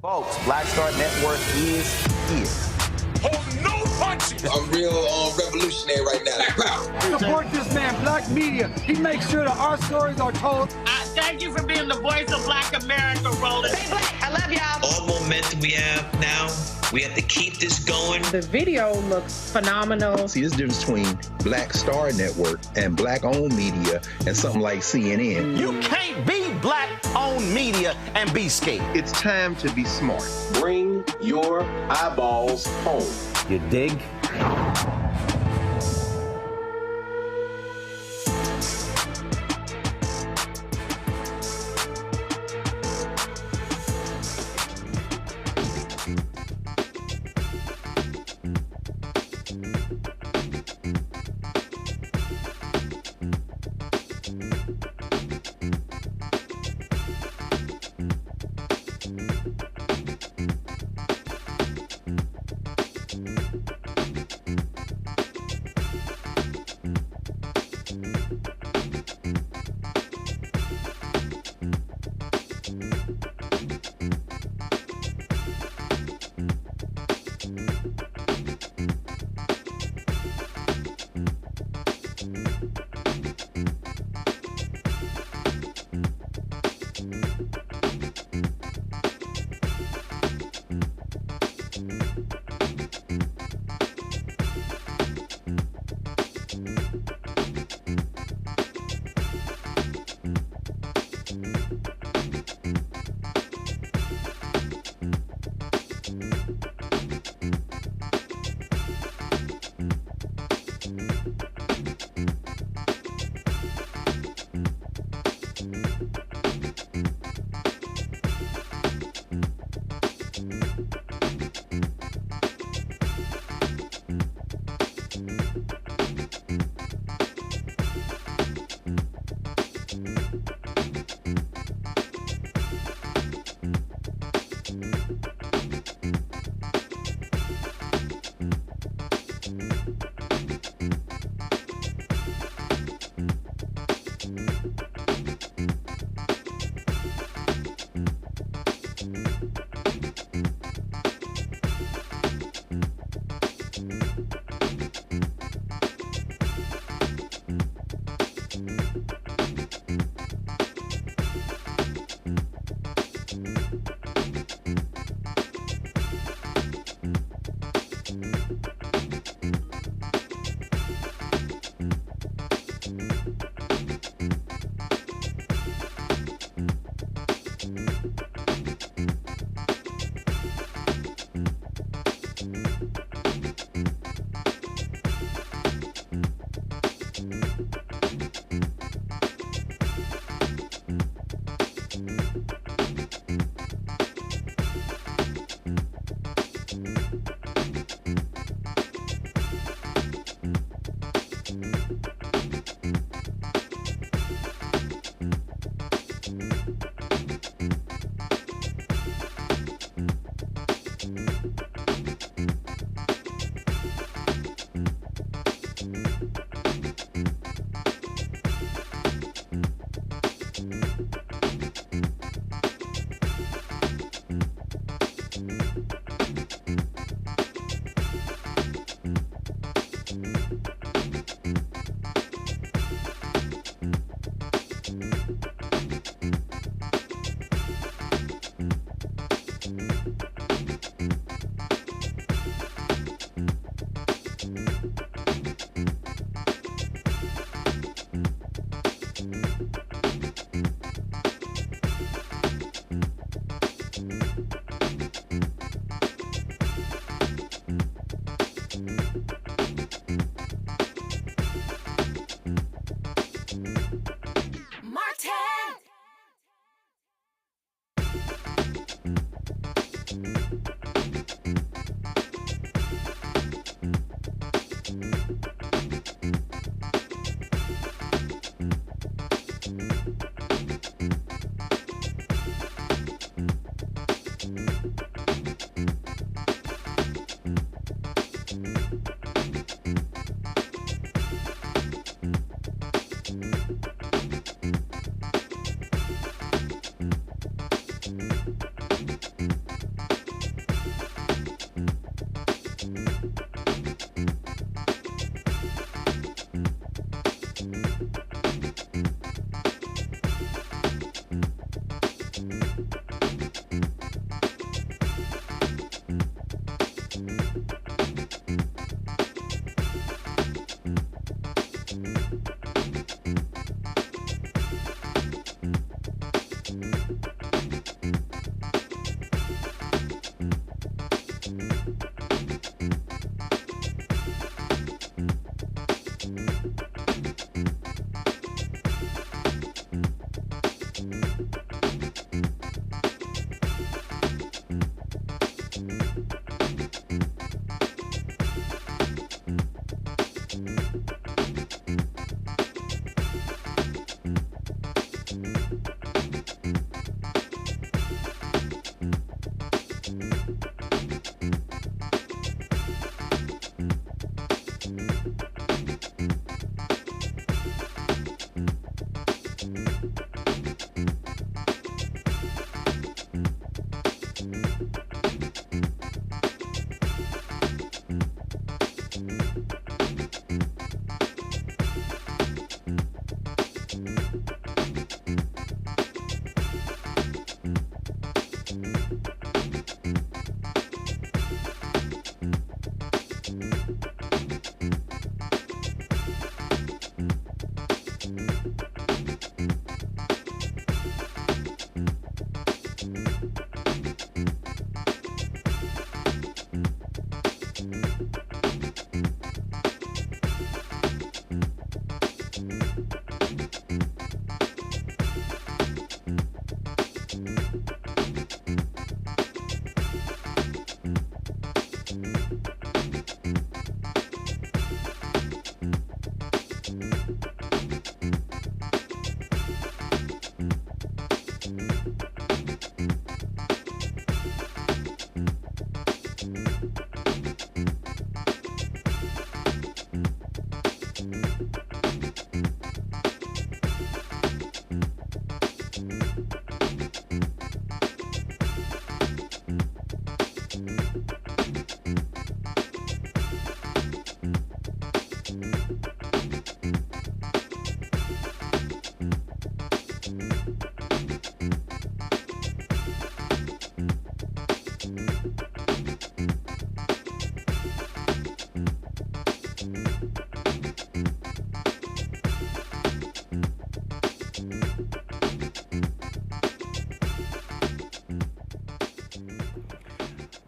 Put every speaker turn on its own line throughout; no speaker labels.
Folks, Blackstar Network is here.
Hold no punches.
I'm real revolutionary right now.
Support this man, Black Media. He makes sure that our stories are told.
Thank you for being the voice of Black America, Roland.
Stay black. I love y'all.
All momentum we have now, we have to keep this going.
The video looks phenomenal.
See, there's a difference between Blackstar Network and black-owned media and something like CNN.
You can't be black-owned media and be scared.
It's time to be smart.
Bring your eyeballs home.
You dig?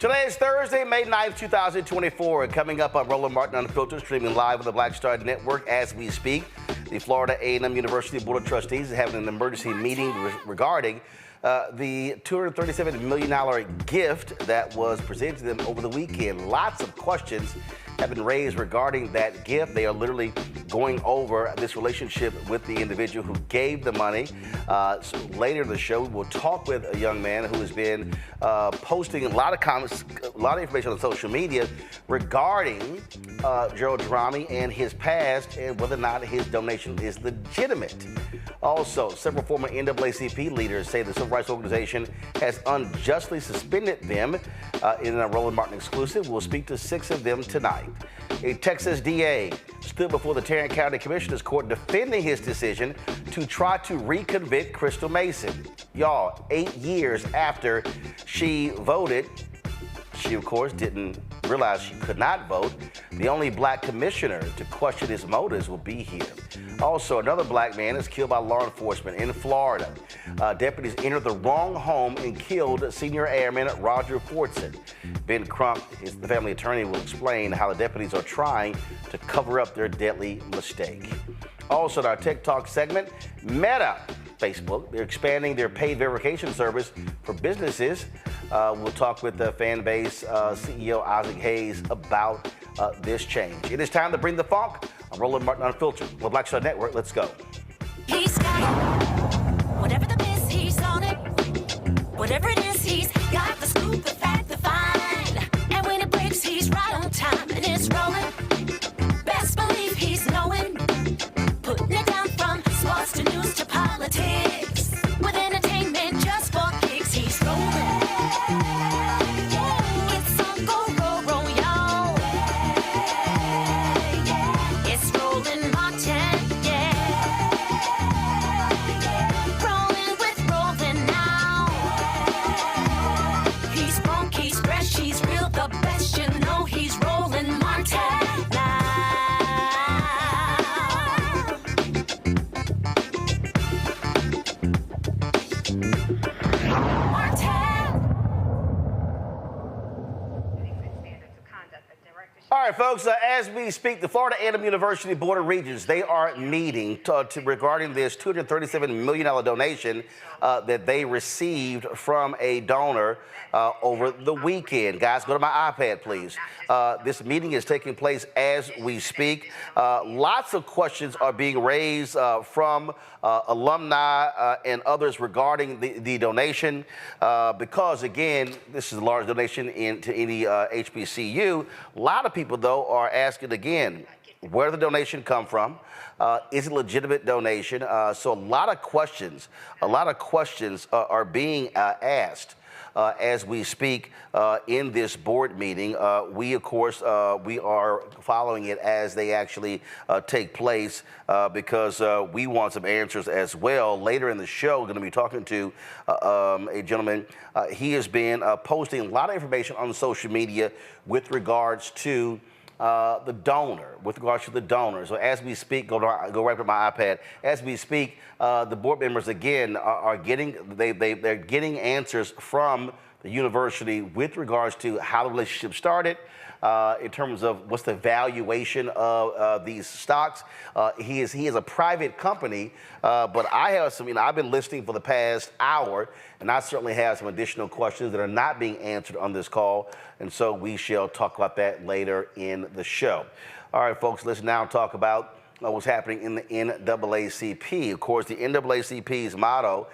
Today is Thursday, May 9th, 2024. Coming up on Roland Martin Unfiltered, streaming live on the Blackstar Network as we speak. The Florida A&M University Board of Trustees is having an emergency meeting regarding the $237 million gift that was presented to them over the weekend. Lots of questions have been raised regarding that gift. They are literally going over this relationship with the individual who gave the money. So later in the show, we'll talk with a young man who has been posting a lot of comments, a lot of information on social media regarding Gerald Drami and his past and whether or not his donation is legitimate. Also, several former NAACP leaders say the civil rights organization has unjustly suspended them. In a Roland Martin exclusive, we'll speak to 6 of them tonight. A Texas DA stood before the Tarrant County Commissioner's Court defending his decision to try to re-convict Crystal Mason. Y'all, 8 years after she voted, she, of course, didn't realize she could not vote. The only black commissioner to question his motives will be here. Also, another black man is killed by law enforcement in Florida. Deputies entered the wrong home and killed Senior Airman Roger Fortson. Ben Crump, the family attorney, will explain how the deputies are trying to cover up their deadly mistake. Also, in our Tech Talk segment, Meta, Facebook, they're expanding their paid verification service for businesses. We'll talk with the Fanbase CEO Isaac Hayes about this change. It is time to bring the funk. I'm Roland Martin Unfiltered. The Blackstar Network, let's go.
He's got it. Whatever the miss, he's on it. Whatever it is, he's got the scoop, the fact, the find. And when it breaks, he's right on time and it's rolling. Best believe he's knowing. Putting it down from sports to news to politics. With entertainment just for kicks, he's rolling. It's on go, roll, y'all. It's Roland Martin, yeah. Rolling with Roland now. He's funk, he's fresh, he's real, the best, you know he's Roland Martin now.
All right, folks, as we speak, the Florida A&M University Board of Regents, they are meeting regarding this $237 million donation that they received from a donor over the weekend. Guys, go to my iPad, please. This meeting is taking place as we speak. Lots of questions are being raised from alumni and others regarding the donation because, again, this is a large donation to any HBCU. A lot of people, though, are asking again, where did the donation come from? Is it a legitimate donation? So a lot of questions are being asked as we speak in this board meeting. We, of course, we are following it as they actually take place because we want some answers as well. Later in the show, we're going to be talking to a gentleman. He has been posting a lot of information on social media with regards to the donor, So as we speak, go right to my iPad. As we speak, the board members again are getting they're getting answers from the university with regards to how the relationship started. In terms of what's the valuation of these stocks. He is a private company, but I have some, I've been listening for the past hour, and I certainly have some additional questions that are not being answered on this call, and so we shall talk about that later in the show. All right, folks, let's now talk about what's happening in the NAACP. Of course, the NAACP's motto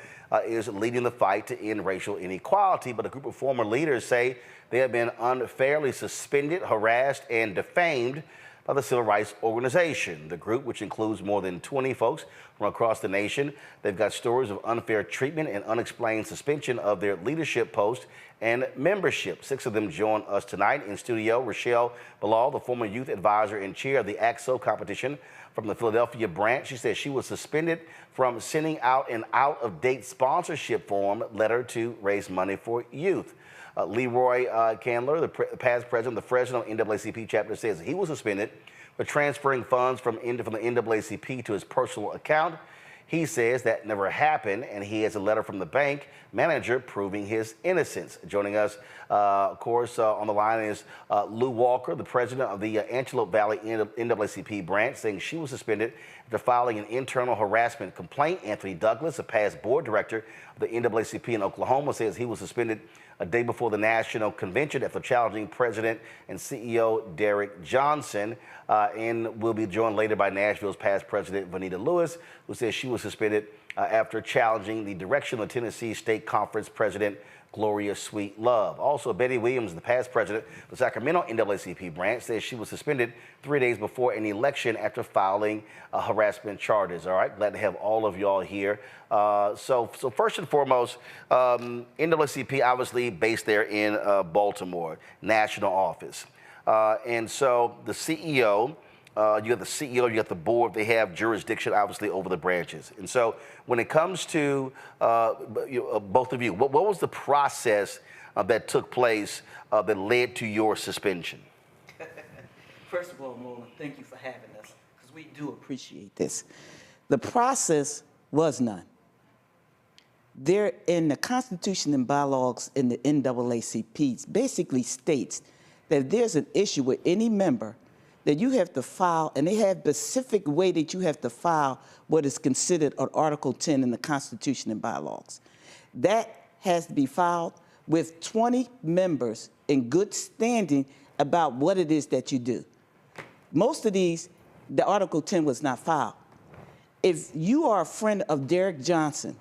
is leading the fight to end racial inequality, but a group of former leaders say they have been unfairly suspended, harassed, and defamed by the Civil Rights Organization. The group, which includes more than 20 folks from across the nation, they've got stories of unfair treatment and unexplained suspension of their leadership posts and membership. 6 of them join us tonight in studio. Rochelle Bilal, the former youth advisor and chair of the AXO competition from the Philadelphia branch. She says she was suspended from sending out an out-of-date sponsorship form letter to raise money for youth. Leroy Candler, the past president of the Fresno NAACP chapter, says he was suspended for transferring funds from the NAACP to his personal account. He says that never happened, and he has a letter from the bank manager proving his innocence. Joining us, of course, on the line is Lou Walker, the president of the Antelope Valley NAACP branch, saying she was suspended after filing an internal harassment complaint. Anthony Douglas, a past board director of the NAACP in Oklahoma, says he was suspended a day before the national convention after challenging President and CEO Derek Johnson. And we'll be joined later by Nashville's past president, Vanita Lewis, who says she was suspended after challenging the direction of Tennessee State Conference President Gloria Sweet Love. Also, Betty Williams, the past president of the Sacramento NAACP branch, says she was suspended 3 days before an election after filing harassment charges. All right, glad to have all of y'all here. So first and foremost, NAACP obviously based there in Baltimore, national office. And so the CEO, you have the CEO, you have the board, they have jurisdiction obviously over the branches. And so when it comes to both of you, what was the process that took place that led to your suspension?
First of all, Roland, thank you for having us, because we do appreciate this. The process was none. There in the Constitution and bylaws in the NAACP basically states that if there's an issue with any member, that you have to file, and they have a specific way that you have to file what is considered an Article 10 in the Constitution and bylaws. That has to be filed with 20 members in good standing about what it is that you do. Most of these, the Article 10 was not filed. If you are a friend of Derek Johnson,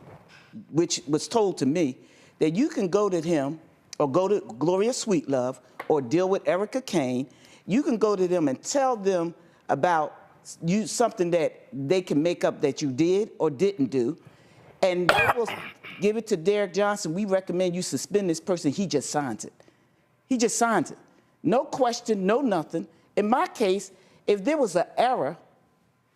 which was told to me, that you can go to him or go to Gloria Sweetlove or deal with Erica Kane, you can go to them and tell them about something that they can make up that you did or didn't do, and they will give it to Derek Johnson. We recommend you suspend this person. He just signs it. He just signs it. No question, no nothing. In my case, if there was an error,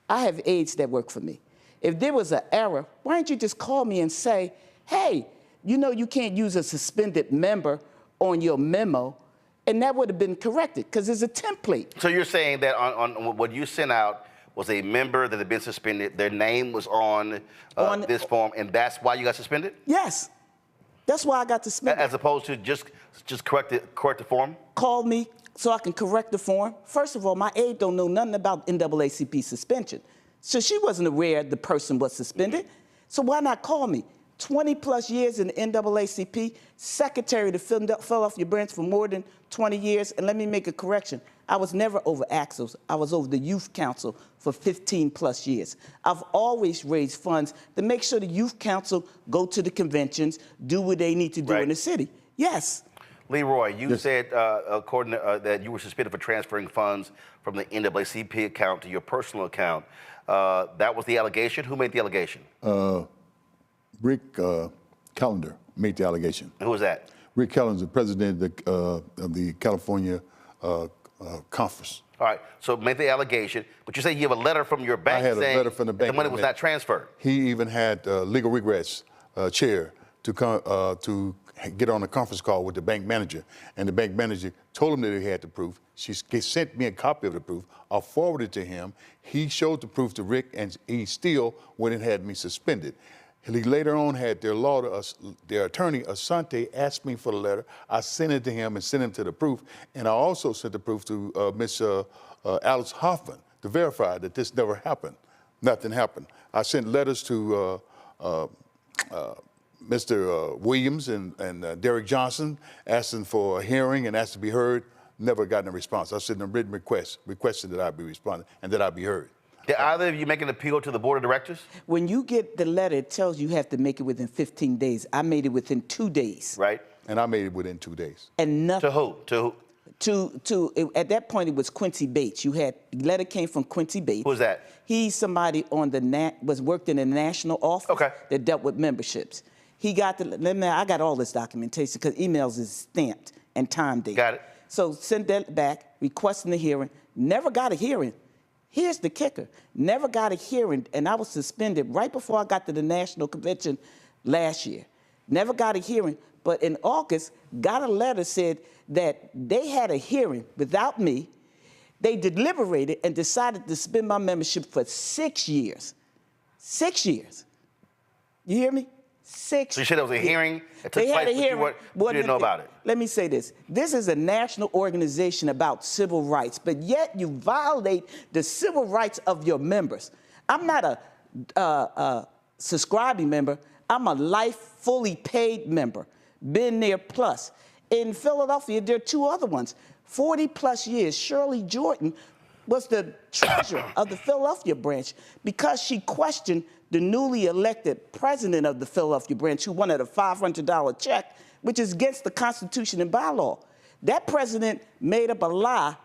I have aides that work for me. If there was an error, why don't you just call me and say, hey, you know you can't use a suspended member on your memo, and that would have been corrected because there's a template. So
you're saying that on what you sent out was a member that had been suspended, their name was on this form, and that's why you got suspended?
Yes, that's why I got suspended.
As opposed to just correct the form?
Call me so I can correct the form. First of all, my aide don't know nothing about NAACP suspension. So she wasn't aware the person was suspended. So why not call me? 20 plus years in the NAACP, secretary to fill off your branch for more than 20 years. And let me make a correction. I was never over Axles. I was over the Youth Council for 15 plus years. I've always raised funds to make sure the Youth Council go to the conventions, do what they need to do in the city. Yes.
Leroy, you said, according to, that you were suspended for transferring funds from the NAACP account to your personal account. That was the allegation. Who made the allegation?
Rick Callender made the allegation.
And who was that?
Rick Callender is the president of the California Conference.
All right, so made the allegation, but you say you have a letter from your bank saying
a letter from the bank
the money was not transferred.
He even had legal regrets chair to come to get on a conference call with the bank manager, and the bank manager told him that he had the proof. She sent me a copy of the proof. I forwarded it to him. He showed the proof to Rick, and he still went and had me suspended. He later on had their attorney, Asante, asked me for the letter. I sent it to him and sent him to the proof. And I also sent the proof to Miss Alice Hoffman to verify that this never happened. Nothing happened. I sent letters to Mr. Williams and Derek Johnson asking for a hearing and asked to be heard. Never gotten a response. I sent a written request, requested that I be responded and that I be heard.
Did either of you make an appeal to the board of directors?
When you get the letter, it tells you have to make it within 15 days. I made it within 2 days.
Right.
And I made it within 2 days.
And nothing.
To who? To who?
At that point, it was Quincy Bates. You had, letter came from Quincy Bates.
Who's that?
He's somebody on the, worked in the national office that dealt with memberships. He got I got all this documentation because emails is stamped and time dated.
Got it.
So sent that back, requesting a hearing, never got a hearing. Here's the kicker, never got a hearing, and I was suspended right before I got to the national convention last year. Never got a hearing, but in August, got a letter said that they had a hearing without me. They deliberated and decided to suspend my membership for 6 years. 6 years. You hear me? 6
So you said there was a hearing that took
They had
place,
a hearing.
but you didn't know about it.
Let me say this. This is a national organization about civil rights, but yet you violate the civil rights of your members. I'm not a subscribing member. I'm a life fully paid member. Been there plus. In Philadelphia, there are 2 other ones. 40 plus years, Shirley Jordan was the treasurer of the Philadelphia branch because she questioned the newly elected president of the Philadelphia branch who wanted a $500 check, which is against the Constitution and bylaw. That president made up a lie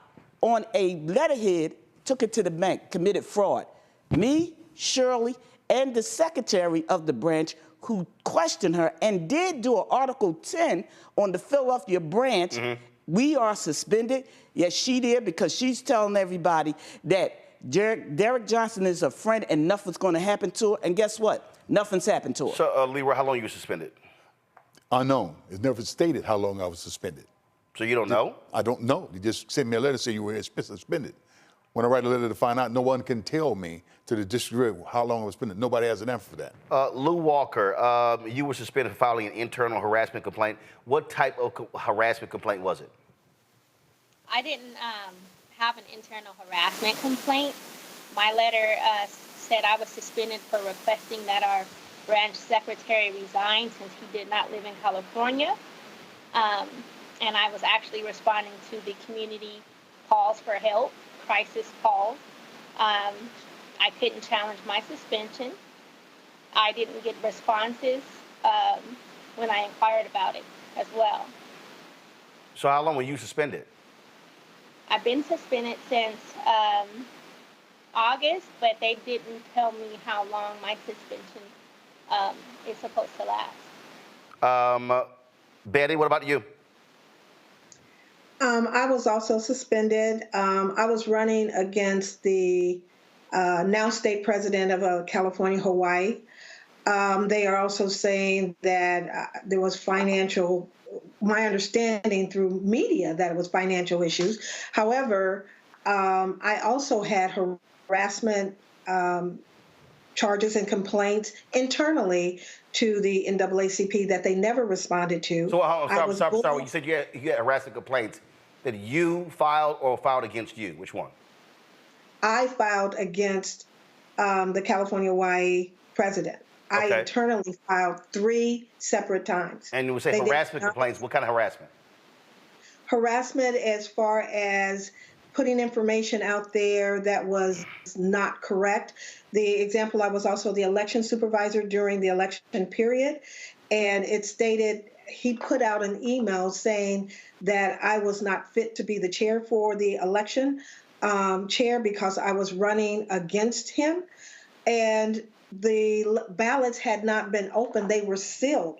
on a letterhead, took it to the bank, committed fraud. Me, Shirley, and the secretary of the branch who questioned her and did do an Article 10 on the Philadelphia branch. We are suspended. Yes, she did, because she's telling everybody that Derek Johnson is a friend and nothing's going to happen to her. And guess what? Nothing's happened to her.
So, Leroy, how long you were suspended?
Unknown. It's never stated how long I was suspended.
So you don't know?
I don't know. They just sent me a letter saying you were suspended. When I write a letter to find out, no one can tell me to the district how long I was suspended. Nobody has an answer for that.
Lou Walker, you were suspended for filing an internal harassment complaint. What type of harassment complaint was it?
I didn't have an internal harassment complaint. My letter said I was suspended for requesting that our branch secretary resign since he did not live in California. And I was actually responding to the community calls for help, crisis calls. I couldn't challenge my suspension. I didn't get responses when I inquired about it as well.
So how long were you suspended?
I've been suspended since August, but they didn't tell me how long my suspension is supposed to last.
Betty, what about you?
I was also suspended. I was running against the now state president of California, Hawaii. They are also saying that there was financial, my understanding through media, that it was financial issues. However, I also had harassment charges and complaints internally to the NAACP that they never responded to.
So, sorry, you said you had harassment complaints that you filed or filed against you. Which one?
I filed against the California Hawaii president.
Okay.
I internally filed 3 separate times.
And you would say harassment complaints. What kind of harassment?
Harassment as far as putting information out there that was not correct. The example, I was also the election supervisor during the election period, and it stated he put out an email saying that I was not fit to be the chair for the election chair because I was running against him, and the ballots had not been opened. They were sealed.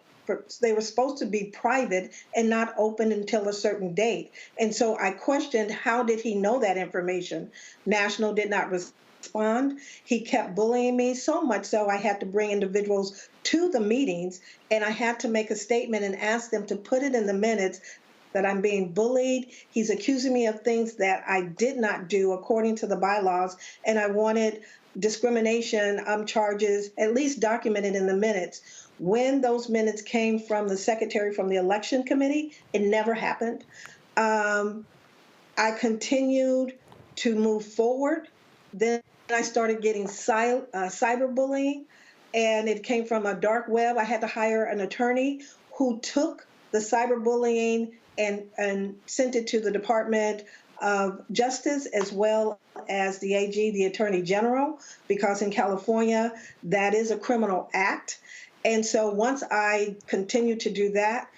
They were supposed to be private and not open until a certain date. And so I questioned, how did he know that information? National did not respond. He kept bullying me, so much so I had to bring individuals to the meetings, and I had to make a statement and ask them to put it in the minutes that I'm being bullied. He's accusing me of things that I did not do according to the bylaws, and I wanted discrimination charges at least documented in the minutes. When those minutes came from the secretary from the election committee, it never happened. I continued to move forward. Then I started getting cyberbullying, and it came from a dark web. I had to hire an attorney who took the cyberbullying and sent it to the Department of Justice as well as the AG, the Attorney General, because in California, that is a criminal act. And so once I continued to do that,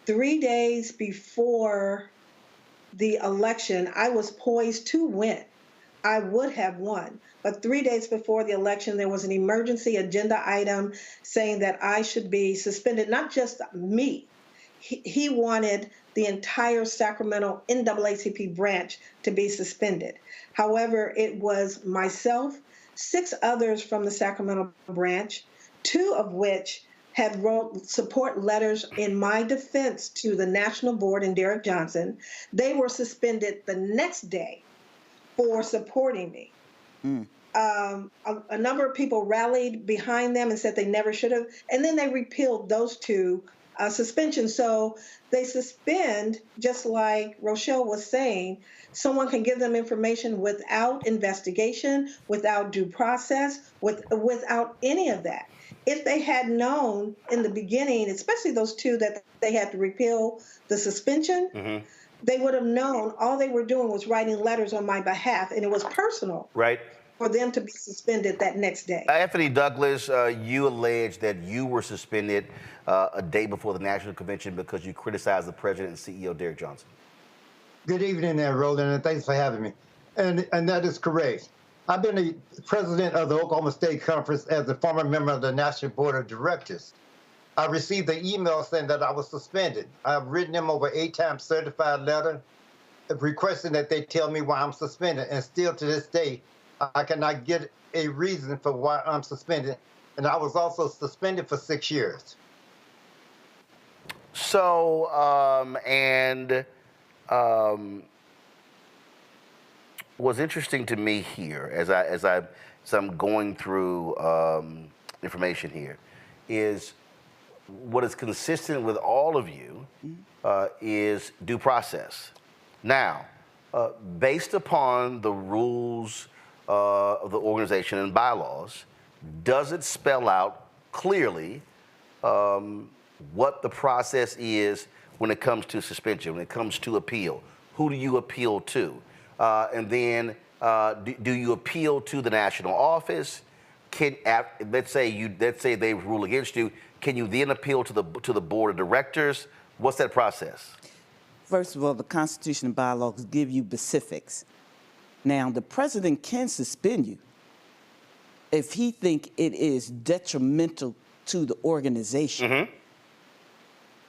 3 days before the election, I was poised to win. I would have won. But 3 days before the election, there was an emergency agenda item saying that I should be suspended, not just me. He wanted the entire Sacramento NAACP branch to be suspended. However, it was myself, 6 others from the Sacramento branch, 2 of which had wrote support letters in my defense to the national board and Derek Johnson. They were suspended the next day for supporting me. a number of people rallied behind them and said they never should have, and then they repealed those two suspensions. So they suspend, just like Rochelle was saying, someone can give them information without investigation, without due process, without any of that. If they had known in the beginning, especially those two that they had to repeal the suspension, they would have known all they were doing was writing letters on my behalf, and it was personal.
Right.
For them to be suspended that next day.
Anthony Douglas, you allege that you were suspended a day before the National Convention because you criticized the President and CEO, Derek Johnson.
Good evening there, Roland, and thanks for having me. And that is correct. I've been the president of the Oklahoma State Conference as a former member of the National Board of Directors. I received an email saying that I was suspended. I've written them over 8 times certified letter requesting that they tell me why I'm suspended, and still to this day, I cannot get a reason for why I'm suspended. And I was also suspended for 6 years.
So, what's interesting to me here, as I'm going through information here, is what is consistent with all of you is due process. Now, based upon the rules of the organization and bylaws, does it spell out clearly what the process is when it comes to suspension, when it comes to appeal? Who do you appeal to? And then do you appeal to the national office? Let's say they rule against you. Can you then appeal to the board of directors? What's that process?
First of all, the Constitution and bylaws give you specifics. Now, the president can suspend you if he think it is detrimental to the organization.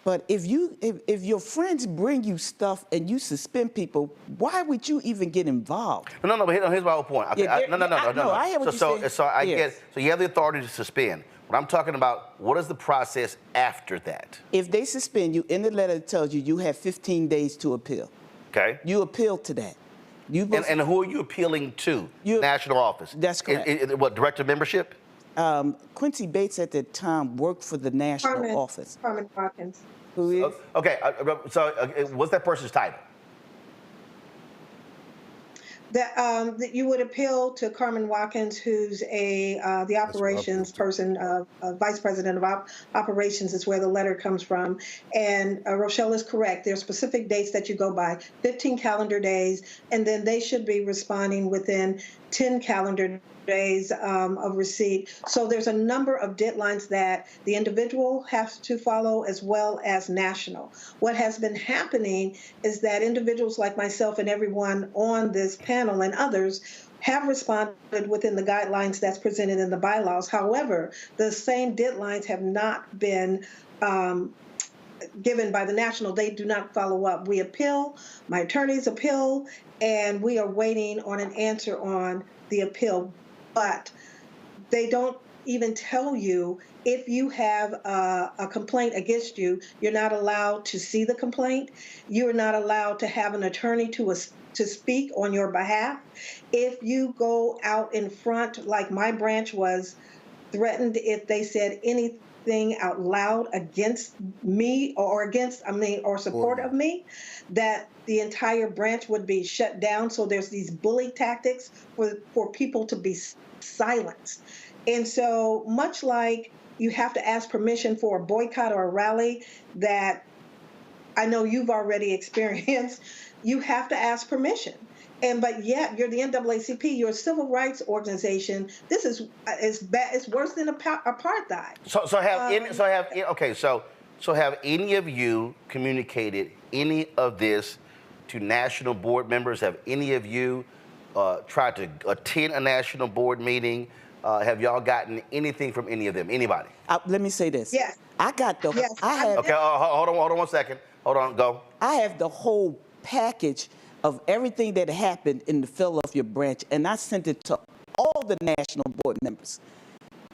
But if your friends bring you stuff and you suspend people, why would you even get involved?
No, but here's my whole point. Okay,
Yeah,
no.
I hear what you're saying.
So I
Yes.
get. So you have the authority to suspend. But I'm talking about, what is the process after that?
If they suspend you, in the letter it tells you you have 15 days to appeal.
Okay.
You appeal to that.
And who are you appealing to? National office.
That's correct.
What, director of membership?
Quincy Bates at the time worked for the national office.
Carmen Watkins.
Who is?
Okay, so what's that person's title?
That you would appeal to Carmen Watkins, who's the operations person, vice president of operations is where the letter comes from. And Rochelle is correct. There are specific dates that you go by, 15 calendar days, and then they should be responding within 10 calendar days of receipt. So there's a number of deadlines that the individual has to follow, as well as national. What has been happening is that individuals like myself and everyone on this panel and others have responded within the guidelines that's presented in the bylaws. However, the same deadlines have not been given by the national. They do not follow up. We appeal, my attorneys appeal, and we are waiting on an answer on the appeal. But they don't even tell you if you have a complaint against you, you're not allowed to see the complaint. You're not allowed to have an attorney to speak on your behalf. If you go out in front, like my branch was threatened if they said anything out loud against me or support of me, that the entire branch would be shut down. So there's these bully tactics for people to be silenced. And so much like you have to ask permission for a boycott or a rally that I know you've already experienced, you have to ask permission. But yet you're the NAACP, you're a civil rights organization. This is bad. It's worse than apartheid.
So have any of you communicated any of this to national board members? Have any of you tried to attend a national board meeting? Have y'all gotten anything from any of them? Anybody?
Let me say this.
Yes.
I got the.
Yes.
I have.
Okay. Hold on 1 second. Hold on. Go.
I have the whole package of everything that happened in the Philadelphia branch, and I sent it to all the national board members.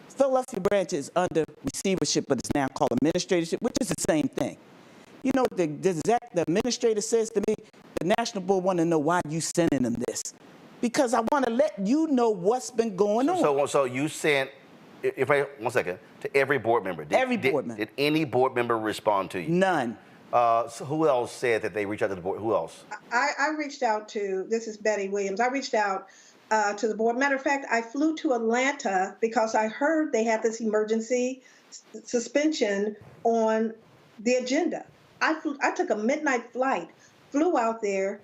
Philadelphia branch is under receivership, but it's now called administratorship, which is the same thing. You know, the administrator says to me, the national board want to know why you sending them this. because I want to let you know what's been going on.
So you sent, one second, to every board member.
Every board member.
Did any board member respond to you?
None.
So who else said that they reached out to the board? Who else?
I reached out to, this is Betty Williams, I reached out to the board. Matter of fact, I flew to Atlanta because I heard they had this emergency suspension on the agenda. I took a midnight flight, flew out there,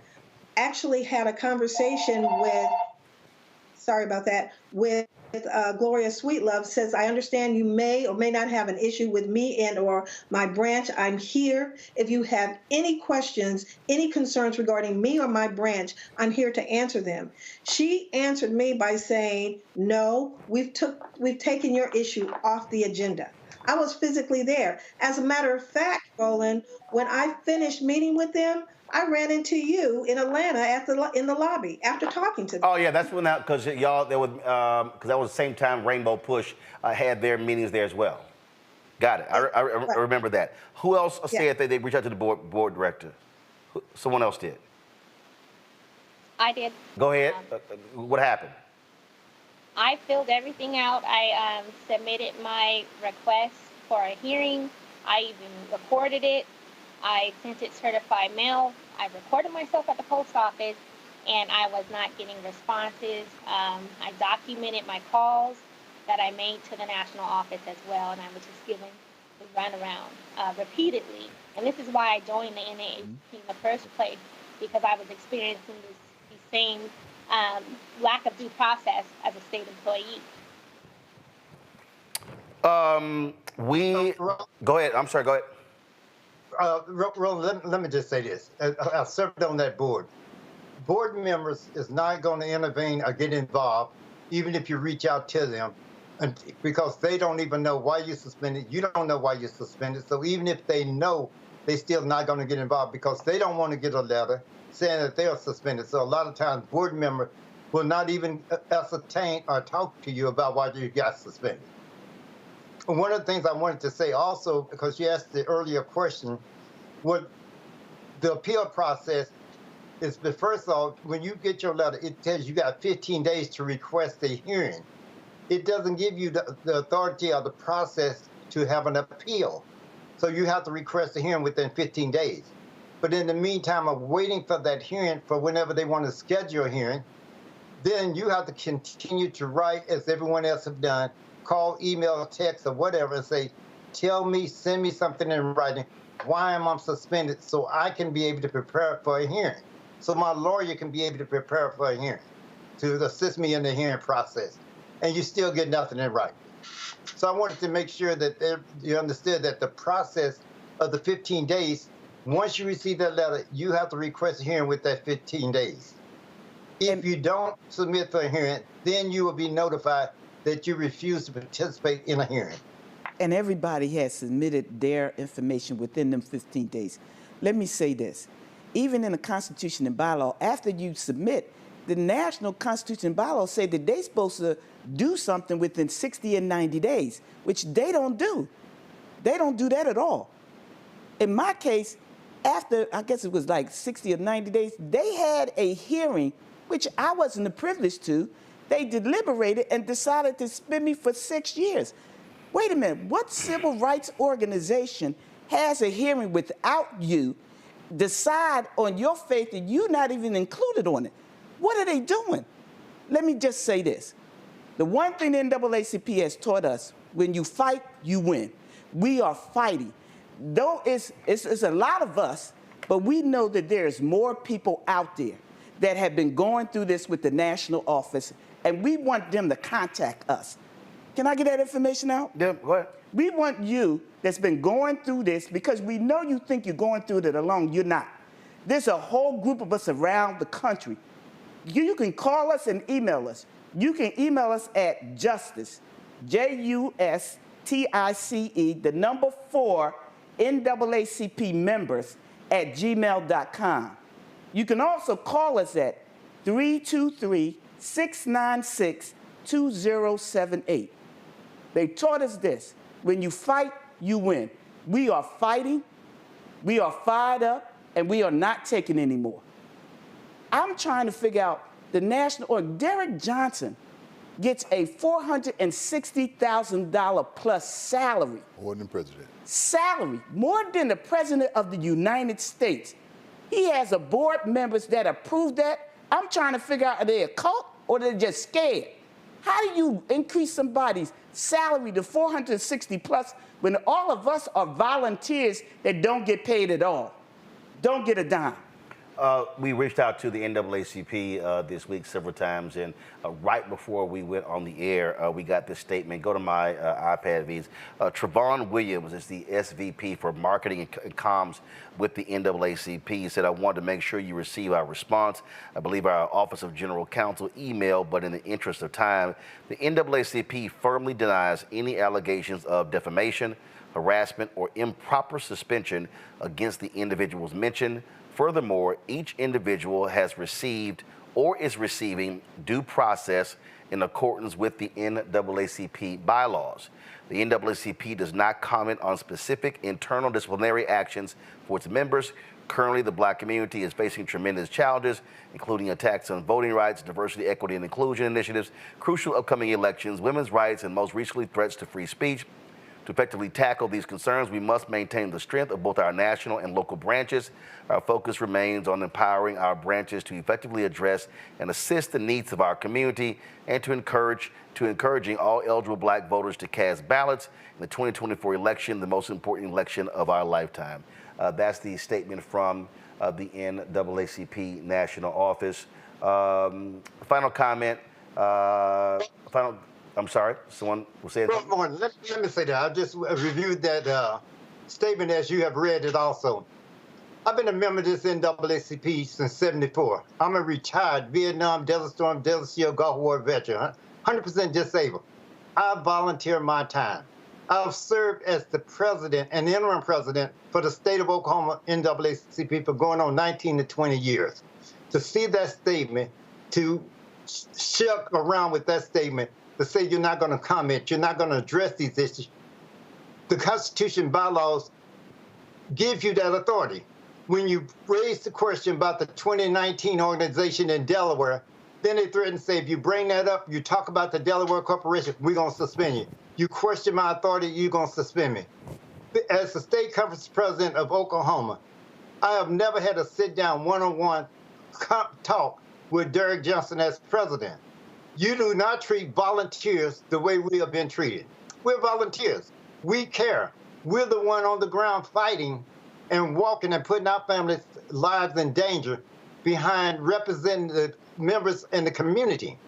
actually had a conversation with, sorry about that, with Gloria Sweetlove. Says, I understand you may or may not have an issue with me and or my branch. I'm here. If you have any questions, any concerns regarding me or my branch, I'm here to answer them. She answered me by saying, no, we've taken your issue off the agenda. I was physically there. As a matter of fact, Roland, when I finished meeting with them, I ran into you in Atlanta in the lobby after talking to them.
Oh yeah, that's when because y'all because that was the same time Rainbow Push had their meetings there as well. Got it. I remember that. Who else said that they reached out to the board director? Someone else did.
I did.
Go ahead. What happened?
I filled everything out. I submitted my request for a hearing. I even recorded it. I sent it certified mail. I recorded myself at the post office, and I was not getting responses. I documented my calls that I made to the national office as well, and I was just given the runaround repeatedly. And this is why I joined the NAACP in the first place, because I was experiencing the same lack of due process as a state employee.
Go ahead. I'm sorry. Go ahead.
Roland, let me just say this. I served on that board. Board members is not going to intervene or get involved, even if you reach out to them, because they don't even know why you suspended. You don't know why you're suspended. So even if they know, they still not going to get involved because they don't want to get a letter saying that they are suspended. So a lot of times, board members will not even ascertain or talk to you about why you got suspended. And one of the things I wanted to say also, because you asked the earlier question, what the appeal process is, first of all, when you get your letter, it tells you got 15 days to request a hearing. It doesn't give you the authority or the process to have an appeal. So you have to request a hearing within 15 days. But in the meantime of waiting for that hearing for whenever they want to schedule a hearing, then you have to continue to write as everyone else have done, call, email, text, or whatever, and say, tell me, send me something in writing, why am I suspended, so I can be able to prepare for a hearing. So my lawyer can be able to prepare for a hearing, to assist me in the hearing process. And you still get nothing in writing. So I wanted to make sure that you understood that the process of the 15 days, once you receive that letter, you have to request a hearing with that 15 days. If you don't submit for a hearing, then you will be notified that you refuse to participate in a hearing.
And everybody has submitted their information within them 15 days. Let me say this. Even in the Constitution and bylaw, after you submit, the National Constitution and bylaws say that they're supposed to do something within 60 and 90 days, which they don't do. They don't do that at all. In my case, after, I guess it was like 60 or 90 days, they had a hearing, which I wasn't privileged to. They deliberated and decided to suspend me for 6 years. Wait a minute, what civil rights organization has a hearing without you decide on your faith and you're not even included on it? What are they doing? Let me just say this. The one thing the NAACP has taught us, when you fight, you win. We are fighting. Though it's a lot of us, but we know that there's more people out there that have been going through this with the national office, and we want them to contact us. Can I get that information out?
Yeah, go ahead.
We want you that's been going through this, because we know you think you're going through it alone. You're not. There's a whole group of us around the country. You can call us and email us. You can email us at justice, JUSTICE, 4 NAACP members @gmail.com. You can also call us at 323-696-2078. They taught us this. When you fight, you win. We are fighting, we are fired up, and we are not taking anymore. I'm trying to figure out the national, or Derek Johnson gets a $460,000 plus salary.
More than the president.
Salary, more than the president of the United States. He has a board members that approve that. I'm trying to figure out, are they a cult or they're just scared? How do you increase somebody's salary to 460 plus when all of us are volunteers that don't get paid at all, don't get a dime?
We reached out to the NAACP this week several times, and right before we went on the air, we got this statement. Go to my iPad feeds. Trevon Williams is the SVP for Marketing and Comms with the NAACP. He said, I wanted to make sure you receive our response. I believe our Office of General Counsel emailed, but in the interest of time, the NAACP firmly denies any allegations of defamation, harassment, or improper suspension against the individuals mentioned. Furthermore, each individual has received or is receiving due process in accordance with the NAACP bylaws. The NAACP does not comment on specific internal disciplinary actions for its members. Currently, the Black community is facing tremendous challenges, including attacks on voting rights, diversity, equity, and inclusion initiatives, crucial upcoming elections, women's rights, and most recently, threats to free speech. To effectively tackle these concerns, we must maintain the strength of both our national and local branches. Our focus remains on empowering our branches to effectively address and assist the needs of our community and to encouraging all eligible Black voters to cast ballots in the 2024 election, the most important election of our lifetime. That's the statement from the NAACP National Office. Final comment. I'm sorry, someone will say it.
Good morning. Let me say that. I just reviewed that statement as you have read it also. I've been a member of this NAACP since '74. I'm a retired Vietnam, Desert Storm, Desert Shield, Gulf War veteran, 100% disabled. I volunteer my time. I've served as the president and interim president for the state of Oklahoma NAACP for going on 19 to 20 years. To see that statement, to shuck around with that statement, to say you're not going to comment, you're not going to address these issues. The Constitution bylaws give you that authority. When you raise the question about the 2019 organization in Delaware, then they threaten to say, if you bring that up, you talk about the Delaware Corporation, we're going to suspend you. You question my authority, you're going to suspend me. As the state conference president of Oklahoma, I have never had a sit-down one-on-one talk with Derek Johnson as president. You do not treat volunteers the way we have been treated. We're volunteers. We care. We're the one on the ground fighting and walking and putting our families' lives in danger behind representing the members in the community.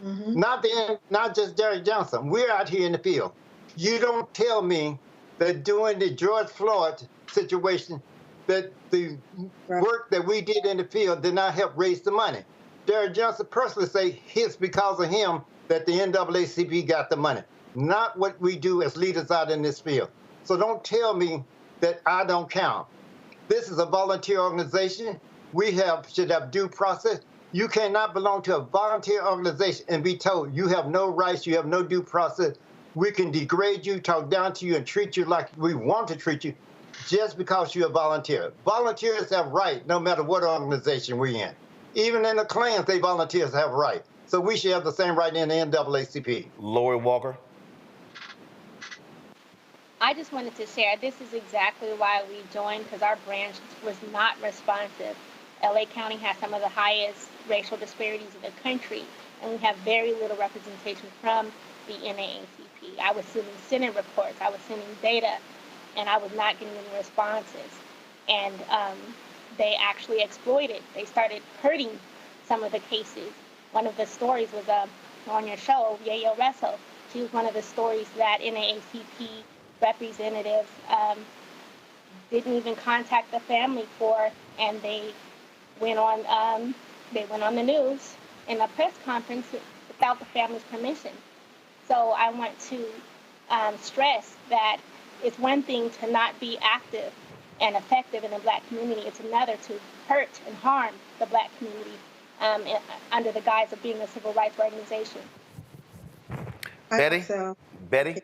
Mm-hmm. Not just Derek Johnson. We're out here in the field. You don't tell me that during the George Floyd situation that the work that we did in the field did not help raise the money. Derek Johnson personally say it's because of him that the NAACP got the money, not what we do as leaders out in this field. So don't tell me that I don't count. This is a volunteer organization. We should have due process. You cannot belong to a volunteer organization and be told you have no rights, you have no due process. We can degrade you, talk down to you, and treat you like we want to treat you just because you're a volunteer. Volunteers have rights no matter what organization we're in. Even in the Klans, volunteers have rights. So we should have the same right in the NAACP.
Lori Walker.
I just wanted to share, this is exactly why we joined, because our branch was not responsive. LA County has some of the highest racial disparities in the country, and we have very little representation from the NAACP. I was sending Senate reports, I was sending data, and I was not getting any responses. And they actually exploited. They started hurting some of the cases. One of the stories was on your show, Yayo Resso. She was one of the stories that NAACP representatives didn't even contact the family for, and they went on the news in a press conference without the family's permission. So I want to stress that it's one thing to not be active and effective in the Black community. It's another to hurt and harm the Black community under the guise of being a civil rights organization.
Betty? Betty?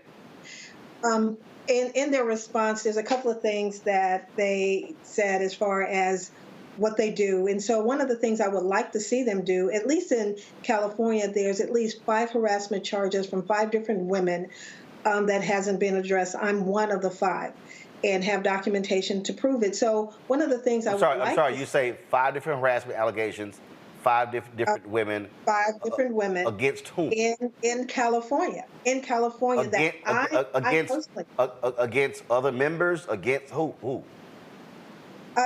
In their response, there's a couple of things that they said as far as what they do. And so one of the things I would like to see them do, at least in California, there's at least 5 harassment charges from 5 different women that hasn't been addressed. I'm one of the 5 and have documentation to prove it. So one of the things
I'm sorry, you say 5 different harassment allegations, 5 different women.
5 different women.
Against whom?
In California. In California.
Against other members? Against who?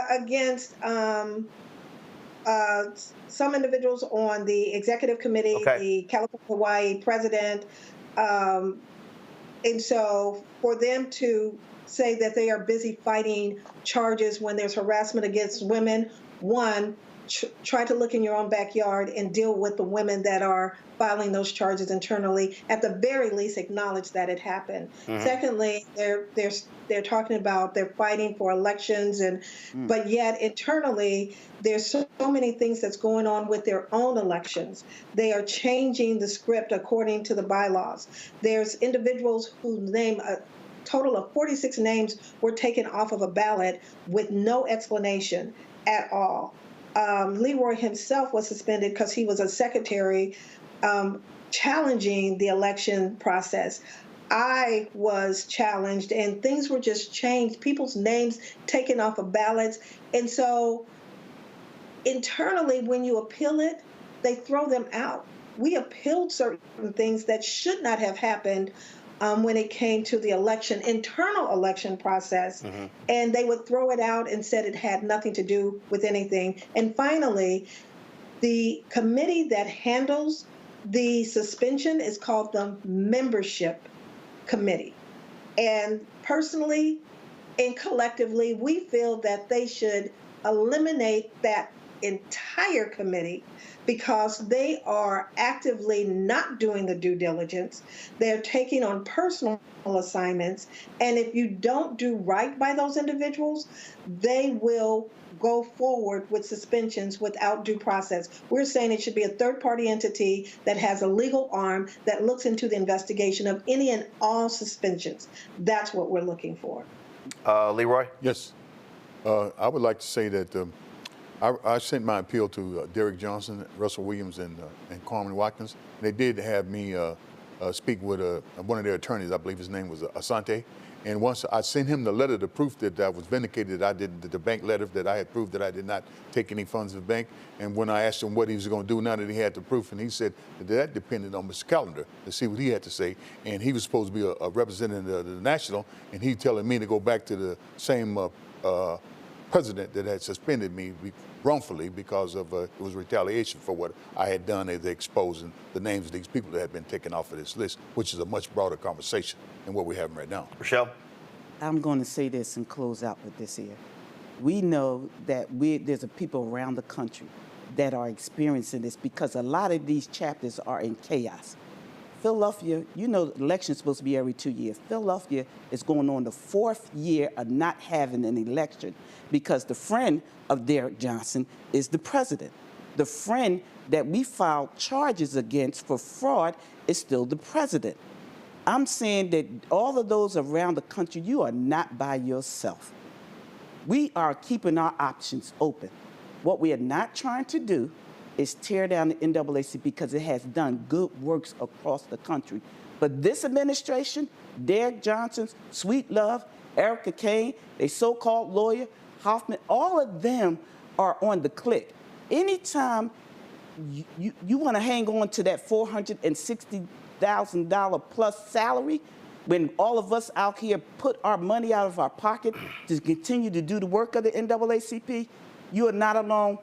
Against some individuals on the executive committee, the California-Hawaii president. And so for them to say that they are busy fighting charges when there's harassment against women, one, try to look in your own backyard and deal with the women that are filing those charges internally. At the very least, acknowledge that it happened. Mm-hmm. Secondly, they're talking about they're fighting for elections, but yet internally there's so many things that's going on with their own elections. They are changing the script according to the bylaws. There's individuals whose name total of 46 names were taken off of a ballot with no explanation at all. Leroy himself was suspended because he was a secretary challenging the election process. I was challenged, and things were just changed. People's names taken off of ballots. And so internally, when you appeal it, they throw them out. We appealed certain things that should not have happened when it came to the internal election process, and they would throw it out and said it had nothing to do with anything. And finally, the committee that handles the suspension is called the membership committee. And personally and collectively, we feel that they should eliminate that entire committee because they are actively not doing the due diligence. They're taking on personal assignments. And if you don't do right by those individuals, they will go forward with suspensions without due process. We're saying it should be a third-party entity that has a legal arm that looks into the investigation of any and all suspensions. That's what we're looking for.
Leroy?
Yes. I would like to say that I sent my appeal to Derek Johnson, Russell Williams, and Carmen Watkins. They did have me speak with one of their attorneys. I believe his name was Asante. And once I sent him the letter to proof that I was vindicated, that I did the bank letter that I had proved that I did not take any funds of the bank. And when I asked him what he was going to do now that he had the proof, and he said that depended on Mr. Callender to see what he had to say. And he was supposed to be a representative of the national, and he telling me to go back to the same president that had suspended me wrongfully because of it was retaliation for what I had done as exposing the names of these people that had been taken off of this list, which is a much broader conversation than what we're having right now.
Rochelle?
I'm going to say this and close out with this here. We know that there's a people around the country that are experiencing this because a lot of these chapters are in chaos. Philadelphia, you know, the election's supposed to be every 2 years. Philadelphia is going on the 4th year of not having an election because the friend of Derek Johnson is the president. The friend that we filed charges against for fraud is still the president. I'm saying that all of those around the country, you are not by yourself. We are keeping our options open. What we are not trying to do is tear down the NAACP because it has done good works across the country. But this administration, Derek Johnson's, Sweet Love, Erica Kane, a so-called lawyer, Hoffman, all of them are on the click. Anytime you want to hang on to that $460,000 plus salary, when all of us out here put our money out of our pocket to continue to do the work of the NAACP, you are not alone.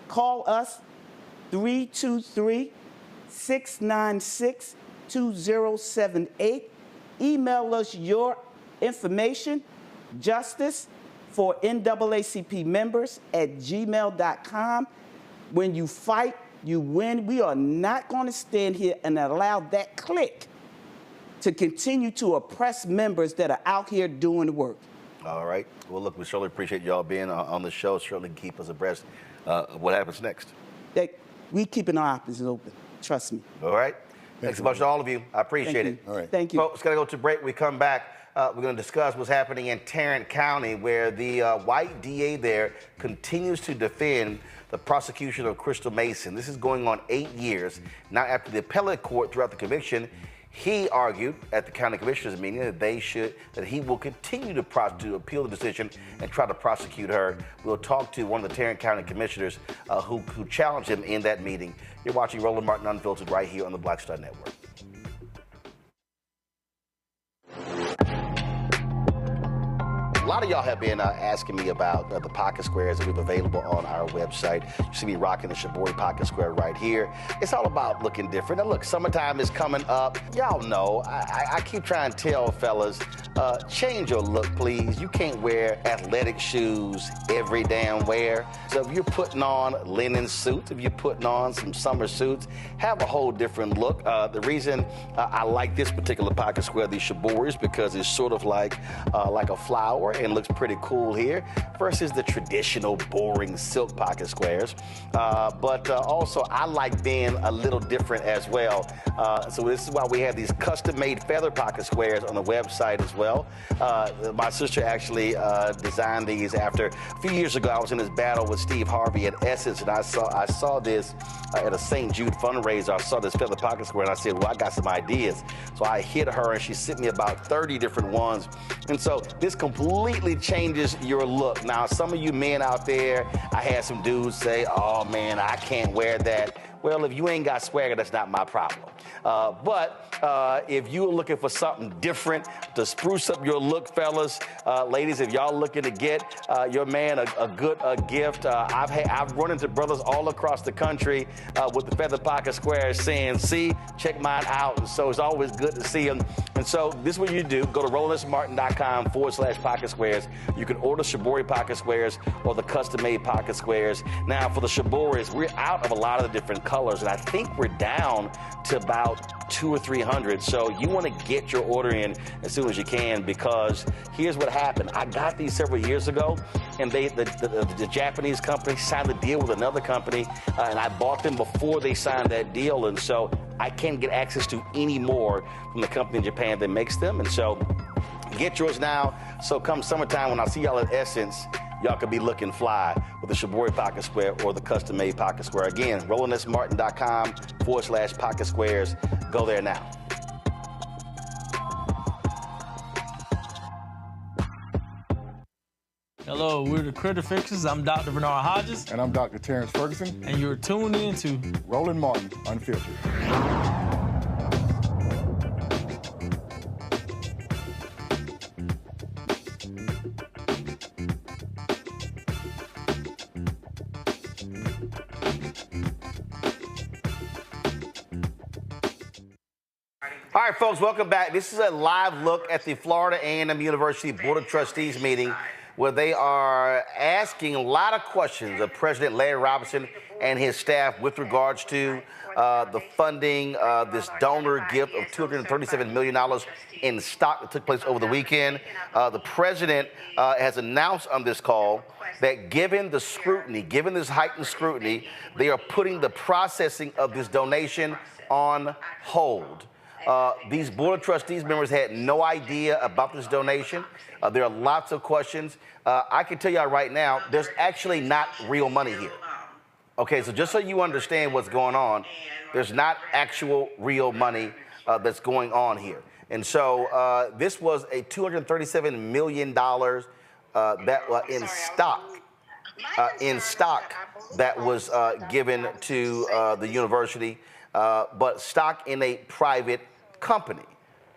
Call us. 323-696-2078. Email us your information, justiceforNAACPmembers@gmail.com. When you fight, you win. We are not going to stand here and allow that clique to continue to oppress members that are out here doing the work.
All right. Well, look, we certainly appreciate y'all being on the show. Certainly keep us abreast of what happens next.
We keeping our options open. Trust me.
All right. Thanks so much to all of you. I appreciate it.
All right. Thank you.
Folks, got to go to break. We come back. we're going to discuss what's happening in Tarrant County, where the white DA there continues to defend the prosecution of Crystal Mason. This is going on 8 years. Now, after the appellate court throughout the conviction, he argued at the county commissioners meeting that he will continue to appeal the decision and try to prosecute her. We'll talk to one of the Tarrant County commissioners who challenged him in that meeting. You're watching Roland Martin Unfiltered right here on the Blackstar Network. A lot of y'all have been asking me about the pocket squares that we have available on our website. You see me rocking the Shibori pocket square right here. It's all about looking different. Now look, summertime is coming up. Y'all know, I keep trying to tell fellas, change your look, please. You can't wear athletic shoes every damn wear. So if you're putting on linen suits, if you're putting on some summer suits, have a whole different look. The reason I like this particular pocket square, the Shibori, is because it's sort of like a flower and looks pretty cool here versus the traditional boring silk pocket squares. But also I like being a little different as well. So this is why we have these custom-made feather pocket squares on the website as well. My sister actually designed these after a few years ago. I was in this battle with Steve Harvey at Essence, and I saw this at a St. Jude fundraiser. I saw this feather pocket square, and I said, well, I got some ideas. So I hit her, and she sent me about 30 different ones. And so this completely changes your look. Now, some of you men out there, I had some dudes say, oh, man, I can't wear that. Well, if you ain't got swagger, that's not my problem. But if you're looking for something different to spruce up your look, fellas, ladies, if y'all looking to get your man a good gift, I've run into brothers all across the country with the feather pocket squares saying, see, check mine out. And so it's always good to see them. And so this is what you do. Go to RolandMartin.com/pocket squares. You can order Shibori pocket squares or the custom-made pocket squares. Now, for the Shiboris, we're out of a lot of the different colors, and I think we're down to about 200 or 300. So you want to get your order in as soon as you can, because here's what happened. I got these several years ago, and the Japanese company signed a deal with another company, and I bought them before they signed that deal, and so I can't get access to any more from the company in Japan that makes them. And so get yours now. So come summertime, when I see y'all at Essence, y'all could be looking fly with the Shibori pocket square or the custom-made pocket square. Again, RolandMartin.com/pocket squares. Go there now.
Hello, we're the Critter Fixers. I'm Dr. Bernard Hodges.
And I'm Dr. Terrence Ferguson.
And you're tuned in to
Roland Martin Unfiltered.
All right, folks, welcome back. This is a live look at the Florida A&M University Board of Trustees meeting, where they are asking a lot of questions of President Larry Robinson and his staff with regards to the funding, this donor gift of $237 million in stock that took place over the weekend. The president has announced on this call that given the scrutiny, given this heightened scrutiny, they are putting the processing of this donation on hold. These Board of Trustees members had no idea about this donation. There are lots of questions. I can tell y'all right now, there's actually not real money here. Okay, so just so you understand what's going on, there's not actual real money that's going on here. And so this was a $237 million in stock that was given to the university, but stock in a private company.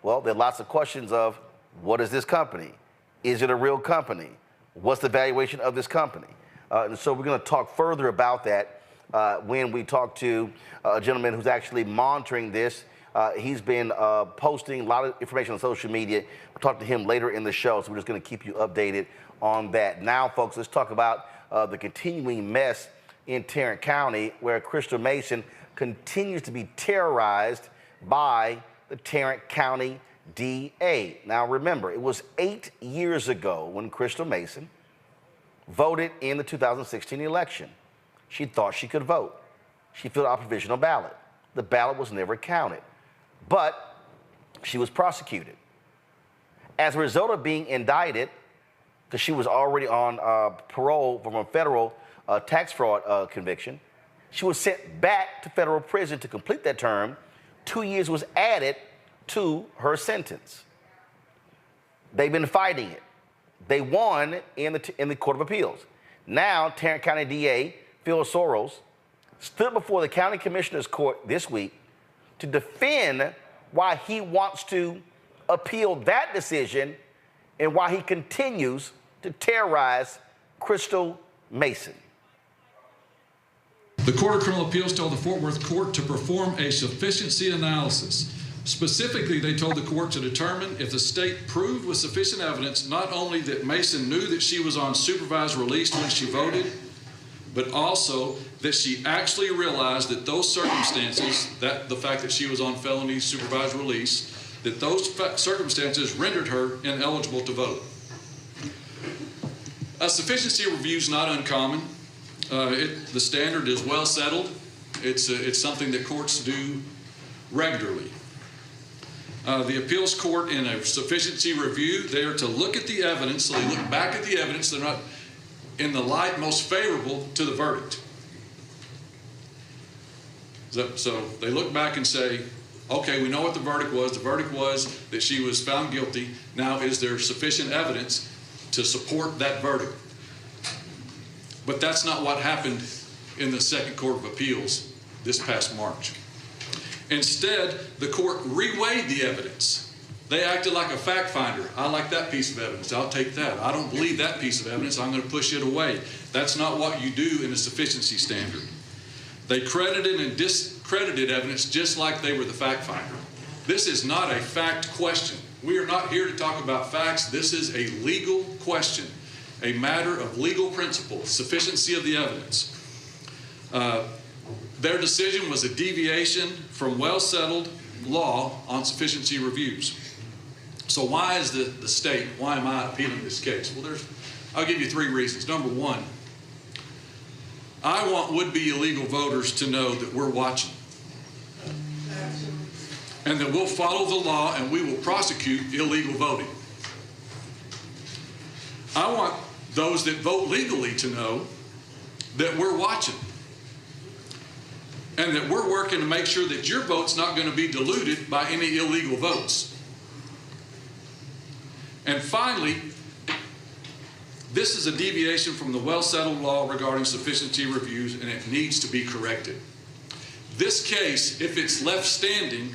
Well, there are lots of questions of, what is this company? Is it a real company? What's the valuation of this company? And so we're going to talk further about that when we talk to a gentleman who's actually monitoring this. He's been posting a lot of information on social media. We'll talk to him later in the show, so we're just going to keep you updated on that. Now, folks, let's talk about the continuing mess in Tarrant County, where Crystal Mason continues to be terrorized by the Tarrant County DA. Now, remember, it was 8 years ago when Crystal Mason voted in the 2016 election. She thought she could vote. She filled out a provisional ballot. The ballot was never counted, but she was prosecuted. as a result of being indicted, because she was already on parole from a federal tax fraud conviction, she was sent back to federal prison to complete that term. 2 years was added to her sentence. They've been fighting it. They won in the Court of Appeals. Now, Tarrant County DA Phil Soros stood before the County Commissioner's Court this week to defend why he wants to appeal that decision and why he continues to terrorize Crystal Mason.
The Court of Criminal Appeals told the Fort Worth Court to perform a sufficiency analysis. Specifically, they told the court to determine if the state proved with sufficient evidence not only that Mason knew that she was on supervised release when she voted, but also that she actually realized that those circumstances, that the fact that she was on felony supervised release, that those circumstances rendered her ineligible to vote. A sufficiency review is not uncommon. The standard is well settled. It's something that courts do regularly. The appeals court, in a sufficiency review, they are to look at the evidence, so they look back at the evidence. They're not in the light most favorable to the verdict. So they look back and say, okay, we know what the verdict was. The verdict was that she was found guilty. Now, is there sufficient evidence to support that verdict? But that's not what happened in the Second Court of Appeals this past March. Instead, the court reweighed the evidence. They acted like a fact finder. I like that piece of evidence. I'll take that. I don't believe that piece of evidence. I'm going to push it away. That's not what you do in a sufficiency standard. They credited and discredited evidence just like they were the fact finder. This is not a fact question. We are not here to talk about facts. This is a legal question, a matter of legal principle, sufficiency of the evidence. Their decision was a deviation from well-settled law on sufficiency reviews. So why is the state, why am I appealing this case? Well, I'll give you 3 reasons. Number 1, I want would-be illegal voters to know that we're watching and that we'll follow the law and we will prosecute illegal voting. I want those that vote legally to know that we're watching and that we're working to make sure that your vote's not going to be diluted by any illegal votes. And finally, this is a deviation from the well-settled law regarding sufficiency reviews, and it needs to be corrected. This case, if it's left standing,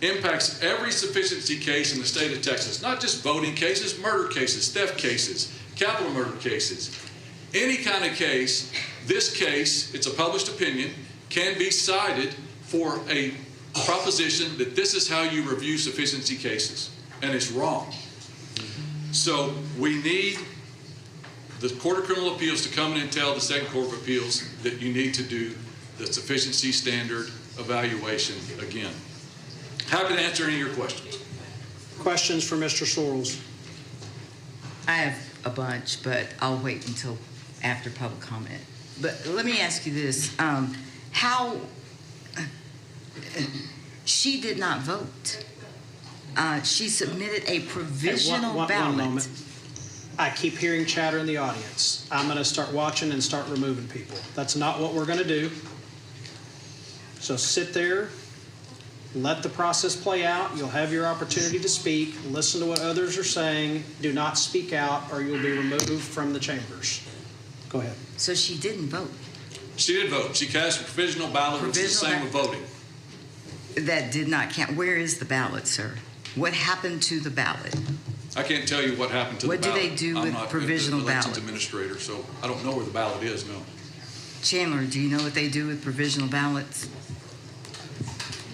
impacts every sufficiency case in the state of Texas, not just voting cases, murder cases, theft cases, capital murder cases. Any kind of case, this case, it's a published opinion, can be cited for a proposition that this is how you review sufficiency cases, and it's wrong. So we need the Court of Criminal Appeals to come in and tell the Second Court of Appeals that you need to do the sufficiency standard evaluation again. Happy to answer any of your questions.
Questions for Mr. Sorrells?
I have a bunch, but I'll wait until after public comment. But let me ask you this. How she did not vote. She submitted a provisional ballot.
One moment. I keep hearing chatter in the audience. I'm going to start watching and start removing people. That's not what we're going to do. So sit there, let the process play out. You'll have your opportunity to speak. Listen to what others are saying. Do not speak out or you'll be removed from the chambers. Go ahead.
So she didn't vote.
She did vote. She cast a provisional ballot. It's the same with voting.
That did not count. Where is the ballot, sir? What happened to the ballot?
I can't tell you what happened to the ballot.
What do they do with provisional ballot?
I'm not the elections administrator, so I don't know where the ballot is, no.
Chandler, do you know what they do with provisional ballots?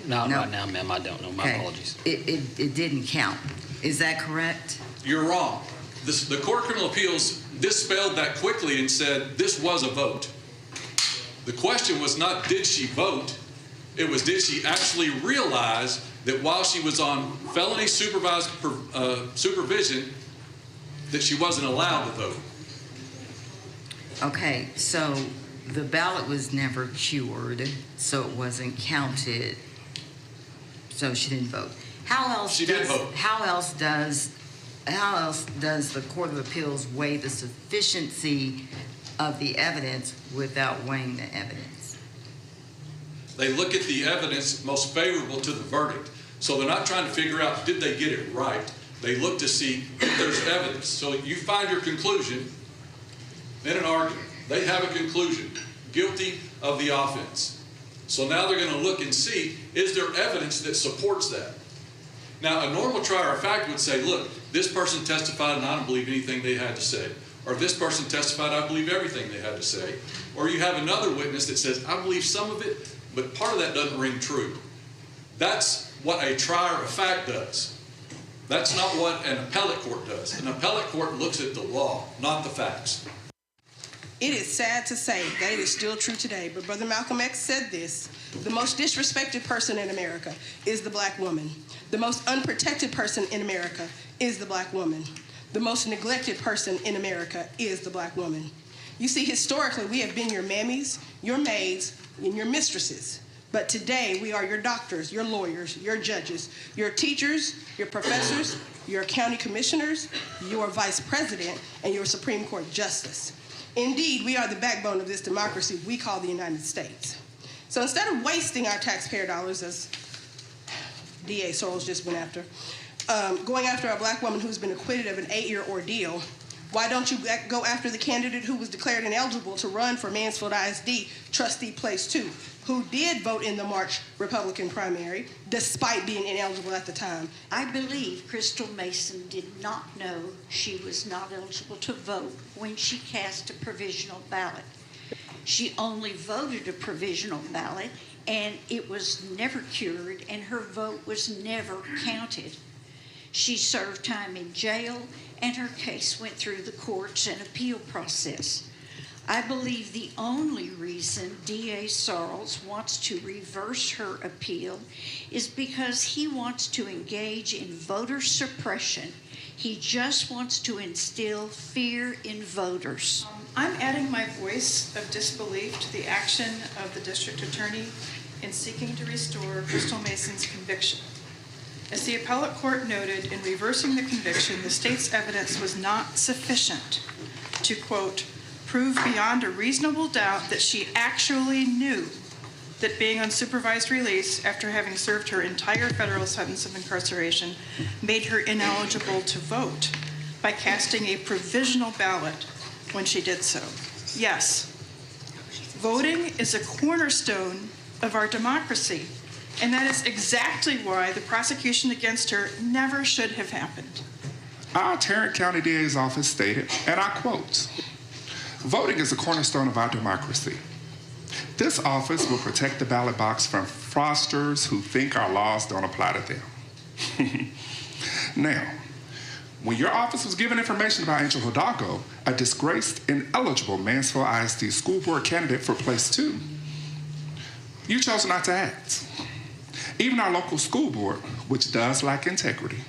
Not right now, ma'am. I don't know. My apologies.
It didn't count. Is that correct?
You're wrong. The Court of Criminal Appeals dispelled that quickly and said this was a vote. The question was not did she vote, it was did she actually realize that while she was on felony supervised supervision that she wasn't allowed to vote.
Okay, so the ballot was never cured, so it wasn't counted, so she didn't vote. How else
she did vote.
How else does else does the Court of Appeals weigh the sufficiency of the evidence without weighing the evidence?
They look at the evidence most favorable to the verdict. So they're not trying to figure out, did they get it right? They look to see if there's evidence. So you find your conclusion in an argument. They have a conclusion, guilty of the offense. So now they're going to look and see, is there evidence that supports that? Now, a normal trier of fact would say, look, this person testified and I don't believe anything they had to say. Or this person testified, I believe everything they had to say. Or you have another witness that says, I believe some of it, but part of that doesn't ring true. That's what a trier of fact does. That's not what an appellate court does. An appellate court looks at the law, not the facts.
It is sad to say that it is still true today, but Brother Malcolm X said this: the most disrespected person in America is the black woman. The most unprotected person in America is the black woman. The most neglected person in America is the black woman. You see, historically, we have been your mammies, your maids, and your mistresses. But today, we are your doctors, your lawyers, your judges, your teachers, your professors, your county commissioners, your vice president, and your Supreme Court justice. Indeed, we are the backbone of this democracy we call the United States. So instead of wasting our taxpayer dollars, as DA Sorrells just went after, going after a black woman who's been acquitted of an 8-year ordeal, why don't you go after the candidate who was declared ineligible to run for Mansfield ISD trustee place 2, who did vote in the March Republican primary, despite being ineligible at the time?
I believe Crystal Mason did not know she was not eligible to vote when she cast a provisional ballot. She only voted a provisional ballot, and it was never cured, and her vote was never counted. She served time in jail, and her case went through the courts and appeal process. I believe the only reason DA Sorrells wants to reverse her appeal is because he wants to engage in voter suppression. He just wants to instill fear in voters.
I'm adding my voice of disbelief to the action of the district attorney in seeking to restore Crystal Mason's conviction. As the appellate court noted, in reversing the conviction, the state's evidence was not sufficient to, quote, prove beyond a reasonable doubt that she actually knew that being on supervised release after having served her entire federal sentence of incarceration made her ineligible to vote by casting a provisional ballot when she did so. Yes, voting is a cornerstone of our democracy, and that is exactly why the prosecution against her never should have happened.
Our Tarrant County DA's office stated, and I quote, "Voting is a cornerstone of our democracy. This office will protect the ballot box from fraudsters who think our laws don't apply to them." Now, when your office was given information about Angel Hidalgo, a disgraced, ineligible Mansfield ISD school board candidate for place 2, you chose not to act. Even our local school board, which does lack integrity,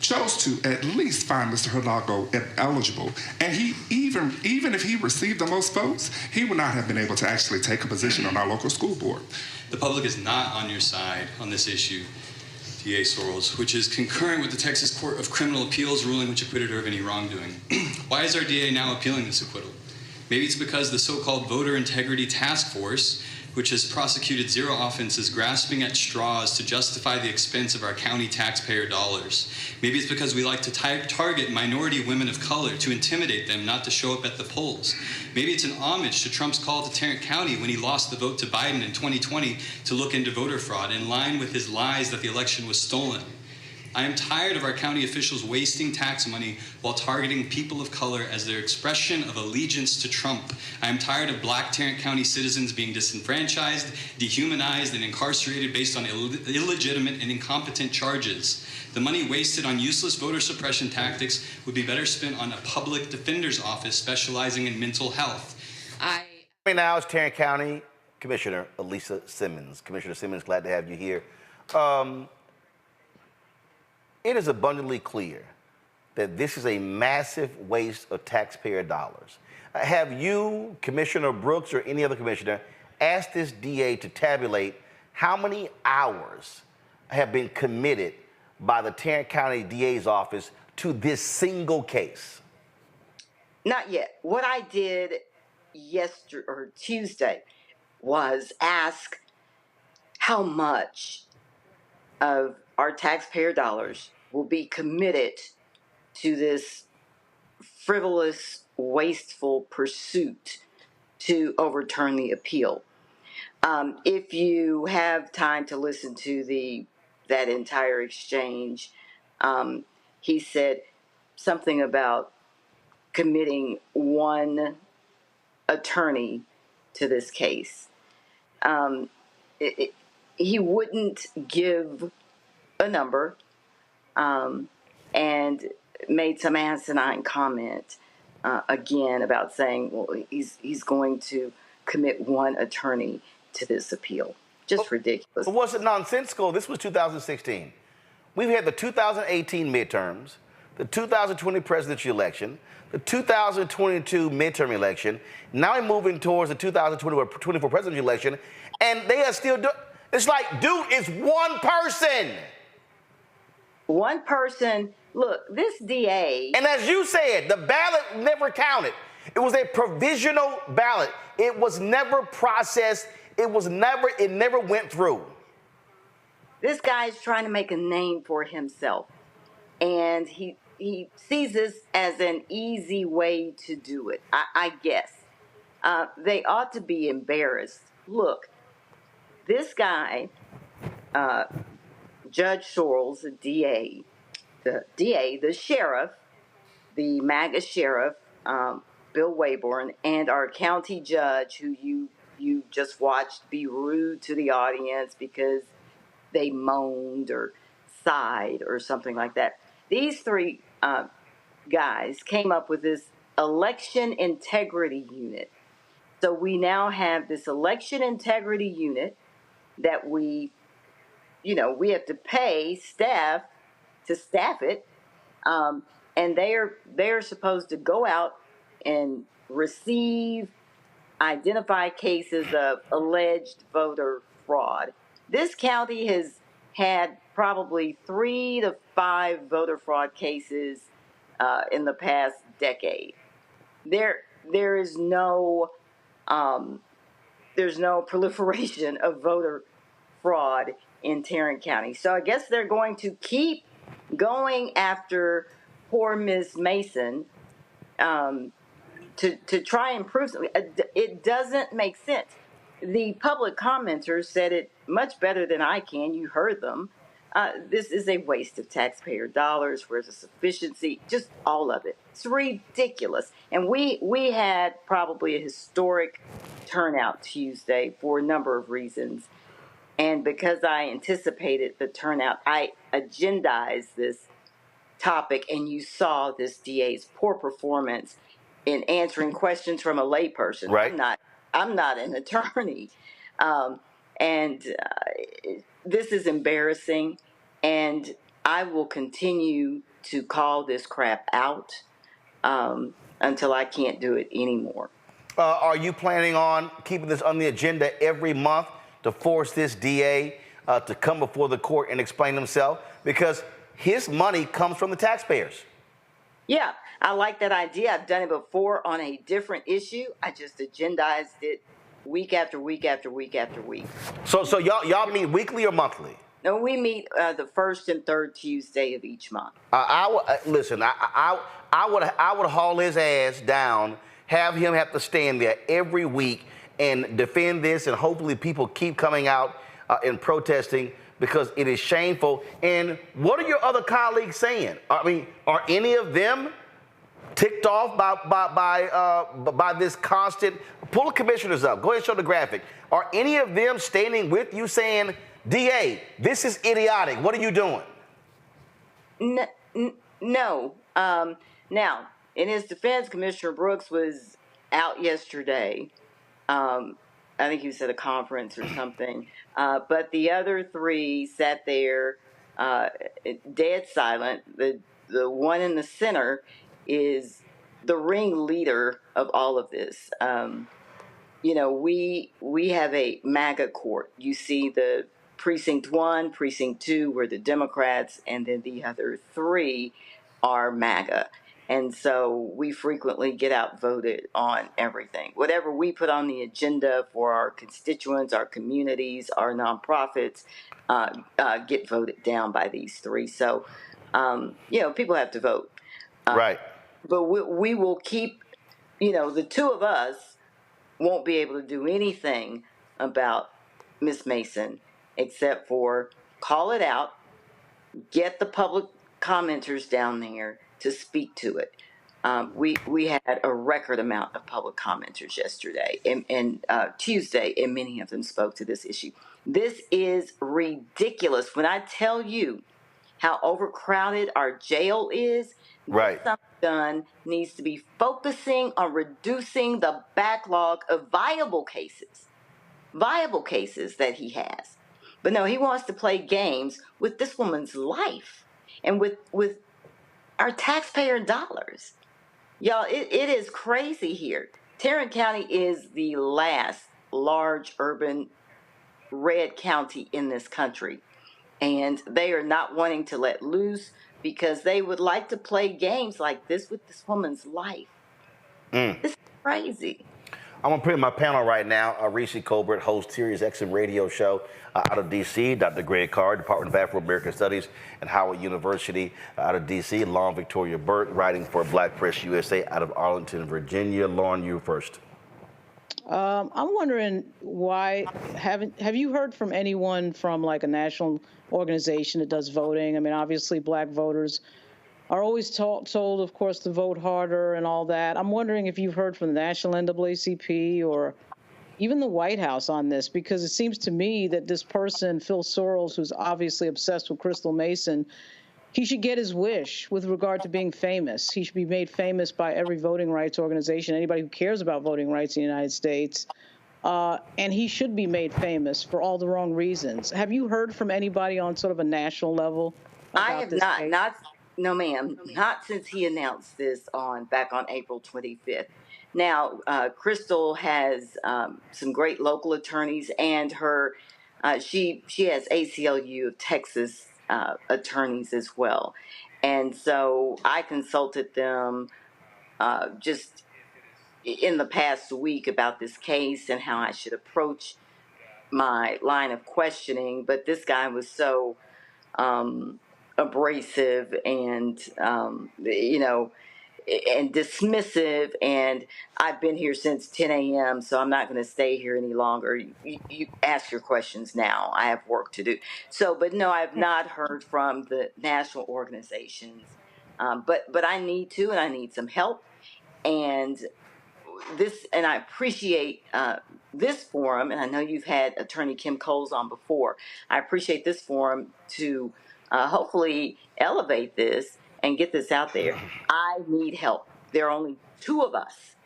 chose to at least find Mr. Hidalgo ineligible, and he even if he received the most votes, he would not have been able to actually take a position on our local school board.
The public is not on your side on this issue, DA Sorrells, which is concurrent with the Texas Court of Criminal Appeals ruling which acquitted her of any wrongdoing. Why is our DA now appealing this acquittal? Maybe it's because the so-called Voter Integrity Task Force, which has prosecuted 0 offenses, grasping at straws to justify the expense of our county taxpayer dollars. Maybe it's because we like to target minority women of color, to intimidate them not to show up at the polls. Maybe it's an homage to Trump's call to Tarrant County when he lost the vote to Biden in 2020 to look into voter fraud, in line with his lies that the election was stolen. I am tired of our county officials wasting tax money while targeting people of color as their expression of allegiance to Trump. I am tired of black Tarrant County citizens being disenfranchised, dehumanized, and incarcerated based on illegitimate and incompetent charges. The money wasted on useless voter suppression tactics would be better spent on a public defender's office specializing in mental health.
Right now is Tarrant County Commissioner Alisa Simmons. Commissioner Simmons, glad to have you here. It is abundantly clear that this is a massive waste of taxpayer dollars. Have you, Commissioner Brooks, or any other commissioner, asked this DA to tabulate how many hours have been committed by the Tarrant County DA's office to this single case?
Not yet. What I did Tuesday was ask how much of our taxpayer dollars will be committed to this frivolous, wasteful pursuit to overturn the appeal. If you have time to listen to that entire exchange, he said something about committing one attorney to this case. He wouldn't give a number, and made some asinine comment again about saying, well, he's going to commit one attorney to this appeal. Just ridiculous.
But was it nonsensical? This was 2016. We've had the 2018 midterms, the 2020 presidential election, the 2022 midterm election. Now we're moving towards the 2024 presidential election, and they are still doing. It's like, dude, it's one person.
One person. Look, this DA.
And as you said, the ballot never counted. It was a provisional ballot. It was never processed. It never went through.
This guy is trying to make a name for himself, and he sees this as an easy way to do it. I guess they ought to be embarrassed. Look, this guy, Judge Sorrells, the sheriff, the MAGA sheriff, Bill Wayborn, and our county judge, who you just watched be rude to the audience because they moaned or sighed or something like that. These three guys came up with this election integrity unit. So we now have this election integrity unit that we have to pay staff to staff it, and they're supposed to go out and identify cases of alleged voter fraud. This county has had probably 3 to 5 voter fraud cases in the past decade. There's no proliferation of voter fraud in Tarrant County. So I guess they're going to keep going after poor Ms. Mason to try and prove something. It doesn't make sense. The public commenters said it much better than I can. You heard them. This is a waste of taxpayer dollars. Where's the sufficiency? Just all of it. It's ridiculous. And we had probably a historic turnout Tuesday for a number of reasons. And because I anticipated the turnout, I agendized this topic, and you saw this DA's poor performance in answering questions from a layperson.
Right.
I'm not an attorney. This is embarrassing, and I will continue to call this crap out until I can't do it anymore.
Are you planning on keeping this on the agenda every month to force this DA to come before the court and explain himself? Because his money comes from the taxpayers.
Yeah, I like that idea. I've done it before on a different issue. I just agendized it week after week after week after week.
So y'all meet weekly or monthly?
No, we meet the first and third Tuesday of each month.
Listen, I would haul his ass down, have him have to stand there every week and defend this, and hopefully people keep coming out and protesting, because it is shameful. And what are your other colleagues saying? I mean, are any of them ticked off by this constant? Pull the commissioners up. Go ahead and show the graphic. Are any of them standing with you saying, DA, this is idiotic. What are you doing?
No. Now, in his defense, Commissioner Brooks was out yesterday. I think he was at a conference or something. But the other three sat there dead silent. The one in the center is the ringleader of all of this. We have a MAGA court. You see the Precinct 1, Precinct 2 were the Democrats, and then the other 3 are MAGA. And so we frequently get outvoted on everything. Whatever we put on the agenda for our constituents, our communities, our nonprofits, get voted down by these 3. So, people have to vote.
Right.
But we will keep, the 2 of us won't be able to do anything about Miss Mason except for call it out, get the public commenters down there to speak to it. We had a record amount of public commenters yesterday and Tuesday, and many of them spoke to this issue. This is ridiculous. When I tell you how overcrowded our jail is,
right,
something done needs to be focusing on reducing the backlog of viable cases that he has. But no, he wants to play games with this woman's life and with our taxpayer dollars. Y'all, it is crazy here. Tarrant County is the last large urban red county in this country. And they are not wanting to let loose because they would like to play games like this with this woman's life. This is crazy.
I'm going to put in my panel right now, Reese Colbert, host Sirius XM radio show out of D.C., Dr. Greg Carr, Department of Afro-American Studies at Howard University out of D.C., Lauren Victoria Burt, writing for Black Press USA out of Arlington, Virginia. Lauren, you first.
I'm wondering why have you heard from anyone from like a national organization that does voting? I mean, obviously Black voters are always told, of course, to vote harder and all that. I'm wondering if you've heard from the national NAACP or even the White House on this, because it seems to me that this person, Phil Sorrells, who's obviously obsessed with Crystal Mason, he should get his wish with regard to being famous. He should be made famous by every voting rights organization, anybody who cares about voting rights in the United States. And he should be made famous for all the wrong reasons. Have you heard from anybody on sort of a national level about
I have
this case?
No, ma'am, not since he announced this back on April 25th. Now, Crystal has some great local attorneys, and she has ACLU of Texas attorneys as well. And so I consulted them just in the past week about this case and how I should approach my line of questioning. But this guy was so abrasive and, and dismissive, and I've been here since 10 a.m., so I'm not going to stay here any longer. You ask your questions now. I have work to do. So, but no, I have not heard from the national organizations, but I need to, and I need some help. And I appreciate this forum, and I know you've had Attorney Kim Coles on before. I appreciate this forum to hopefully elevate this and get this out there. I need help. There are only 2 of us,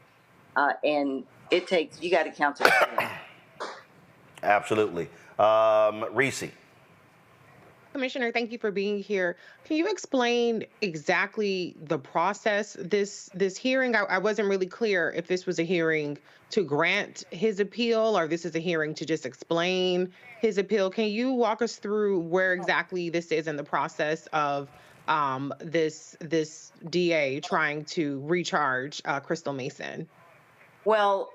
and you got to count to 10.
Absolutely. Reese.
Commissioner, thank you for being here. Can you explain exactly the process? This hearing, I wasn't really clear if this was a hearing to grant his appeal or this is a hearing to just explain his appeal. Can you walk us through where exactly this is in the process of this DA trying to recharge Crystal Mason?
Well,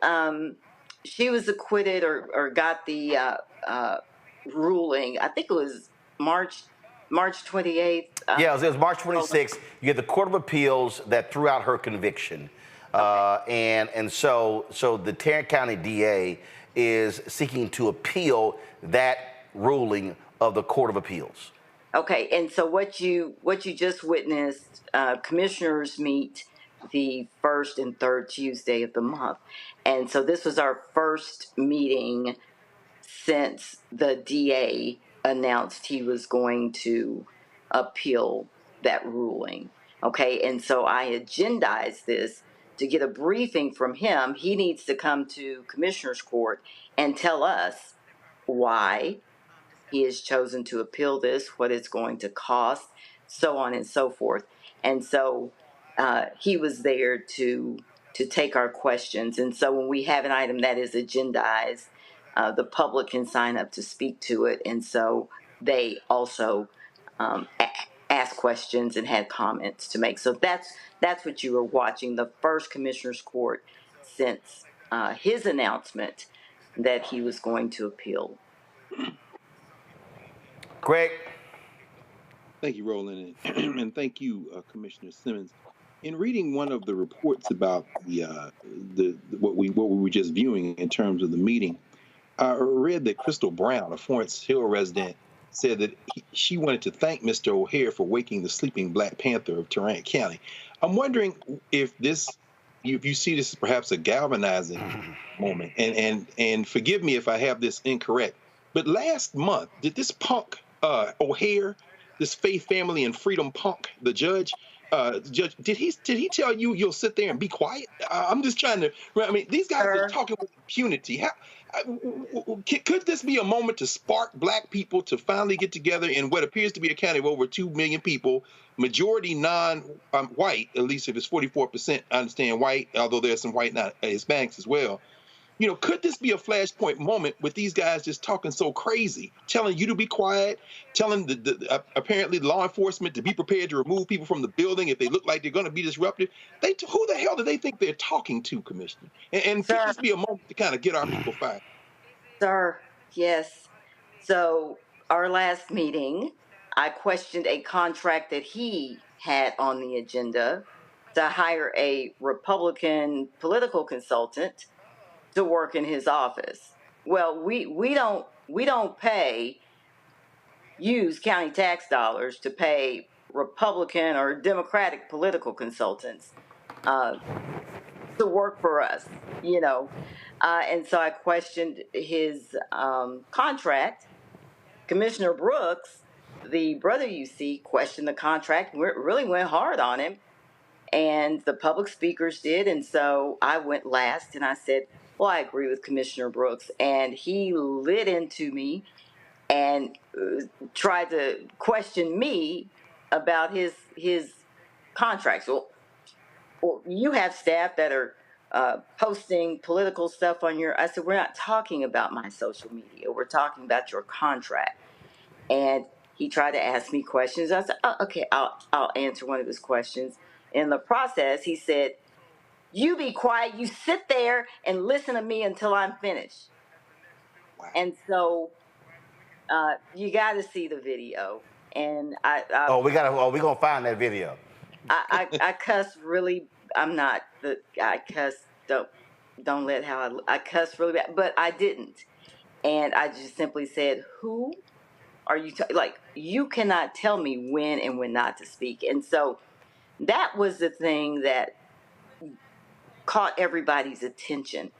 she was acquitted or got the ruling. I think it was March 28th.
Yeah, it was March 26th. You had the Court of Appeals that threw out her conviction. And so the Tarrant County DA is seeking to appeal that ruling of the Court of Appeals.
Okay, and so what you just witnessed, commissioners meet the first and third Tuesday of the month. And so this was our first meeting since the DA announced he was going to appeal that ruling. Okay, and so I agendized this to get a briefing from him. He needs to come to Commissioner's Court and tell us why he has chosen to appeal this, what it's going to cost, so on and so forth. And so he was there to take our questions. And so when we have an item that is agendized, the public can sign up to speak to it, and so they also asked questions and had comments to make. So that's what you were watching, the first commissioner's court since his announcement that he was going to appeal.
Greg.
Thank you, Roland, and thank you, Commissioner Simmons. In reading one of the reports about what we were just viewing in terms of the meeting, I read that Crystal Brown, a Florence Hill resident, said that she wanted to thank Mr. O'Hare for waking the sleeping Black Panther of Tarrant County. I'm wondering if you see this as perhaps a galvanizing moment, and forgive me if I have this incorrect, but last month, did this punk O'Hare, this Faith, Family, and Freedom punk, the judge, did he tell you you'll sit there and be quiet? I'm just trying to. I mean, these guys are talking with impunity. Could this be a moment to spark Black people to finally get together in what appears to be a county of over 2 million people, majority non-white, at least if it's 44%, I understand white, although there's some white Hispanics as well. You know, could this be a flashpoint moment with these guys just talking so crazy, telling you to be quiet, telling apparently law enforcement to be prepared to remove people from the building if they look like they're going to be disruptive? Who the hell do they think they're talking to, Commissioner? And could this be a moment to kind of get our people fired?
Sir, yes. So our last meeting, I questioned a contract that he had on the agenda to hire a Republican political consultant to work in his office. Well, we don't use county tax dollars to pay Republican or Democratic political consultants to work for us, you know. And so I questioned his contract. Commissioner Brooks, the brother you see, questioned the contract, really went hard on him. And the public speakers did. And so I went last and I said, well, I agree with Commissioner Brooks. And he lit into me and tried to question me about his contracts. Well, you have staff that are posting political stuff on your, I said, we're not talking about my social media. We're talking about your contract. And he tried to ask me questions. I said, oh, okay, I'll answer one of his questions. In the process, he said, you be quiet. You sit there and listen to me until I'm finished. Wow. And so you got to see the video. And
we're going to find that video.
I cuss really, I cuss, don't let how I cuss really bad, but I didn't. And I just simply said, who are you, like, you cannot tell me when and when not to speak. And so that was the thing that caught everybody's attention.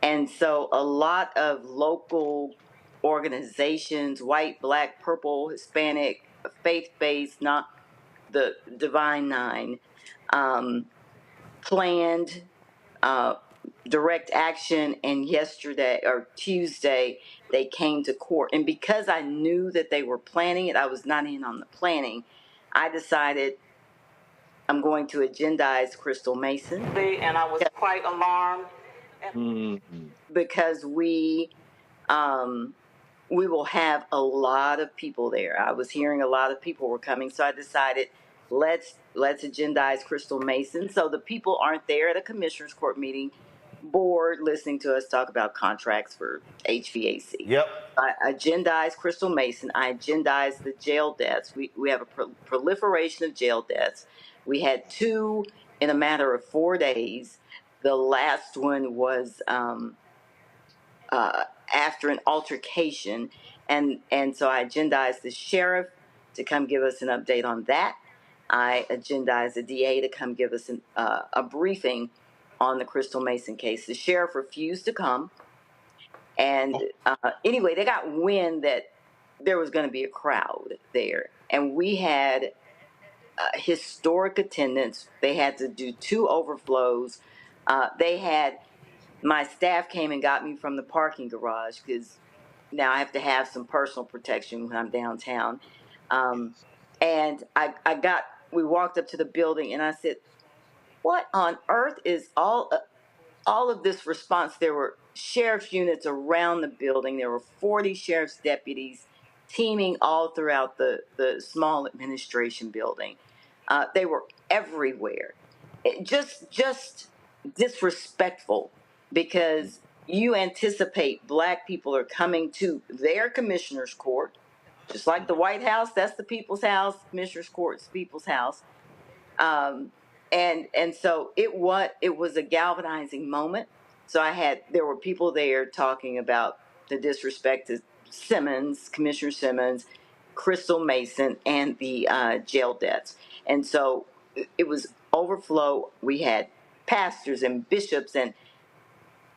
And so a lot of local organizations, white, Black, purple, Hispanic, faith-based, not the Divine Nine, planned direct action, and yesterday or Tuesday they came to court. And because I knew that they were planning it, I was not in on the planning, I decided I'm going to agendize Crystal Mason. And I was quite alarmed because we will have a lot of people there. I was hearing a lot of people were coming, so I decided let's agendize Crystal Mason so the people aren't there at a commissioner's court meeting bored listening to us talk about contracts for HVAC.
Yep.
I agendized Crystal Mason. I agendized the jail deaths. We have a proliferation of jail deaths. We had 2 in a matter of 4 days. The last one was after an altercation, and so I agendized the sheriff to come give us an update on that. I agendized the DA to come give us a briefing on the Crystal Mason case. The sheriff refused to come, and anyway, they got wind that there was going to be a crowd there, and we had historic attendance. They had to do 2 overflows. My staff came and got me from the parking garage because now I have to have some personal protection when I'm downtown. And we walked up to the building and I said, what on earth is all of this response? There were sheriff's units around the building. There were 40 sheriff's deputies teaming all throughout the small administration building. They were everywhere. Just disrespectful, because you anticipate black people are coming to their commissioner's court, just like the White House, that's the people's house, commissioner's court's people's house. And so it was a galvanizing moment. So there were people there talking about the disrespect to Simmons, Commissioner Simmons, Crystal Mason, and the jail debts. And so it was overflow. We had pastors and bishops and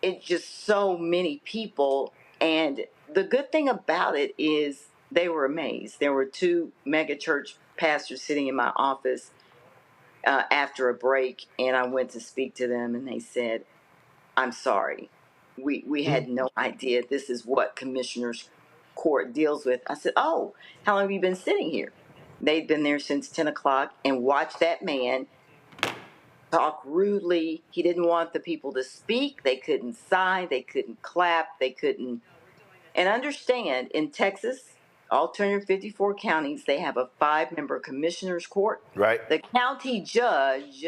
it's just so many people. And the good thing about it is they were amazed. There were 2 mega church pastors sitting in my office after a break, and I went to speak to them, and they said, I'm sorry. We had no idea this is what Commissioner's Court deals with. I said, oh, how long have you been sitting here? They'd been there since 10 o'clock and watched that man talk rudely. He didn't want the people to speak. They couldn't sign. They couldn't clap. They couldn't. And understand, in Texas, all 254 counties, they have a 5-member commissioner's court.
Right.
The county judge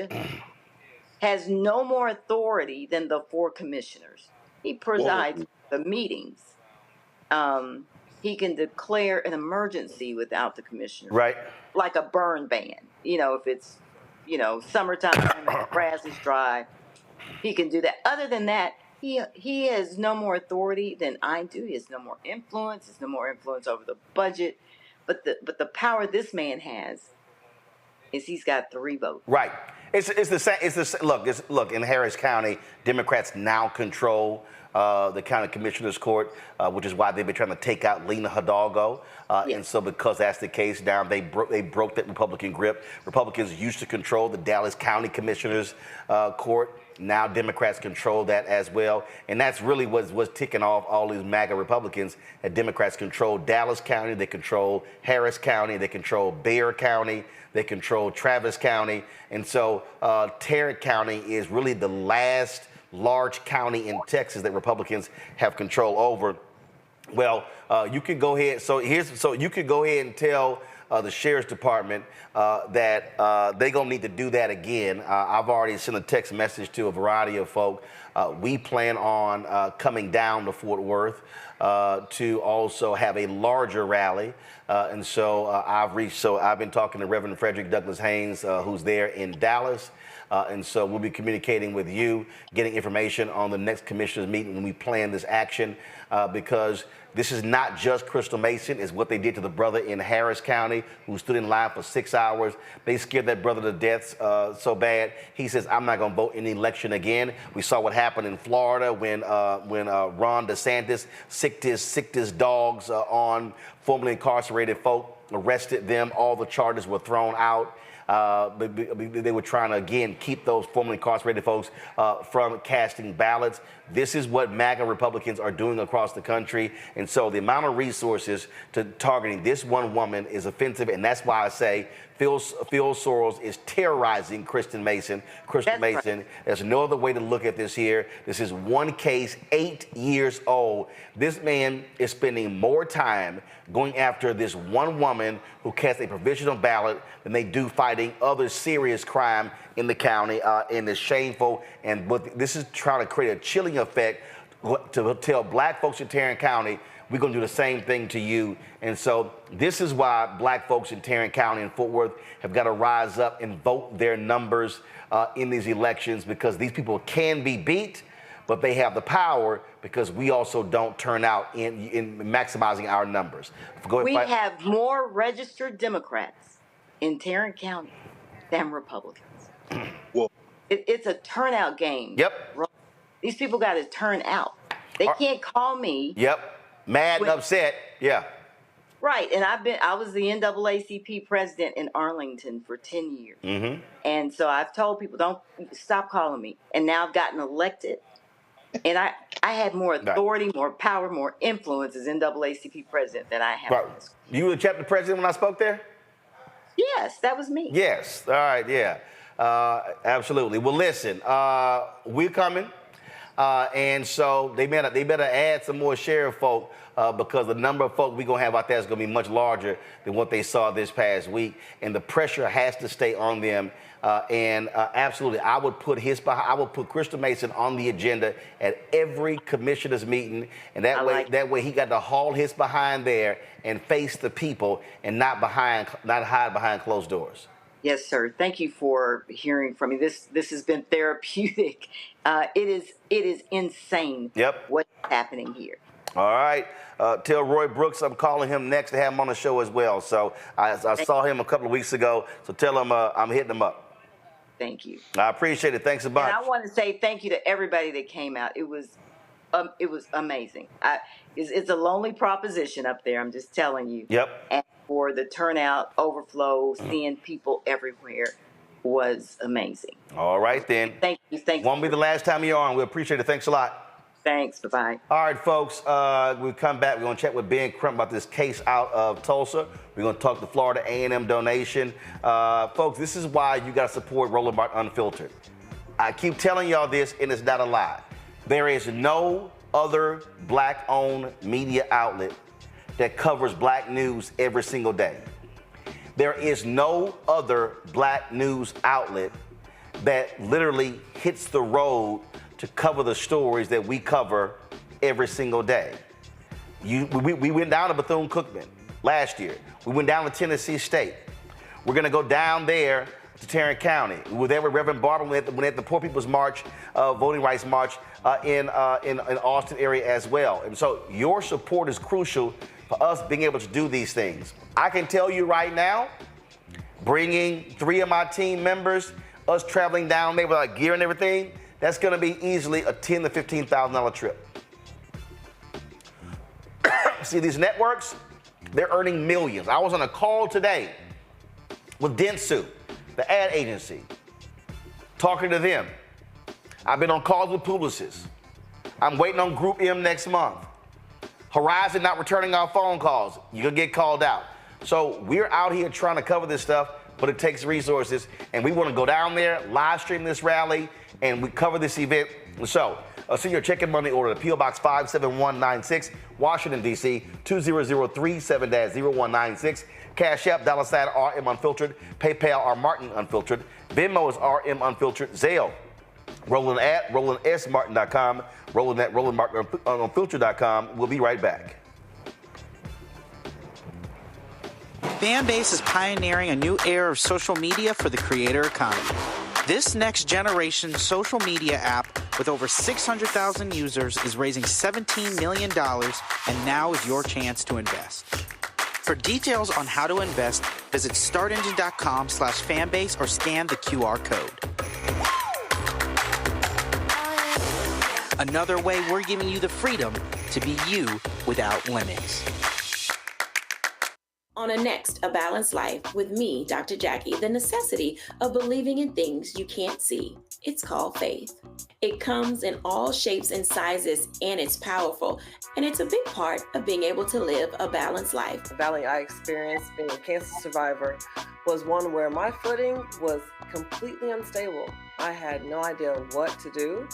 has no more authority than the 4 commissioners. He presides the meetings. He can declare an emergency without the commissioner.
Right.
Like a burn ban. If it's, summertime and the grass is dry, he can do that. Other than that, he has no more authority than I do. He has no more influence. He has no more influence over the budget. But the power this man has is he's got 3 votes.
Right. It's the same. Look. In Harris County, Democrats now control the county commissioner's court, which is why they've been trying to take out Lena Hidalgo. And so, because that's the case now, they broke that Republican grip. Republicans used to control the Dallas County Commissioner's Court. Now Democrats control that as well. And that's really what's ticking off all these MAGA Republicans. That Democrats control Dallas County, they control Harris County, they control Bexar County, they control Travis County. And so Tarrant County is really the last large county in Texas that Republicans have control over. Well, you could go ahead. So you could go ahead and tell the sheriff's department that they're gonna need to do that again. I've already sent a text message to a variety of folk. We plan on coming down to Fort Worth to also have a larger rally. And so I've been talking to Reverend Frederick Douglass Haynes, who's there in Dallas. And so we'll be communicating with you, getting information on the next commissioners meeting when we plan this action, because this is not just Crystal Mason. It's what they did to the brother in Harris County who stood in line for 6 hours. They scared that brother to death so bad. He says, I'm not going to vote in the election again. We saw what happened in Florida when Ron DeSantis sicked his dogs on formerly incarcerated folk, arrested them. All the charges were thrown out. They were trying to, again, keep those formerly incarcerated folks from casting ballots. This is what MAGA Republicans are doing across the country. And so the amount of resources to targeting this one woman is offensive. And that's why I say Phil Soros is terrorizing Crystal Mason. Right. There's no other way to look at this here. This is one case, 8 years old. This man is spending more time going after this one woman who cast a provisional ballot than they do fighting other serious crime in the county, and it's shameful. And this is trying to create a chilling effect to tell black folks in Tarrant County, we're going to do the same thing to you. And so this is why black folks in Tarrant County and Fort Worth have got to rise up and vote their numbers in these elections, because these people can be beat, but they have the power because we also don't turn out in maximizing our numbers.
We have more registered Democrats in Tarrant County than Republicans.
Well,
it's a turnout game.
Yep.
These people got to turn out. They can't call me.
Yep. Mad and upset. Yeah.
Right. And I was the NAACP president in Arlington for 10 years.
Mm-hmm.
And so I've told people, don't stop calling me. And now I've gotten elected. And I had more authority, more power, more influence as NAACP president than I have.
Right. You were the chapter president when I spoke there?
Yes, that was me.
Yes. All right. Yeah. Absolutely. Well, listen, we're coming. And so they better add some more sheriff folk because the number of folk we're going to have out there is going to be much larger than what they saw this past week. And the pressure has to stay on them. Absolutely, I would put Crystal Mason on the agenda at every commissioner's meeting, and that way he got to haul his behind there and face the people and not hide behind closed doors.
Yes, sir. Thank you for hearing from me. This has been therapeutic. It is insane.
Yep.
What's happening here.
All right. Tell Roy Brooks I'm calling him next to have him on the show as well. So I saw him a couple of weeks ago. So tell him I'm hitting him up.
Thank you.
I appreciate it. Thanks a bunch.
And I want to say thank you to everybody that came out. It was amazing. It's a lonely proposition up there. I'm just telling you.
Yep.
And for the turnout, overflow, seeing people everywhere was amazing.
All right, then.
Thank you.
Won't be the last time you're on. We appreciate it. Thanks a lot.
Thanks. Bye-bye.
All right, folks. We'll come back. We're going to chat with Ben Crump about this case out of Tulsa. We're going to talk the Florida A&M donation. Folks, this is why you got to support Roland Martin Unfiltered. I keep telling y'all this, and it's not a lie. There is no other black-owned media outlet that covers black news every single day. There is no other black news outlet that literally hits the road to cover the stories that we cover every single day. We went down to Bethune-Cookman last year. We went down to Tennessee State. We're gonna go down there to Tarrant County. We were there with Reverend Barber when at the Poor People's March, Voting Rights March in Austin area as well. And so your support is crucial for us being able to do these things. I can tell you right now, bringing 3 of my team members, us traveling down there with our gear and everything, that's going to be easily a $10,000 to $15,000 trip. See, these networks, they're earning millions. I was on a call today with Dentsu, the ad agency, talking to them. I've been on calls with Publicis. I'm waiting on Group M next month. Horizon not returning our phone calls. You're going to get called out. So we're out here trying to cover this stuff, but it takes resources, and we want to go down there, live stream this rally, and we cover this event. So send your check and money order to P.O. Box 57196, Washington, D.C., 20037-0196. Cash App, $RM Unfiltered. PayPal, R Martin Unfiltered. Venmo is RM Unfiltered. Zelle, Roland at RolandSMartin.com. Roland at RolandMartinUnfiltered.com. We'll be right back.
Fanbase is pioneering a new era of social media for the creator economy. This next generation social media app with over 600,000 users is raising $17 million, and now is your chance to invest. For details on how to invest, visit StartEngine.com/fanbase or scan the QR code. Another way we're giving you the freedom to be you without limits.
On A Balanced Life with me, Dr. Jackie, the necessity of believing in things you can't see. It's called faith. It comes in all shapes and sizes, and it's powerful. And it's a big part of being able to live a balanced life.
The valley I experienced being a cancer survivor was one where my footing was completely unstable. I had no idea what to do.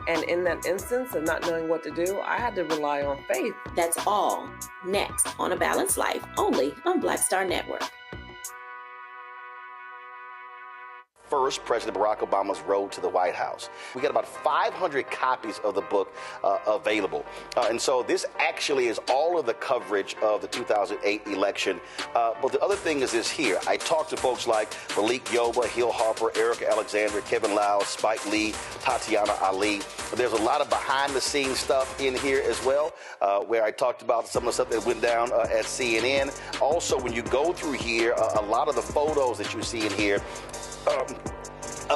And in that instance of not knowing what to do, I had to rely on faith.
That's all next on A Balanced Life, only on Blackstar Network.
First, President Barack Obama's road to the White House. We got about 500 copies of the book available. And so this actually is all of the coverage of the 2008 election. But the other thing is this here. I talked to folks like Malik Yoba, Hill Harper, Erica Alexander, Kevin Lau, Spike Lee, Tatiana Ali. But there's a lot of behind-the-scenes stuff in here as well, where I talked about some of the stuff that went down at CNN. Also, when you go through here, a lot of the photos that you see in here,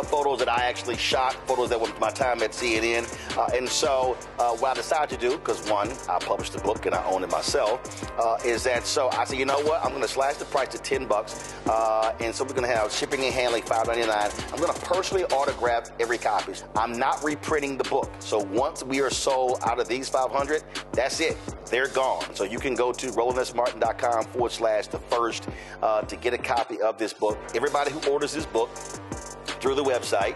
photos that I actually shot, photos that were my time at CNN. And so what I decided to do, because one, I published the book and I own it myself, is that so I said, you know what, I'm going to slash the price to $10. And so we're going to have shipping and handling $5.99. I'm going to personally autograph every copy. I'm not reprinting the book. So once we are sold out of these 500, that's it. They're gone. So you can go to RolandSMartin.com/the first to get a copy of this book. Everybody who orders this book through the website,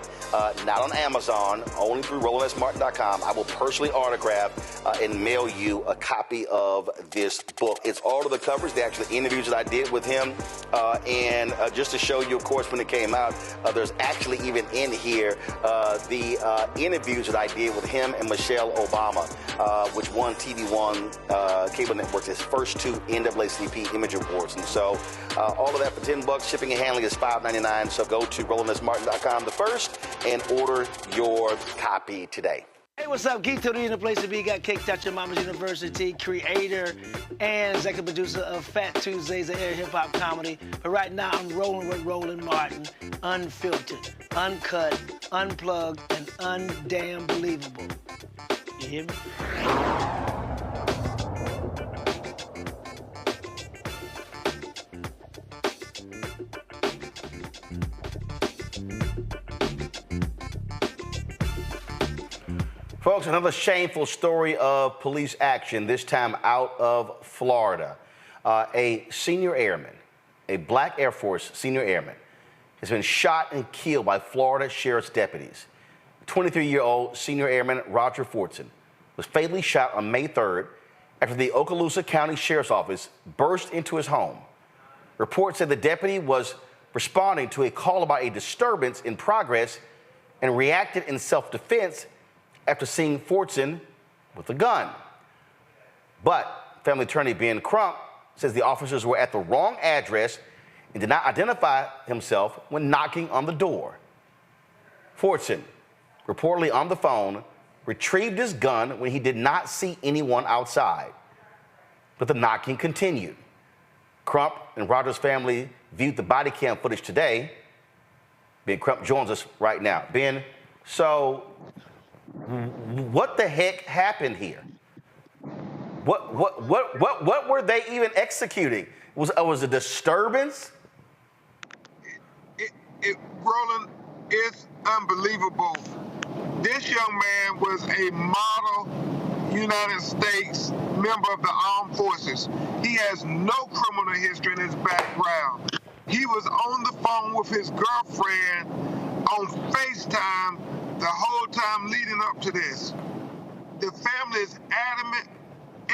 not on Amazon, only through RolandSMartin.com. I will personally autograph and mail you a copy of this book. It's all of the covers, the actual interviews that I did with him. And just to show you, of course, when it came out, there's actually even in here the interviews that I did with him and Michelle Obama, which won TV One Cable Network's its first 2 NAACP Image Awards. And so all of that for $10. Shipping and handling is $5.99. So go to RolandSMartin.com the first and order your copy today.
Hey, what's up? Geek Tony in the place to be. Got Cake Touch at Mama's University, creator and executive producer of Fat Tuesdays, an air hip-hop comedy. But right now, I'm rolling with Roland Martin, unfiltered, uncut, unplugged, and undamn believable. You hear me?
Folks, another shameful story of police action, this time out of Florida. A senior airman, a black Air Force senior airman, has been shot and killed by Florida Sheriff's deputies. 23-year-old Senior Airman Roger Fortson was fatally shot on May 3rd after the Okaloosa County Sheriff's Office burst into his home. Reports said the deputy was responding to a call about a disturbance in progress and reacted in self-defense after seeing Fortson with a gun. But family attorney Ben Crump says the officers were at the wrong address and did not identify himself when knocking on the door. Fortson, reportedly on the phone, retrieved his gun when he did not see anyone outside. But the knocking continued. Crump and Roger's family viewed the body cam footage today. Ben Crump joins us right now. Ben, so what the heck happened here? What were they even executing? Was a disturbance?
Roland, it's unbelievable. This young man was a model United States member of the armed forces. He has no criminal history in his background. He was on the phone with his girlfriend on FaceTime the whole time leading up to this. The family is adamant.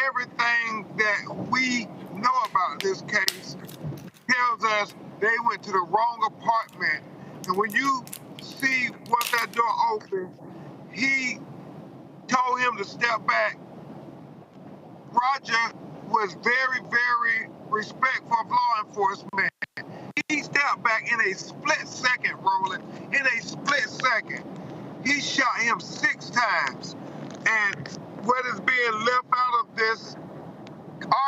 Everything that we know about this case tells us they went to the wrong apartment. And when you see once that door opened, he told him to step back. Roger was very, very respectful of law enforcement. He stepped back in a split second, Roland, in a split second. He shot him 6 times. And what is being left out of this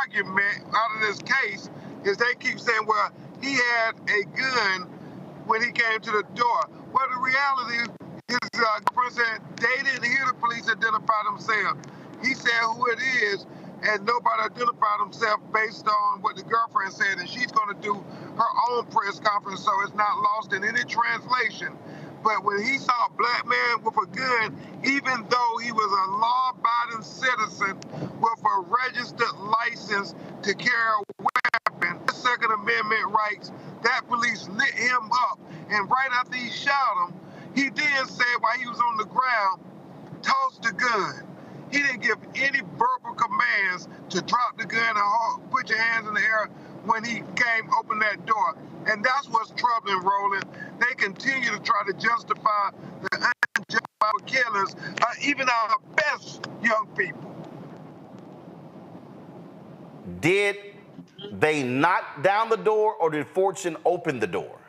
argument, out of this case, is they keep saying, well, he had a gun when he came to the door. Well, the reality is, said they didn't hear the police identify themselves. He said who it is, and nobody identified himself based on what the girlfriend said, and she's going to do her own press conference, so it's not lost in any translation. But when he saw a black man with a gun, even though he was a law-abiding citizen with a registered license to carry a weapon, Second Amendment rights, that police lit him up. And right after he shot him, he then said while he was on the ground, toss the gun. He didn't give any verbal commands to drop the gun and put your hands in the air when he came open that door. And that's what's troubling, Roland. They continue to try to justify the unjustifiable killings, even our best young people.
Did they knock down the door, or did Fortson open the door?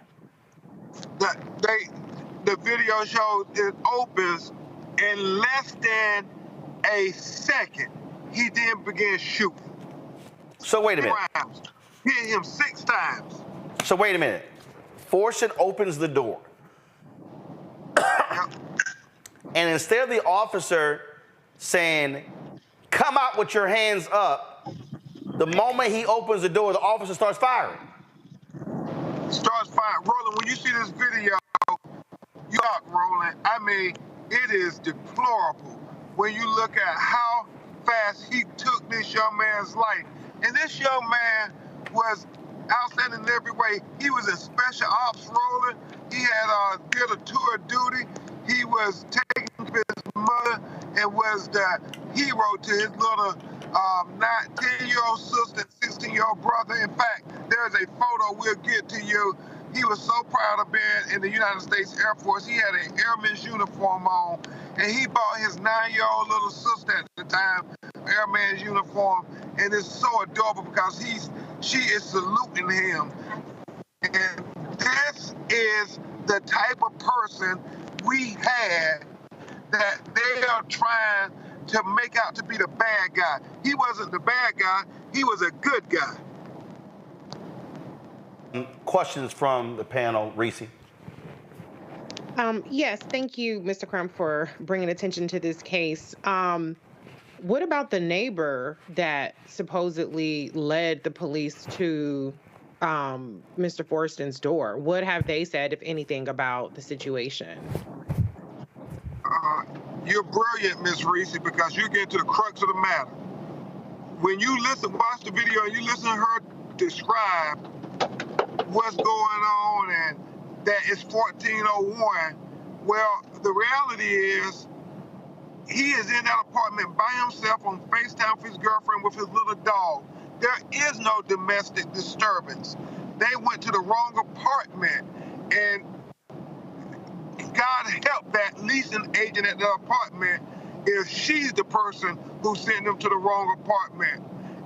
The video shows it opens in less than a second. He then began shooting.
So wait a minute.
Hit him 6 times.
So wait a minute. Fortson opens the door. And instead of the officer saying, come out with your hands up, the moment he opens the door, the officer starts firing.
Starts firing. Roland, when you see this video, you talk, Roland, I mean, it is deplorable when you look at how fast he took this young man's life. And this young man was outstanding in every way. He was in special ops rolling. He had did a tour of duty. He was taking care of his mother and was the hero to his little 10-year-old sister and 16-year-old brother. In fact, there's a photo we'll get to you. He was so proud of being in the United States Air Force. He had an airman's uniform on, and he bought his 9-year-old little sister at the time airman's uniform, and it's so adorable because she is saluting him. And this is the type of person we had that they are trying to make out to be the bad guy. He wasn't the bad guy, he was a good guy.
Questions from the panel, Reese?
Yes, thank you, Mr. Crump, for bringing attention to this case. What about the neighbor that supposedly led the police to Mr. Fortson's door? What have they said, if anything, about the situation?
You're brilliant, Miss Reese, because you get to the crux of the matter. When you watch the video, and you listen to her describe what's going on and that it's 1401, well, the reality is he is in that apartment by himself on FaceTime with his girlfriend with his little dog. There is no domestic disturbance. They went to the wrong apartment, and God help that leasing agent at the apartment if she's the person who sent them to the wrong apartment,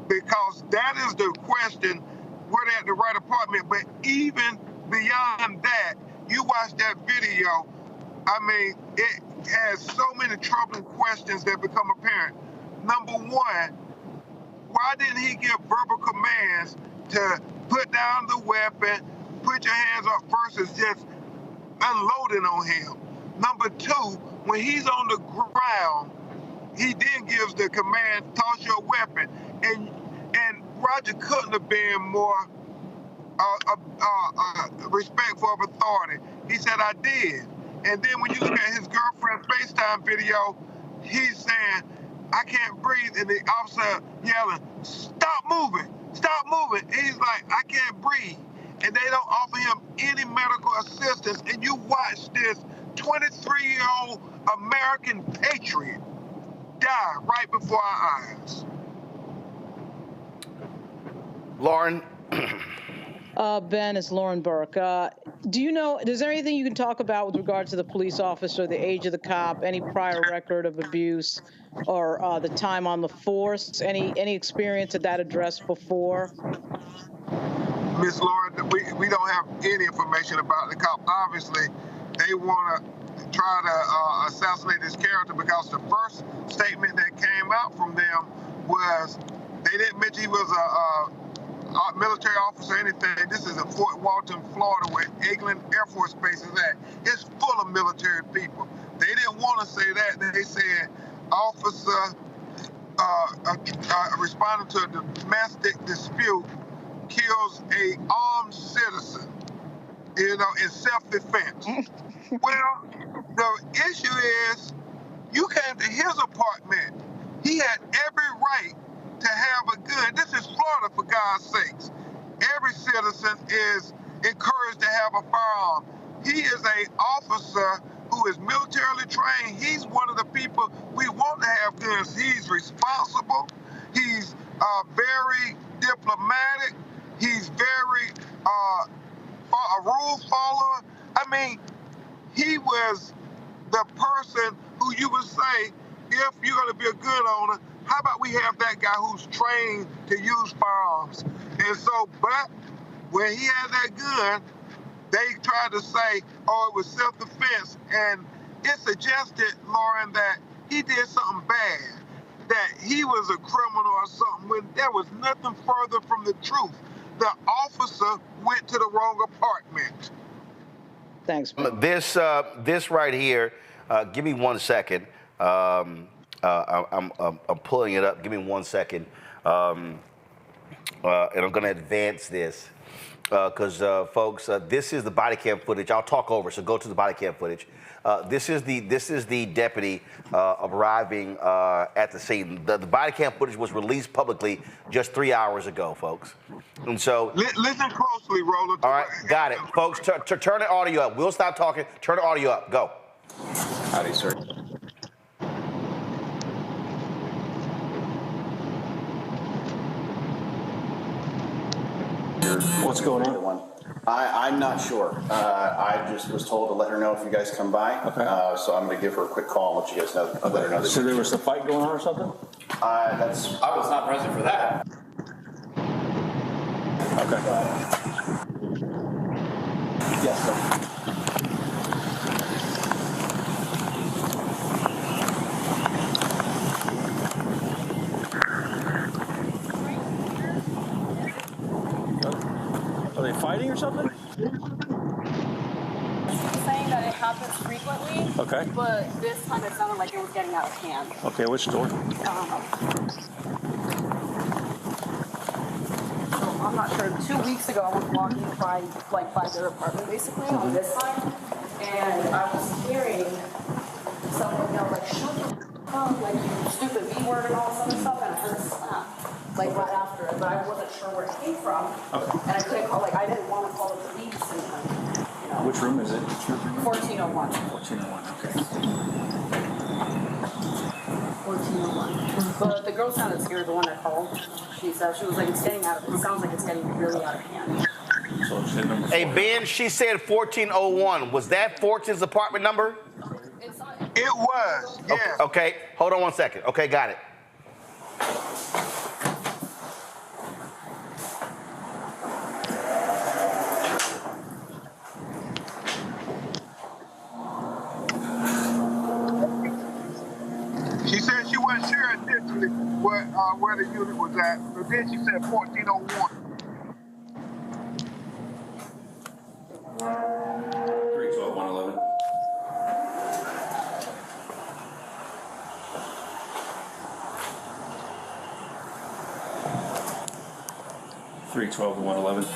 because that is the question. Were they at the right apartment? But even beyond that, you watch that video, I mean, it has so many troubling questions that become apparent. Number one, why didn't he give verbal commands to put down the weapon, put your hands up versus just unloading on him? Number two, when he's on the ground, he then gives the command, toss your weapon. And Roger couldn't have been more respectful of authority. He said, I did. And then when you look at his girlfriend's FaceTime video, he's saying, I can't breathe. And the officer yelling, stop moving, stop moving. And he's like, I can't breathe. And they don't offer him any medical assistance. And you watch this 23-year-old American patriot die right before our eyes.
Lauren?
Ben, it's Lauren Burke. Do you know, is there anything you can talk about with regard to the police officer, the age of the cop, any prior record of abuse, or the time on the force? Any experience at that address before?
Miss Lauren, we don't have any information about the cop. Obviously, they want to try to assassinate his character because the first statement that came out from them was they didn't mention he was a military officer or anything. This is in Fort Walton, Florida, where Eglin Air Force Base is at. It's full of military people. They didn't want to say that. They said officer responding to a domestic dispute kills a armed citizen, in self-defense. Well, the issue is you came to his apartment. He had every right to have a gun. This is Florida, for God's sakes. Every citizen is encouraged to have a firearm. He is an officer who is militarily trained. He's one of the people we want to have guns. He's responsible. He's very diplomatic. He's very a rule follower. I mean, he was the person who you would say, if you're going to be a gun owner, how about we have that guy who's trained to use firearms? And so, but when he had that gun, they tried to say, oh, it was self-defense. And it suggested, Lauren, that he did something bad, that he was a criminal or something, when there was nothing further from the truth. The officer went to the wrong apartment.
Thanks, Ben.
This right here, give me 1 second. I'm pulling it up. Give me 1 second. And I'm going to advance this. because folks, this is the body cam footage. I'll talk over, so go to the body cam footage. This is the deputy arriving at the scene. The body cam footage was released publicly just 3 hours ago, folks. And so
listen closely, Roland.
All right, got it, folks. Turn the audio up. We'll stop talking. Turn the audio up. Go.
Howdy, sir. What's going on? I'm not sure. I just was told to let her know if you guys come by. Okay. So I'm going to give her a quick call and let you guys know. Let her know.
So there was a fight going on or something?
I was not present for that.
Okay.
Yes, sir.
Are they fighting or something?
Saying that it happens frequently.
Okay.
But this time it sounded like it was getting out of hand.
Okay, which store?
So I'm not sure. 2 weeks ago, I was walking by their apartment, basically, on this side, and I was hearing someone yell, like, shut the f*** up, like, you stupid B-word and all this other stuff, and I heard a slap, like, right after it, but I wasn't sure where it came from, and I couldn't call, like, I didn't want to call the police, and, you know.
Which room is it?
1401.
1401, okay.
1401. But the girl sounded scared, the one that called. She said, she was like, it's getting out of, it sounds like it's getting really out of hand.
So it's number 4.
Hey, Ben, she said 1401. Was that Fortson's apartment number?
It was, yes.
Okay, hold on one second. Okay, got it.
She said she wasn't sure initially where the unit was at, but then she said 1401.
312-111. $312-111.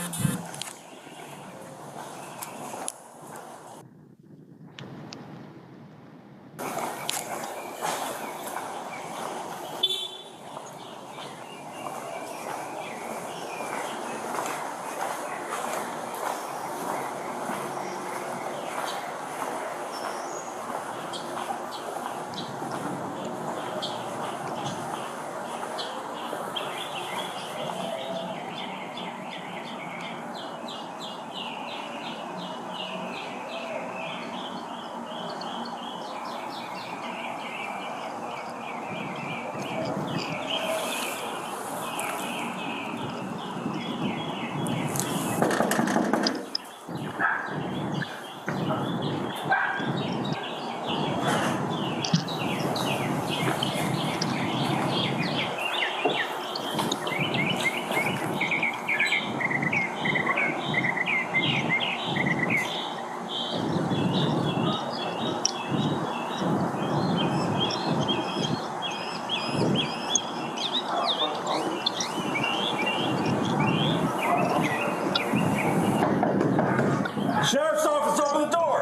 Sheriff's office, open the door!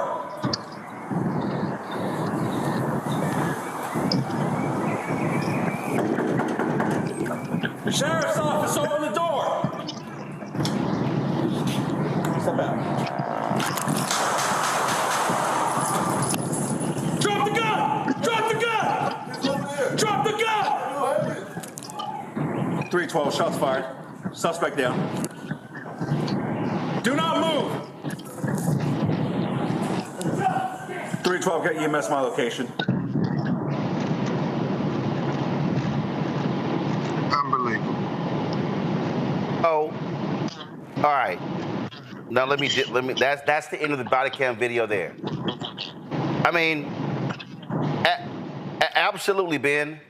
Sheriff's office, open the door! Step out. Drop the gun! Drop the gun! Drop the gun! 312, shots fired. Suspect down. Do not move! 312, get EMS my location.
Unbelievable.
Oh, all right. Now let me. That's the end of the body cam video there. I mean, absolutely, Ben.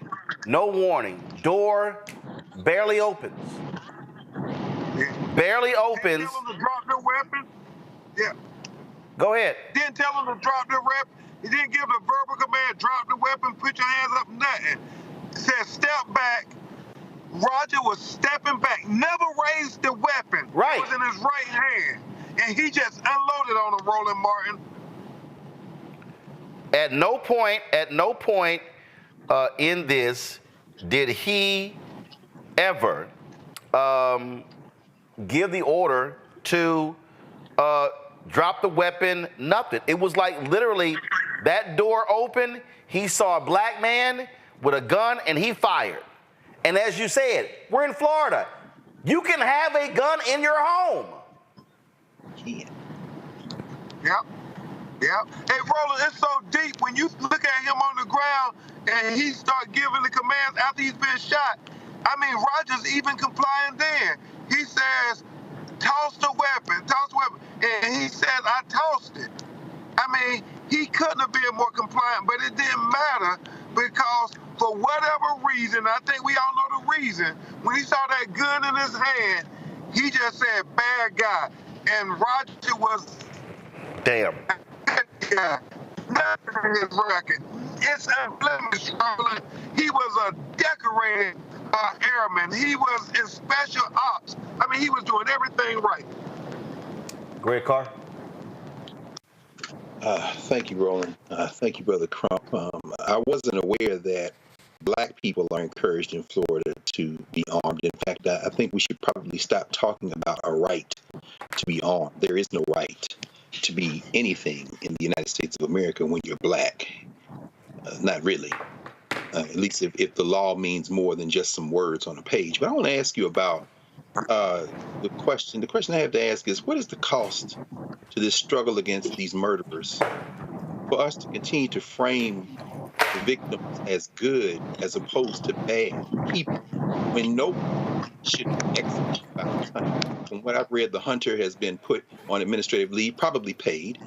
No warning. Door barely opens. Barely opens.
Didn't tell them to drop their weapon. Yeah.
Go ahead.
Didn't tell them to drop their weapon. He didn't give the verbal command, drop the weapon, put your hands up, nothing. Said step back, Roger was stepping back, never raised the weapon.
Right.
It was in his right hand. And he just unloaded on him, Roland Martin.
At no point in this did he ever give the order to drop the weapon, nothing. It was like literally that door opened, he saw a black man with a gun and he fired. And as you said, we're in Florida. You can have a gun in your home.
Yep. Hey, Roland, it's so deep. When you look at him on the ground and he start giving the commands after he's been shot, I mean, Roger's even complying then. He says, toss the weapon, and he says, I tossed it. I mean, he couldn't have been more compliant, but it didn't matter because for whatever reason, I think we all know the reason, when he saw that gun in his hand, he just said, bad guy. And Roger was...
Damn.
Yeah, nothing in his record. It's unblemished. He was a decorated airman. He was in special ops. I mean, he was doing everything right.
Greg Carr.
Thank you, Roland. Thank you, Brother Crump. I wasn't aware that black people are encouraged in Florida to be armed. In fact, I think we should probably stop talking about a right to be armed. There is no right to be anything in the United States of America when you're black. Not really. At least if the law means more than just some words on a page. But I want to ask you about the question. The question I have to ask is, what is the cost to this struggle against these murderers for us to continue to frame the victims as good as opposed to bad people when no should be executed by the hunter? From what I've read, the hunter has been put on administrative leave, probably paid.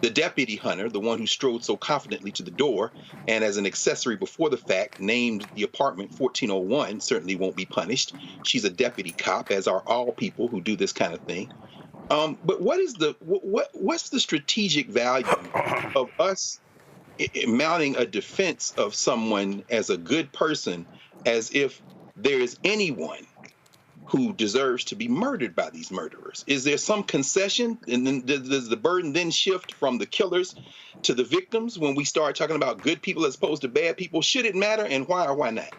The deputy hunter, the one who strode so confidently to the door and as an accessory before the fact named the apartment 1401, certainly won't be punished. She's a deputy cop, as are all people who do this kind of thing. But what's the strategic value of us mounting a defense of someone as a good person, as if there is anyone who deserves to be murdered by these murderers? Is there some concession? And then does the burden then shift from the killers to the victims when we start talking about good people as opposed to bad people? Should it matter, and why or why not?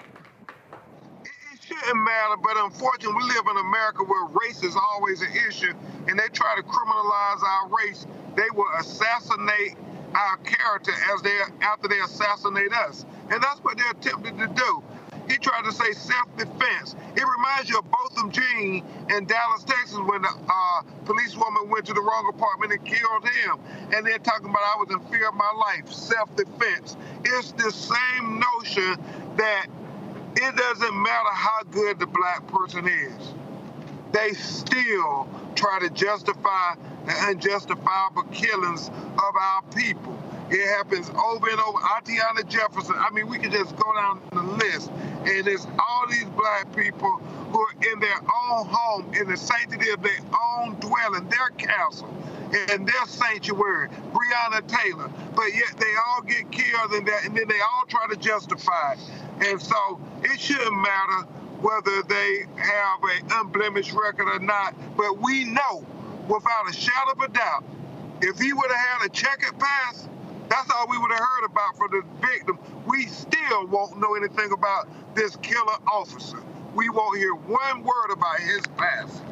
It shouldn't matter, but unfortunately, we live in America where race is always an issue, and they try to criminalize our race. They will assassinate our character after they assassinate us. And that's what they're attempting to do. He tried to say self-defense. It reminds you of Botham Jean in Dallas, Texas, when the policewoman went to the wrong apartment and killed him. And they're talking about, I was in fear of my life, self-defense. It's the same notion that it doesn't matter how good the black person is. They still try to justify the unjustifiable killings of our people. It happens over and over. Atiana Jefferson, I mean, we can just go down the list. And it's all these black people who are in their own home, in the sanctity of their own dwelling, their castle, and their sanctuary, Breonna Taylor. But yet they all get killed and then they all try to justify it. And so it shouldn't matter whether they have an unblemished record or not. But we know, without a shadow of a doubt, if he would have had a checkered past, that's all we would have heard about for the victim. We still won't know anything about this killer officer. We won't hear one word about his past.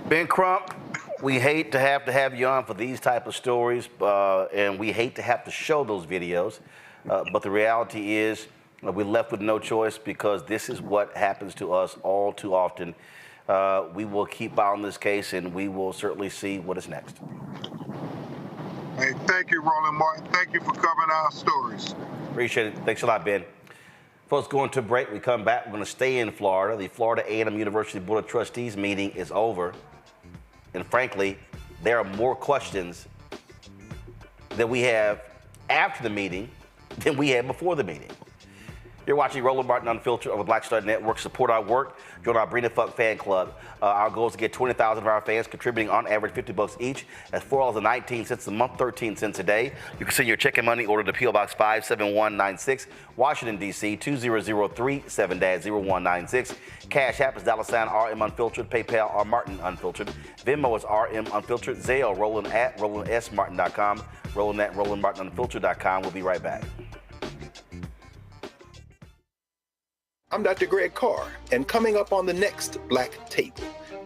Ben Crump, we hate to have you on for these type of stories, and we hate to have to show those videos. But the reality is we're left with no choice because this is what happens to us all too often. We will keep on this case, and we will certainly see what is next.
Hey, thank you, Roland Martin. Thank you for covering our stories.
Appreciate it. Thanks a lot, Ben. Folks, going to a break. We come back. We're going to stay in Florida. The Florida A&M University Board of Trustees meeting is over. And frankly, there are more questions that we have after the meeting than we had before the meeting. You're watching Roland Martin Unfiltered on the Blackstar Network. Support our work. Join our Bring the Fuck fan club. Our goal is to get 20,000 of our fans contributing on average $50 each. That's $4.19 a month, 13 cents a day. You can send your check and money order to P.O. Box 57196, Washington, D.C. 20037 -0196. Cash App is $RM Unfiltered. PayPal R Martin Unfiltered. Venmo is RM Unfiltered. Zelle Roland at RolandSMartin.com. Roland at RolandMartinUnfiltered.com. We'll be right back.
I'm Dr. Greg Carr, and coming up on the next Black Table,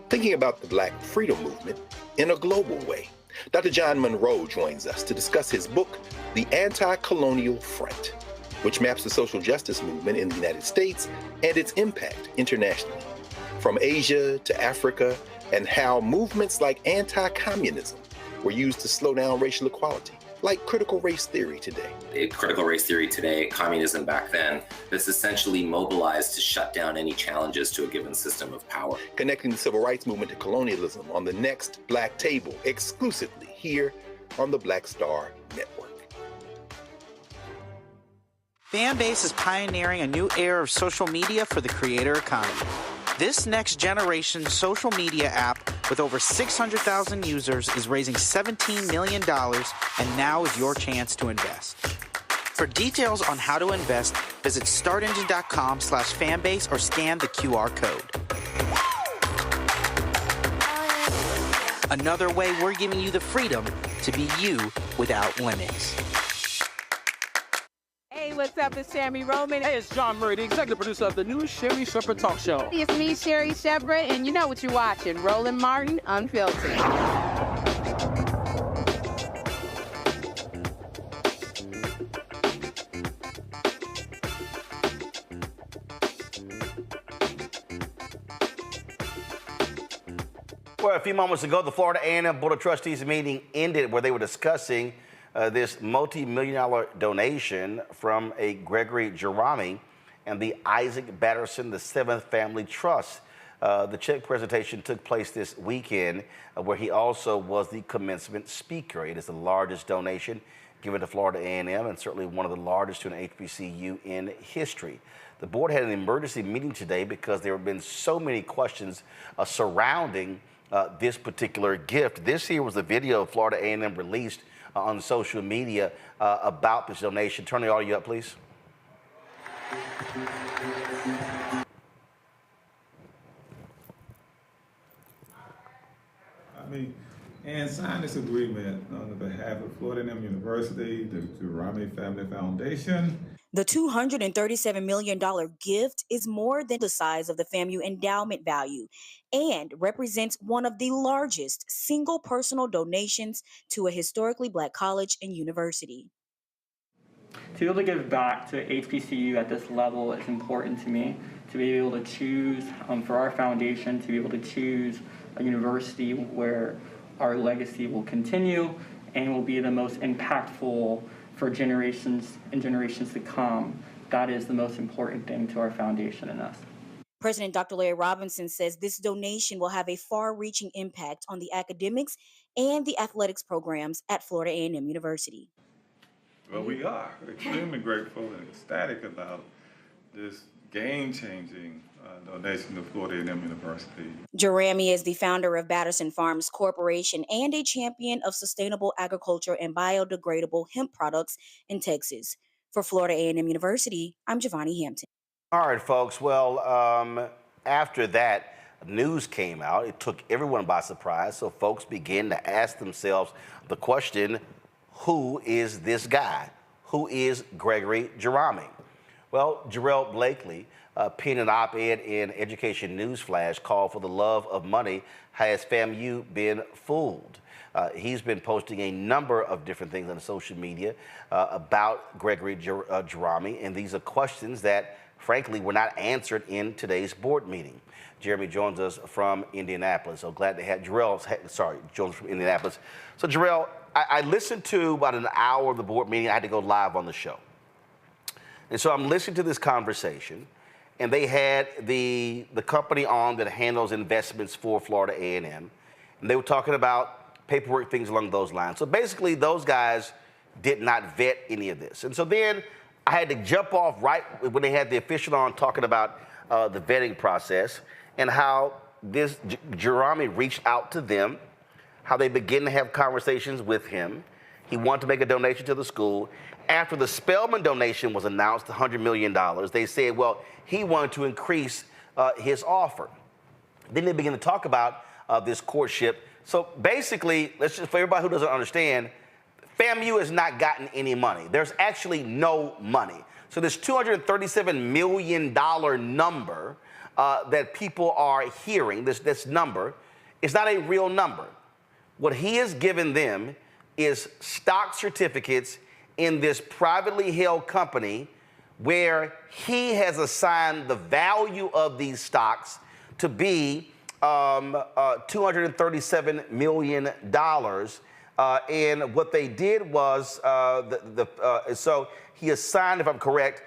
thinking about the Black freedom movement in a global way. Dr. John Monroe joins us to discuss his book, The Anti-Colonial Front, which maps the social justice movement in the United States and its impact internationally, from Asia to Africa, and how movements like anti-communism were used to slow down racial equality, like critical race theory today.
Critical race theory today, communism back then, that's essentially mobilized to shut down any challenges to a given system of power.
Connecting the civil rights movement to colonialism on the next Black Table, exclusively here on the Blackstar Network.
Fanbase is pioneering a new era of social media for the creator economy. This next generation social media app with over 600,000 users is raising $17 million, and now is your chance to invest. For details on how to invest, visit StartEngine.com/fanbase or scan the QR code. Another way we're giving you the freedom to be you without limits.
Hey, what's up? It's Sammy Roman. Hey, it's John Murray, the executive producer of the new Sherry Shepherd Talk Show.
It's me, Sherry Shepherd, and you know what you're watching, Roland Martin Unfiltered.
Well, a few moments ago, the Florida A&M Board of Trustees meeting ended where they were discussing this multi-million-dollar donation from a Gregory Jerami and the Isaac Batterson VII Family Trust. The check presentation took place this weekend where he also was the commencement speaker. It is the largest donation given to Florida A&M and certainly one of the largest to an HBCU in history. The board had an emergency meeting today because there have been so many questions surrounding this particular gift. This here was the video Florida A&M released on social media about this donation. Turn the audio up, please.
And sign this agreement on behalf of Florida A&M University, the Jerami Family Foundation.
The $237 million gift is more than the size of the FAMU endowment value and represents one of the largest single personal donations to a historically Black college and university.
To be able to give back to HBCU at this level is important to me. To be able to choose, for our foundation, to be able to choose a university where our legacy will continue and will be the most impactful for generations and generations to come. That is the most important thing to our foundation and us.
President Dr. Larry Robinson says this donation will have a far-reaching impact on the academics and the athletics programs at Florida A&M University.
Well, we are extremely grateful and ecstatic about this game-changing donation to Florida A&M University.
Jerami is the founder of Batterson Farms Corporation and a champion of sustainable agriculture and biodegradable hemp products in Texas. For Florida A&M University, I'm Giovanni Hampton.
All right, folks. Well, after that news came out, it took everyone by surprise. So folks began to ask themselves the question, who is this guy? Who is Gregory Jerami? Well, Jarrell Blakely penned an op-ed in Education Newsflash called "For the Love of Money, Has FAMU Been Fooled?" He's been posting a number of different things on social media about Gregory Jerami, and these are questions that, frankly, were not answered in today's board meeting. Jeremy joins us from Indianapolis. So glad to have joins from Indianapolis. So Jarrell, I listened to about an hour of the board meeting. I had to go live on the show. And so I'm listening to this conversation, and they had the company on that handles investments for Florida A&M, and they were talking about paperwork, things along those lines. So basically, those guys did not vet any of this. And so then I had to jump off right when they had the official on talking about the vetting process and how this Jerami reached out to them, how they began to have conversations with him. He wanted to make a donation to the school. After the Spelman donation was announced, $100 million, they said, well, he wanted to increase his offer. Then they began to talk about this courtship. So basically, let's just, for everybody who doesn't understand, FAMU has not gotten any money. There's actually no money. So this $237 million number that people are hearing, this number, is not a real number. What he has given them is stock certificates in this privately held company where he has assigned the value of these stocks to be $237 million. And what they did was, so he assigned, if I'm correct,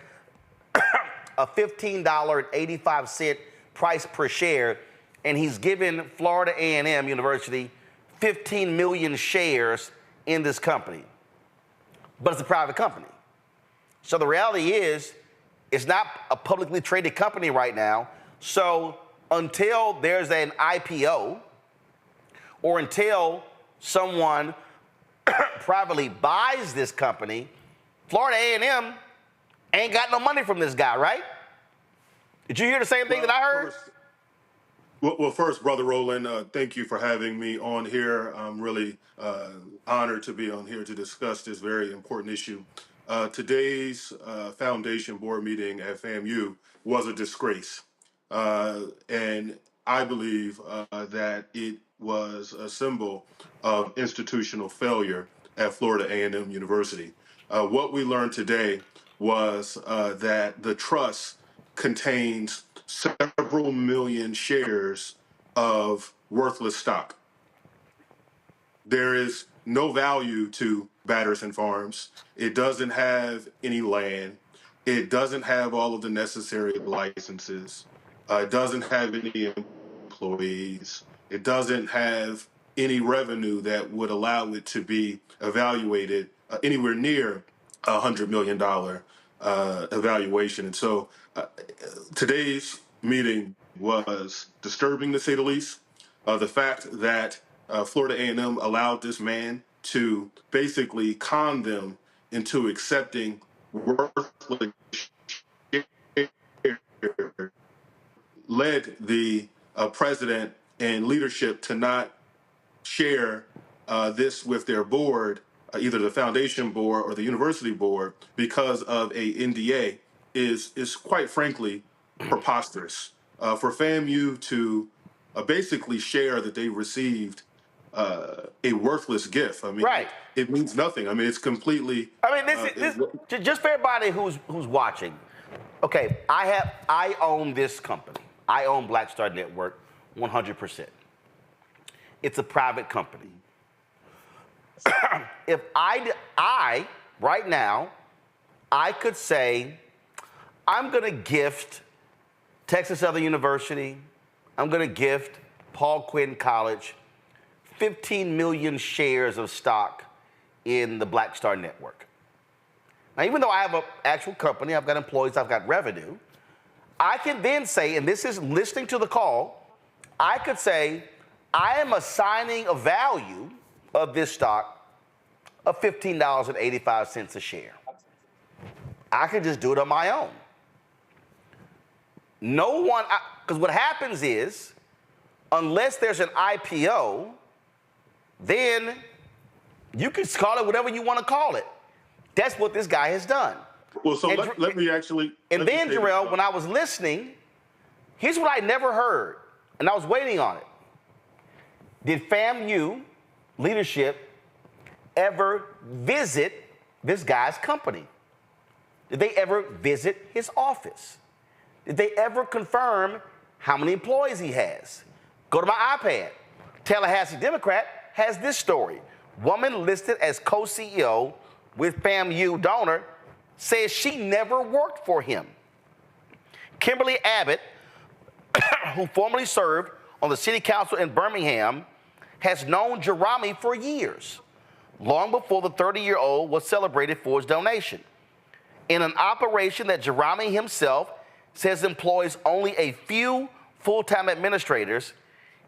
a $15.85 price per share, and he's given Florida A&M University 15 million shares in this company. But it's a private company. So the reality is, it's not a publicly traded company right now. So until there's an IPO, or until someone privately buys this company, Florida A&M ain't got no money from this guy, right? Did you hear the same thing that I heard?
Well, first, Brother Roland, thank you for having me on here. I'm really honored to be on here to discuss this very important issue. Today's foundation board meeting at FAMU was a disgrace. And I believe that it was a symbol of institutional failure at Florida A&M University. What we learned today was that the trust contains several million shares of worthless stock. There is no value to Batterson Farms. It doesn't have any land. It doesn't have all of the necessary licenses. It doesn't have any employees. It doesn't have any revenue that would allow it to be evaluated anywhere near $100 million evaluation. And so today's meeting was disturbing, to say the least. The fact that Florida A&M allowed this man to basically con them into accepting worthless shares led the president and leadership to not share this with their board, either the foundation board or the university board, because of a NDA is quite frankly preposterous. For FAMU to basically share that they received a worthless gift, I mean, right. It means nothing. I mean, it's completely. I mean,
just for everybody who's watching, okay, I own this company. I own Blackstar Network 100%. It's a private company. If I right now, I could say, I'm going to gift Texas Southern University, I'm going to gift Paul Quinn College 15 million shares of stock in the Blackstar Network. Now, even though I have an actual company, I've got employees, I've got revenue, I can then say, and this is listening to the call, I could say, I am assigning a value of this stock of $15.85 a share. I can just do it on my own. No one, because what happens is, unless there's an IPO, then you can call it whatever you want to call it. That's what this guy has done.
Well, so let me actually.
And then, Jarrell, when I was listening, here's what I never heard, and I was waiting on it. Did FAMU leadership ever visit this guy's company? Did they ever visit his office? Did they ever confirm how many employees he has? Go to my iPad. Tallahassee Democrat has this story. Woman listed as co-CEO with FAMU donor says she never worked for him. Kimberly Abbott, who formerly served on the city council in Birmingham, has known Jerami for years, long before the 30-year-old was celebrated for his donation. in an operation that Jerami himself says employs only a few full-time administrators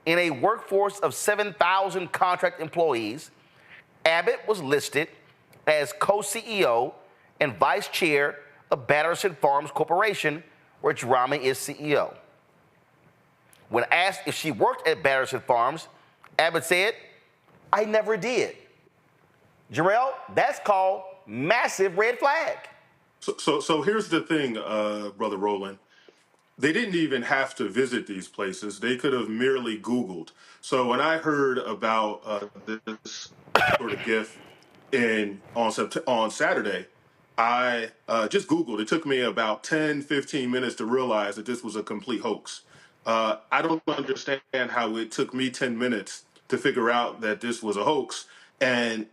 in a workforce of 7,000 contract employees. Abbott was listed as co-CEO and vice chair of Batterson Farms Corporation, where Jerami is CEO. When asked if she worked at Batterson Farms, Abbott said, "I never did." Jarrell, that's called massive red flag.
So here's the thing, Brother Roland. They didn't even have to visit these places. They could have merely Googled. So when I heard about this sort of gift on Saturday, I just Googled. It took me about 10, 15 minutes to realize that this was a complete hoax. I don't understand how it took me 10 minutes to figure out that this was a hoax. And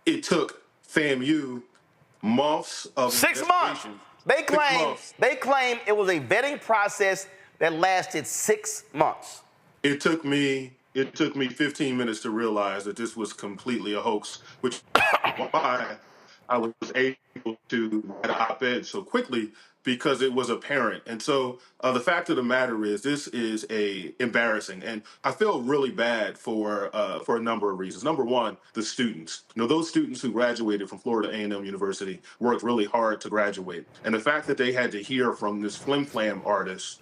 it took FAMU months of
6 months. They claim it was a vetting process that lasted 6 months.
It took me 15 minutes to realize that this was completely a hoax, which is why I was able to write an op-ed so quickly, because it was apparent. And so the fact of the matter is, this is embarrassing, and I feel really bad for a number of reasons. Number one, the students. Those students who graduated from Florida A&M University worked really hard to graduate, and the fact that they had to hear from this flim-flam artist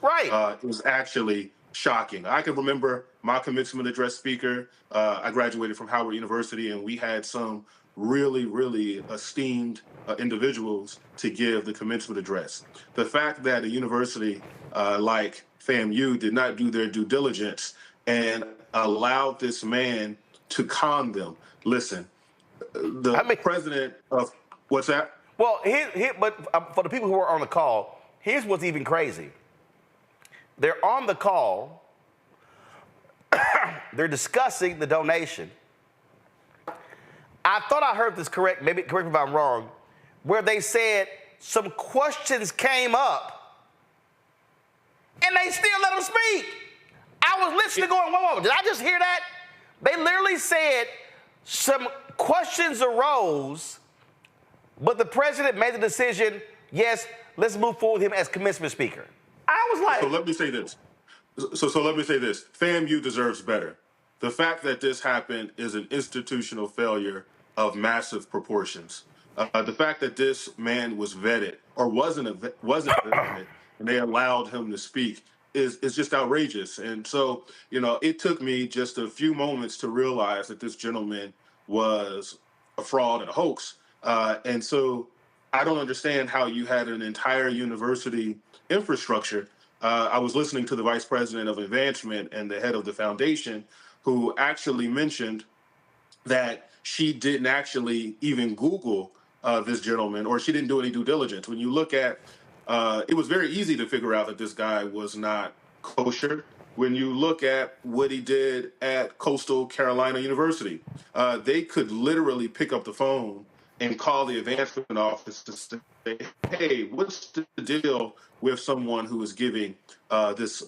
is actually shocking. I can remember my commencement address speaker. I graduated from Howard University, and we had some really, really esteemed individuals to give the commencement address. The fact that a university like FAMU did not do their due diligence and allowed this man to con them. Listen, the president of, what's that?
Well, but for the people who are on the call, here's what's even crazy. They're on the call, they're discussing the donation. I thought I heard this correct, maybe correct me if I'm wrong, where they said some questions came up and they still let them speak. I was listening going, whoa, did I just hear that? They literally said some questions arose, but the president made the decision, yes, let's move forward with him as commencement speaker. I was like...
So let me say this. So let me say this. FAMU deserves better. The fact that this happened is an institutional failure of massive proportions. The fact that this man was vetted or wasn't vetted and they allowed him to speak is just outrageous. And so, it took me just a few moments to realize that this gentleman was a fraud and a hoax. And so I don't understand how you had an entire university infrastructure. I was listening to the vice president of advancement and the head of the foundation, who actually mentioned that she didn't actually even Google this gentleman, or she didn't do any due diligence. When you look at, it was very easy to figure out that this guy was not kosher. When you look at what he did at Coastal Carolina University, they could literally pick up the phone and call the advancement office to say, hey, what's the deal with someone who is giving this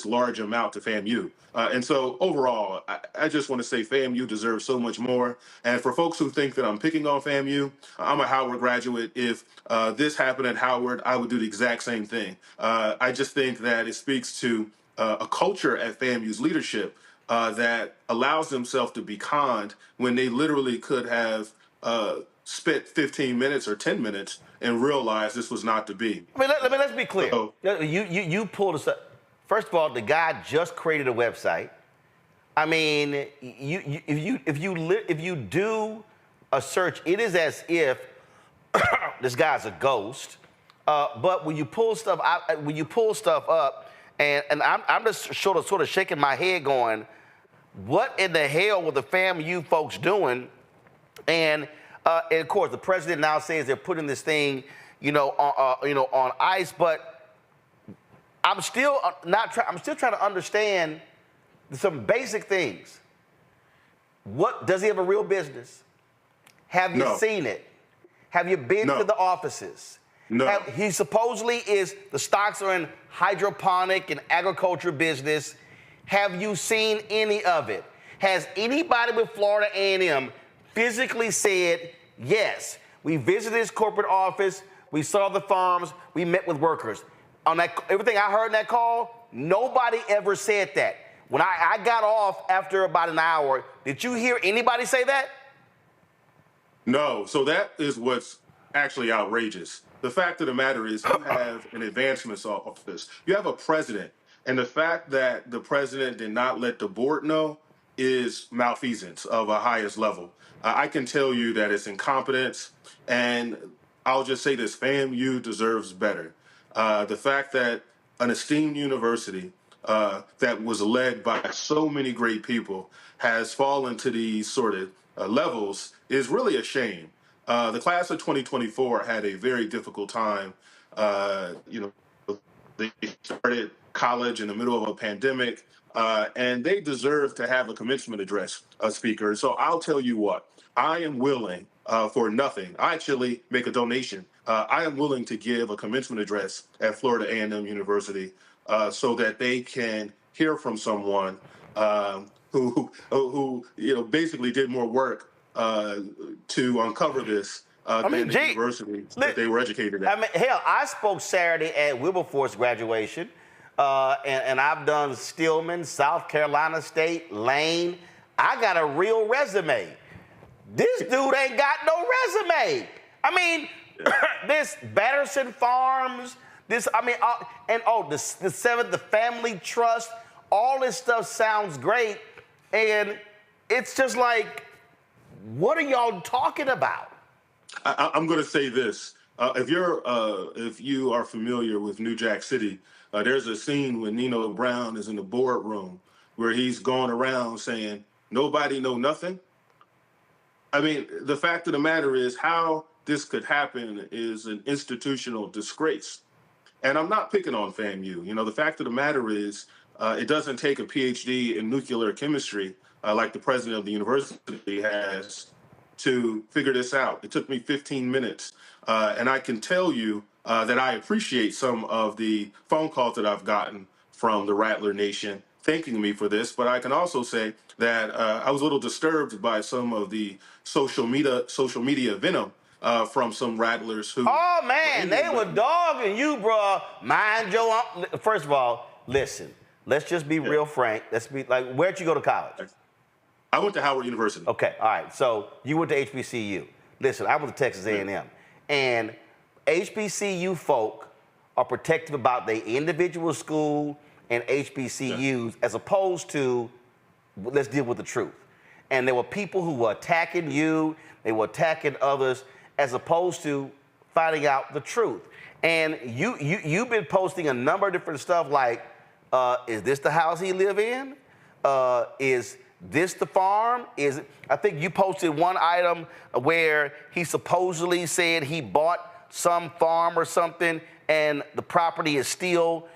large amount to FAMU? And so overall, I just want to say FAMU deserves so much more. And for folks who think that I'm picking on FAMU, I'm a Howard graduate. If this happened at Howard, I would do the exact same thing. I just think that it speaks to a culture at FAMU's leadership that allows themselves to be conned when they literally could have spent 15 minutes or 10 minutes and realized this was not to be.
I mean, let's be clear. So, you pulled us up. First of all, the guy just created a website. I mean, if you do a search, it is as if this guy's a ghost. But when you pull stuff up, and I'm just sort of shaking my head, going, what in the hell were the FAMU folks doing? And of course, the president now says they're putting this thing, on ice. But I'm still I'm still trying to understand some basic things. What does he have a real business? Have you seen it? Have you been to the offices?
No.
He supposedly is. The stocks are in hydroponic and agriculture business. Have you seen any of it? Has anybody with Florida A&M physically said, yes, We visited his corporate office. We saw the farms. We met with workers. On that, everything I heard in that call, nobody ever said that. When I got off after about an hour, did you hear anybody say that?
No. So that is what's actually outrageous. The fact of the matter is you have an advancements office. You have a president. And the fact that the president did not let the board know is malfeasance of a highest level. I can tell you that it's incompetence. And I'll just say this, FAMU deserves better. The fact that an esteemed university that was led by so many great people has fallen to these sort of levels is really a shame. The class of 2024 had a very difficult time. They started college in the middle of a pandemic, and they deserve to have a commencement address, speaker. So I'll tell you what, I am willing for nothing. I actually make a donation. I am willing to give a commencement address at Florida A&M University so that they can hear from someone who basically did more work to uncover this than the university that they were educated at.
I mean, hell, I spoke Saturday at Wilberforce graduation, and I've done Stillman, South Carolina State, Lane. I got a real resume. This dude ain't got no resume. I mean, this Batterson Farms, the Seventh, the Family Trust, all this stuff sounds great, and it's just like, what are y'all talking about?
I'm going to say this. If you are familiar with New Jack City, there's a scene when Nino Brown is in the boardroom where he's going around saying, nobody know nothing. I mean, the fact of the matter is how this could happen is an institutional disgrace. And I'm not picking on FAMU. You know, the fact of the matter is it doesn't take a PhD in nuclear chemistry like the president of the university has to figure this out. It took me 15 minutes. And I can tell you that I appreciate some of the phone calls that I've gotten from the Rattler Nation thanking me for this. But I can also say that I was a little disturbed by some of the social media venom from some rattlers who...
Oh, man, they were dogging you, bro. Mind your... First of all, listen, let's just be real frank. Let's be like, where'd you go to college?
I went to Howard University.
Okay, all right. So you went to HBCU. Listen, I went to Texas A&M. And HBCU folk are protective about their individual school and HBCUs as opposed to, let's deal with the truth. And there were people who were attacking you, they were attacking others, as opposed to finding out the truth. And you've been posting a number of different stuff like, is this the house he live in? Is this the farm? I think you posted one item where he supposedly said he bought some farm or something and the property is still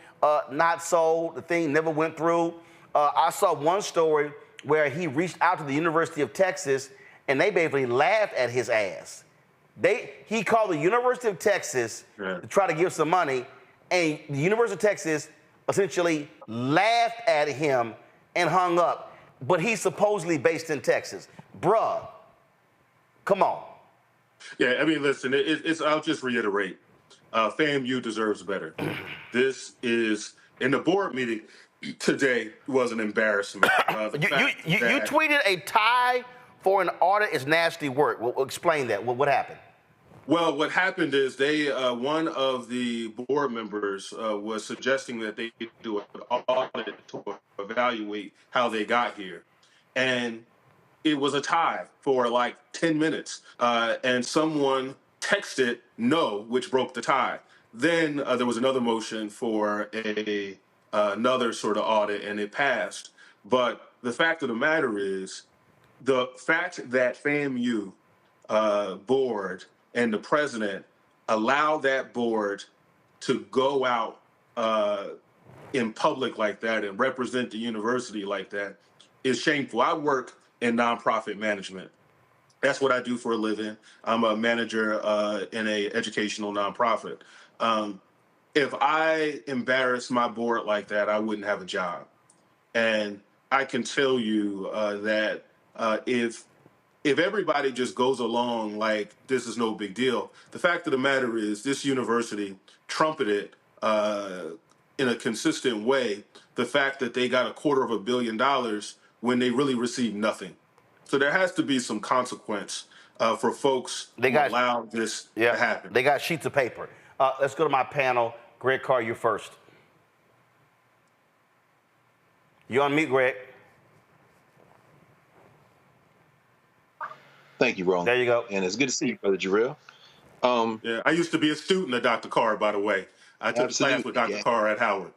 not sold. The thing never went through. I saw one story where he reached out to the University of Texas and they basically laughed at his ass. He called the University of Texas to try to give some money, and the University of Texas essentially laughed at him and hung up. But he's supposedly based in Texas. Bruh, come on.
Yeah, I mean, listen, I'll just reiterate. FAMU deserves better. This is, in the board meeting today, was an embarrassment.
You tweeted a tie for an audit is nasty work. Well, explain that. What happened?
Well, what happened is one of the board members was suggesting that they do an audit to evaluate how they got here. And it was a tie for like 10 minutes. And someone texted no, which broke the tie. Then there was another motion for another sort of audit, and it passed. But the fact of the matter is, the fact that FAMU board and the president allow that board to go out in public like that and represent the university like that is shameful. I work in nonprofit management. That's what I do for a living. I'm a manager in a educational nonprofit. If I embarrass my board like that, I wouldn't have a job. And I can tell you that if if everybody just goes along like this is no big deal, the fact of the matter is this university trumpeted in a consistent way the fact that they got $250 million when they really received nothing. So there has to be some consequence for folks who allowed this to happen.
They got sheets of paper. Let's go to my panel. Greg Carr, you first. You on mute, Greg.
Thank you, Roland.
There you go.
And it's good to see you, Brother Jarrell.
Yeah, I used to be a student of Dr. Carr, by the way. I took class with Dr. Carr at Howard.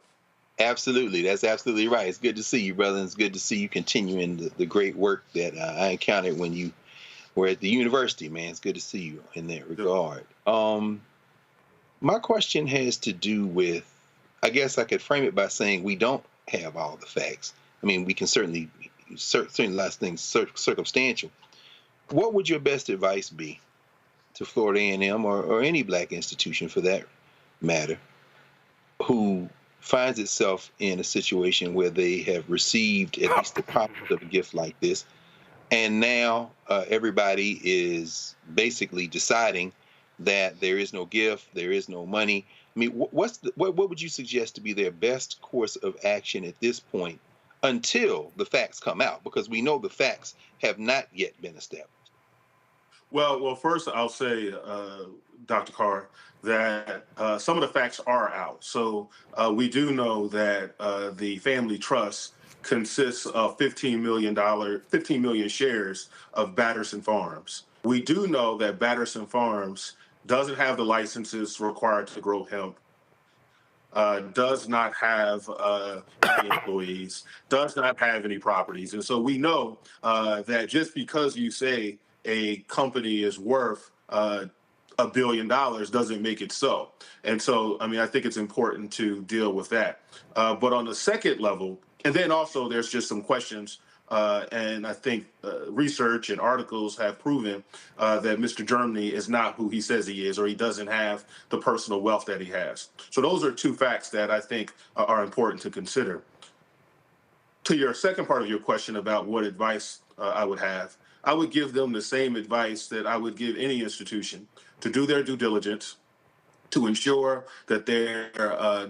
Absolutely. That's absolutely right. It's good to see you, brother. And it's good to see you continuing the great work that I encountered when you were at the university, man. It's good to see you in that regard. My question has to do with, I guess I could frame it by saying we don't have all the facts. I mean, we can certainly a lot of things circumstantial. What would your best advice be to Florida A&M or any black institution for that matter who finds itself in a situation where they have received at least the promise of a gift like this, and now everybody is basically deciding that there is no gift, there is no money? I mean, what would you suggest to be their best course of action at this point until the facts come out? Because we know the facts have not yet been established.
Well, first I'll say, Dr. Carr, that some of the facts are out. So we do know that the family trust consists of 15 million shares of Batterson Farms. We do know that Batterson Farms doesn't have the licenses required to grow hemp, does not have any employees, does not have any properties. And so we know that just because you say a company is worth $1 billion doesn't make it so. And so, I mean, I think it's important to deal with that. But on the second level, and then also there's just some questions, and I think research and articles have proven that Mr. Germany is not who he says he is, or he doesn't have the personal wealth that he has. So those are two facts that I think are important to consider. To your second part of your question about what advice I would have, I would give them the same advice that I would give any institution: to do their due diligence, to ensure that they're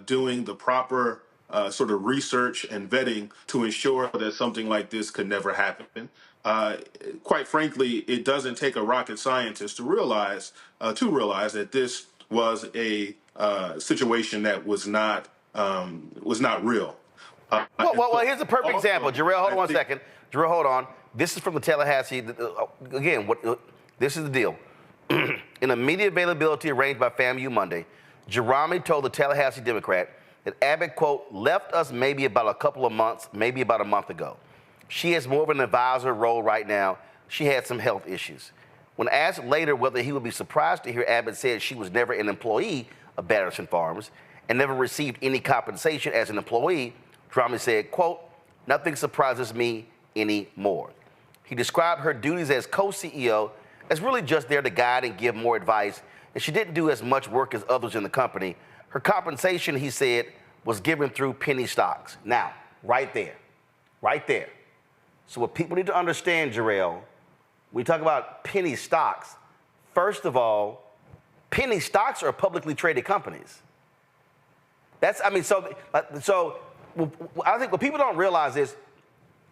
doing the proper sort of research and vetting to ensure that something like this could never happen. Quite frankly, it doesn't take a rocket scientist to realize that this was a situation that was not real.
Well, here's a perfect example. Jarrell, hold on one second. Jarrell, hold on. This is from the Tallahassee. Again, this is the deal. In a media availability arranged by FAMU Monday, Jerami told the Tallahassee Democrat that Abbott, quote, left us maybe about a couple of months, maybe about a month ago. She has more of an advisor role right now. She had some health issues. When asked later whether he would be surprised to hear Abbott said she was never an employee of Batterson Farms and never received any compensation as an employee, Jerami said, quote, nothing surprises me anymore. He described her duties as co-CEO as really just there to guide and give more advice, and she didn't do as much work as others in the company. Her compensation, he said, was given through penny stocks. Now, right there. So what people need to understand, Jarrell, when we talk about penny stocks, first of all, penny stocks are publicly traded companies. So I think what people don't realize is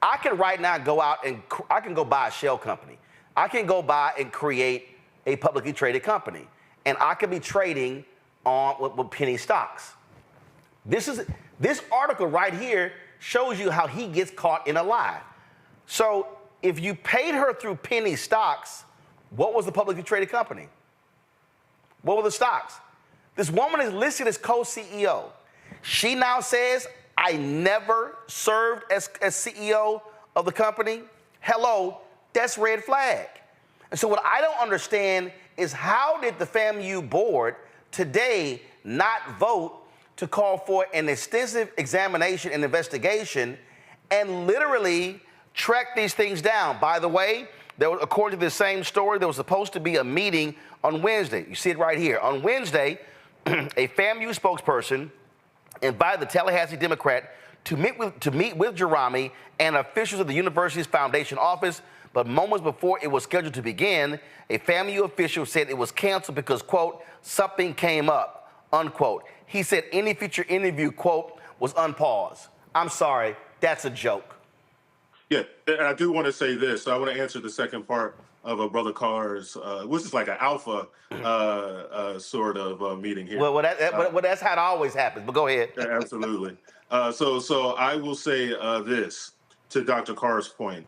I can right now go out and I can go buy a shell company. I can go buy and create a publicly traded company, and I can be trading on with penny stocks. This article right here shows you how he gets caught in a lie. So if you paid her through penny stocks, what was the publicly traded company? What were the stocks? This woman is listed as co-CEO. She now says, I never served as CEO of the company. Hello, that's red flag. And so what I don't understand is how did the FAMU board today not vote to call for an extensive examination and investigation and literally track these things down? By the way, according to the same story, there was supposed to be a meeting on Wednesday. You see it right here. On Wednesday, a FAMU spokesperson invited the Tallahassee Democrat to meet with Jerami and officials of the university's foundation office, but moments before it was scheduled to begin, a FAMU official said it was canceled because, quote, something came up, unquote. He said any future interview, quote, was unpaused. I'm sorry, that's a joke.
Yeah, and I do want to say this. So I want to answer the second part of Brother Carr's, which is like an alpha sort of meeting here.
Well, that's how it always happens, but go ahead.
Absolutely. So I will say this to Dr. Carr's point.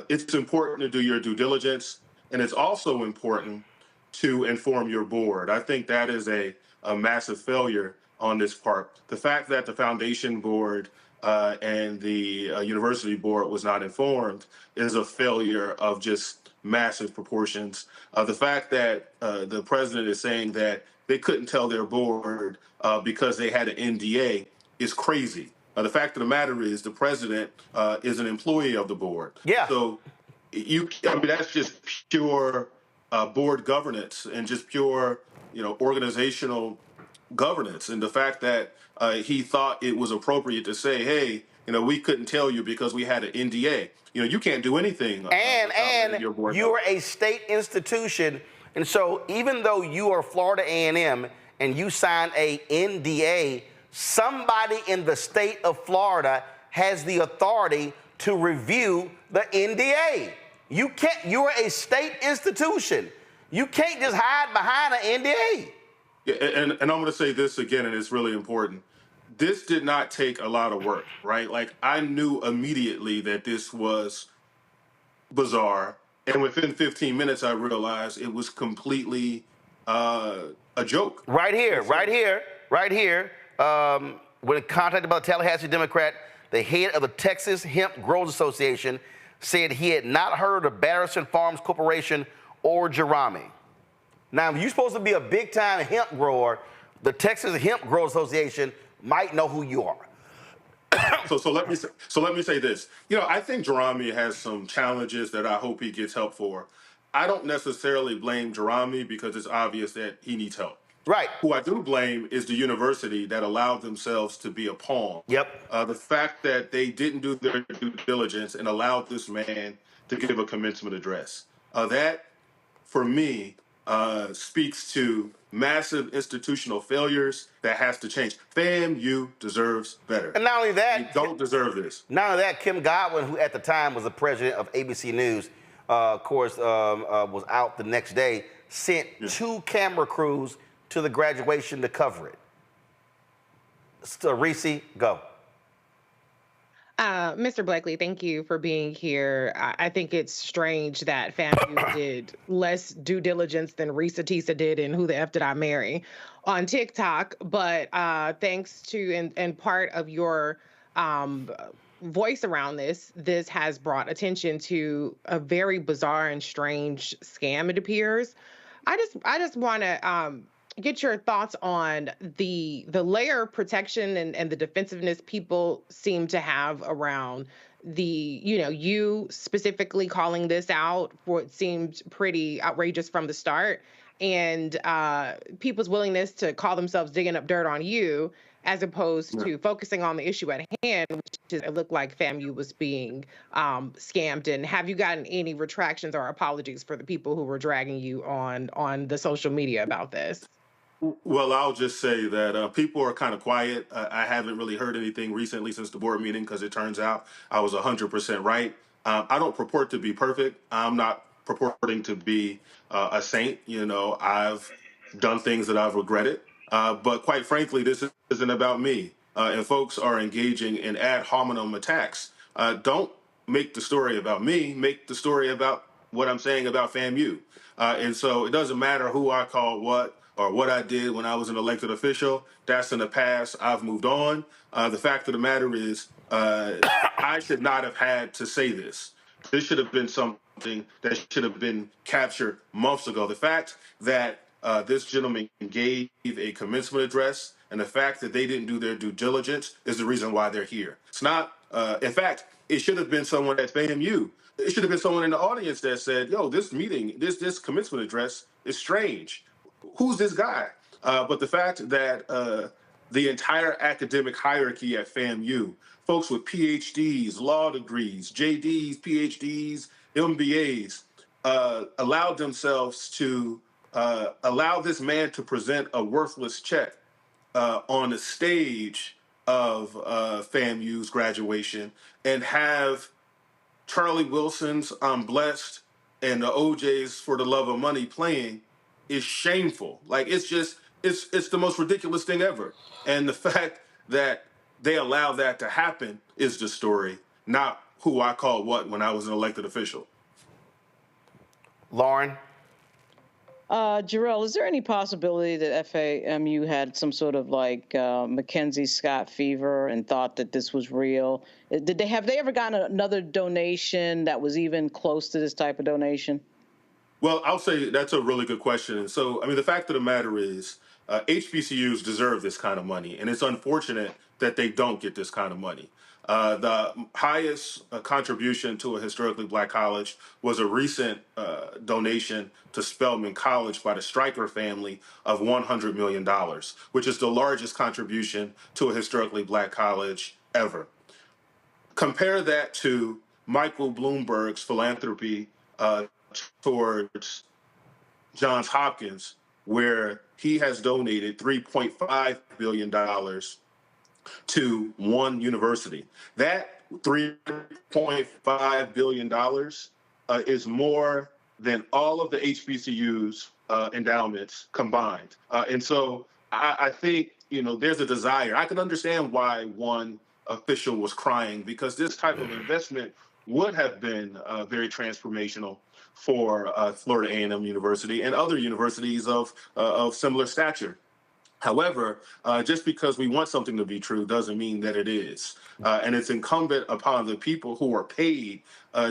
It's important to do your due diligence, and it's also important to inform your board. I think that is a massive failure on this part. The fact that the foundation board and the university board was not informed is a failure of just massive proportions. The fact that the president is saying that they couldn't tell their board because they had an NDA is crazy. The fact of the matter is the president is an employee of the board.
Yeah.
So that's just pure board governance and just pure, organizational governance. And the fact that he thought it was appropriate to say, hey, we couldn't tell you because we had an NDA. You can't do anything.
And you're a state institution. And so even though you are Florida A&M and you sign a NDA, somebody in the state of Florida has the authority to review the NDA. You're a state institution. You can't just hide behind an NDA.
Yeah, and I'm going to say this again, and it's really important. This did not take a lot of work, right? Like, I knew immediately that this was bizarre. And within 15 minutes, I realized it was completely a joke.
Right here. When contacted by the Tallahassee Democrat, the head of the Texas Hemp Growers Association said he had not heard of Batterson Farms Corporation or Jerami. Now, if you're supposed to be a big-time hemp grower, the Texas Hemp Growers Association might know who you are.
So let me say this. I think Jerami has some challenges that I hope he gets help for. I don't necessarily blame Jerami because it's obvious that he needs help.
Right.
Who I do blame is the university that allowed themselves to be a pawn.
Yep.
The fact that they didn't do their due diligence and allowed this man to give a commencement address. That, for me, speaks to massive institutional failures that has to change. FAMU deserves better.
And not only that,
you don't deserve this.
Not only that, Kim Godwin, who at the time was the president of ABC News, was out the next day, sent 2 camera crews to the graduation to cover it. So, Reese, go.
Mr. Blakely, thank you for being here. I think it's strange that FAMU did less due diligence than Risa Tisa did in Who the F Did I Marry on TikTok. But thanks to and part of your voice around this has brought attention to a very bizarre and strange scam, it appears. I just want to get your thoughts on the layer of protection and the defensiveness people seem to have around you specifically calling this out for it seemed pretty outrageous from the start, and people's willingness to call themselves digging up dirt on you as opposed to focusing on the issue at hand, which is it looked like FAMU was being scammed. And have you gotten any retractions or apologies for the people who were dragging you on the social media about this?
Well, I'll just say that people are kind of quiet. I haven't really heard anything recently since the board meeting because it turns out I was 100% right. I don't purport to be perfect. I'm not purporting to be a saint. I've done things that I've regretted. But quite frankly, this isn't about me. And folks are engaging in ad hominem attacks. Don't make the story about me. Make the story about what I'm saying about FAMU. And so it doesn't matter who I call what or what I did when I was an elected official. That's in the past. I've moved on. The fact of the matter is I should not have had to say this. This should have been something that should have been captured months ago. The fact that this gentleman gave a commencement address and the fact that they didn't do their due diligence is the reason why they're here. It's not, in fact, it should have been someone at FAMU. It should have been someone in the audience that said, yo, this meeting, this commencement address is strange. Who's this guy? But the fact that the entire academic hierarchy at FAMU, folks with PhDs, law degrees, JDs, PhDs, MBAs, allowed themselves to allow this man to present a worthless check on the stage of FAMU's graduation and have Charlie Wilson's I'm Blessed and the OJ's For the Love of Money playing is shameful. Like, it's just, it's the most ridiculous thing ever. And the fact that they allow that to happen is the story, not who I called what when I was an elected official.
Lauren?
Jarrell, is there any possibility that FAMU had some sort of like Mackenzie Scott fever and thought that this was real? Have they ever gotten another donation that was even close to this type of donation?
Well, I'll say that's a really good question. And so, I mean, the fact of the matter is HBCUs deserve this kind of money, and it's unfortunate that they don't get this kind of money. The highest contribution to a historically black college was a recent donation to Spelman College by the Stryker family of $100 million, which is the largest contribution to a historically black college ever. Compare that to Michael Bloomberg's philanthropy towards Johns Hopkins, where he has donated $3.5 billion to one university. That $3.5 billion is more than all of the HBCU's endowments combined. And so I think, you know, there's a desire. I can understand why one official was crying, because this type of investment would have been very transformational for Florida A&M University and other universities of similar stature. However, just because we want something to be true doesn't mean that it is. And it's incumbent upon the people who are paid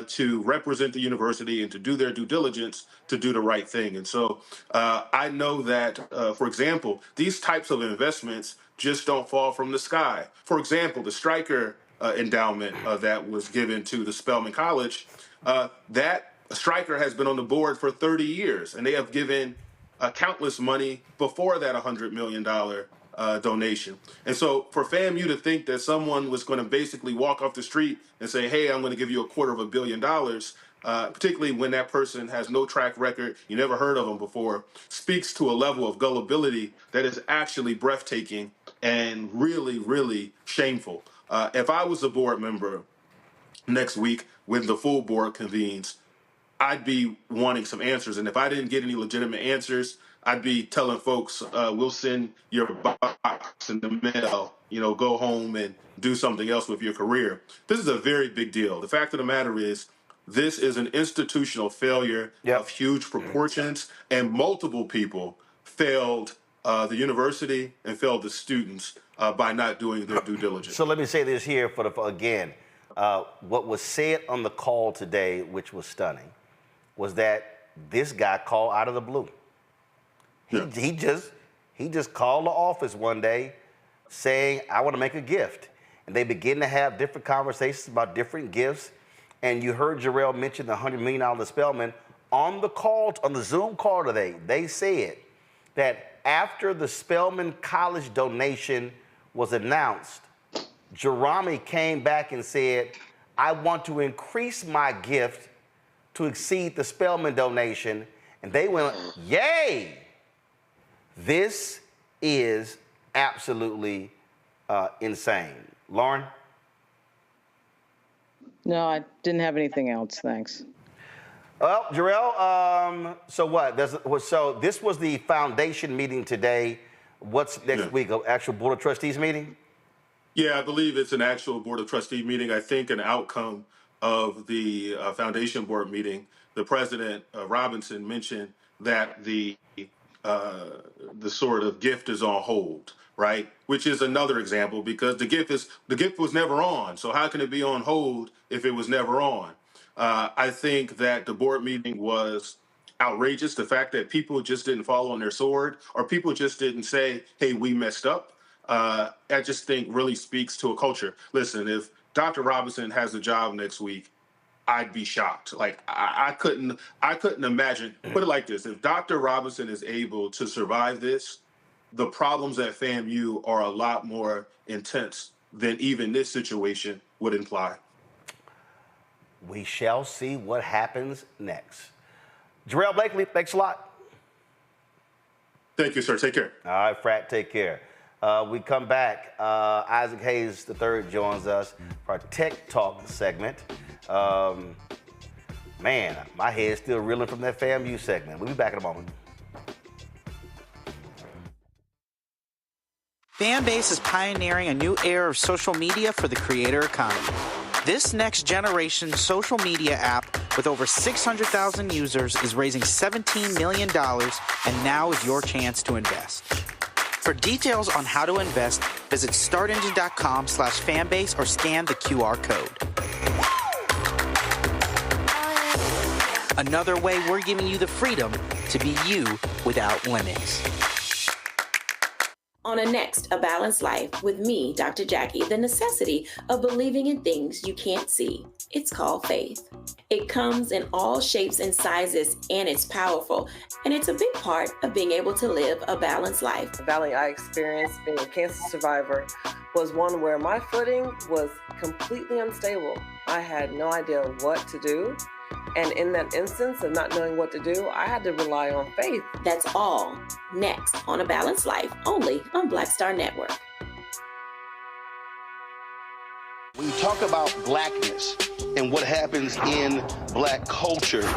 to represent the university and to do their due diligence to do the right thing. And so I know that, for example, these types of investments just don't fall from the sky. For example, the Stryker endowment that was given to the Spelman College, that Stryker has been on the board for 30 years, and they have given countless money before that $100 million donation. And so for FAMU to think that someone was going to basically walk off the street and say, hey, I'm going to give you $250 million, particularly when that person has no track record, you never heard of them before, speaks to a level of gullibility that is actually breathtaking and really, really shameful. If I was a board member next week when the full board convenes, I'd be wanting some answers. And if I didn't get any legitimate answers, I'd be telling folks, we'll send your box in the mail, you know, go home and do something else with your career. This is a very big deal. The fact of the matter is, this is an institutional failure of huge proportions, and multiple people failed the university and failed the students by not doing their due diligence.
So let me say this here again. What was said on the call today, which was stunning, was that this guy called out of the blue. He just called the office one day saying, I want to make a gift. And they begin to have different conversations about different gifts. And you heard Jarrell mention the $100 million to Spelman. On the call, on the Zoom call today, they said that after the Spelman College donation was announced, Jerami came back and said, I want to increase my gift to exceed the Spelman donation. And they went, yay! This is absolutely insane. Lauren?
No, I didn't have anything else. Thanks.
Well, Jarrell, so what? So this was the foundation meeting today. What's next week? An actual Board of Trustees meeting?
Yeah, I believe it's an actual Board of Trustee meeting. I think an outcome of the foundation board meeting, the president, Robinson, mentioned that the sort of gift is on hold, right? Which is another example, because the gift was never on. So how can it be on hold if it was never on? I think that the board meeting was outrageous. The fact that people just didn't fall on their sword, or people just didn't say, hey, we messed up. I just think really speaks to a culture. Listen, if Dr. Robinson has a job next week, I'd be shocked. Like I couldn't imagine. Put it like this: if Dr. Robinson is able to survive this, the problems at FAMU are a lot more intense than even this situation would imply.
We shall see what happens next. Jarrell Blakely, thanks a lot.
Thank you, sir. Take care.
All right, Frat, take care. We come back. Isaac Hayes III joins us for our Tech Talk segment. Man, my head's still reeling from that FAMU segment. We'll be back in a moment.
Fanbase is pioneering a new era of social media for the creator economy. This next generation social media app with over 600,000 users is raising $17 million, and now is your chance to invest. For details on how to invest, visit startengine.com/fanbase or scan the QR code. Another way we're giving you the freedom to be you without limits.
On A Balanced Life with me, Dr. Jackie, the necessity of believing in things you can't see. It's called faith. It comes in all shapes and sizes, and it's powerful. And it's a big part of being able to live a balanced life.
The valley I experienced being a cancer survivor was one where my footing was completely unstable. I had no idea what to do. And in that instance of not knowing what to do, I had to rely on faith.
That's all next on A Balanced Life, only on Blackstar Network.
When you talk about blackness and what happens in black culture,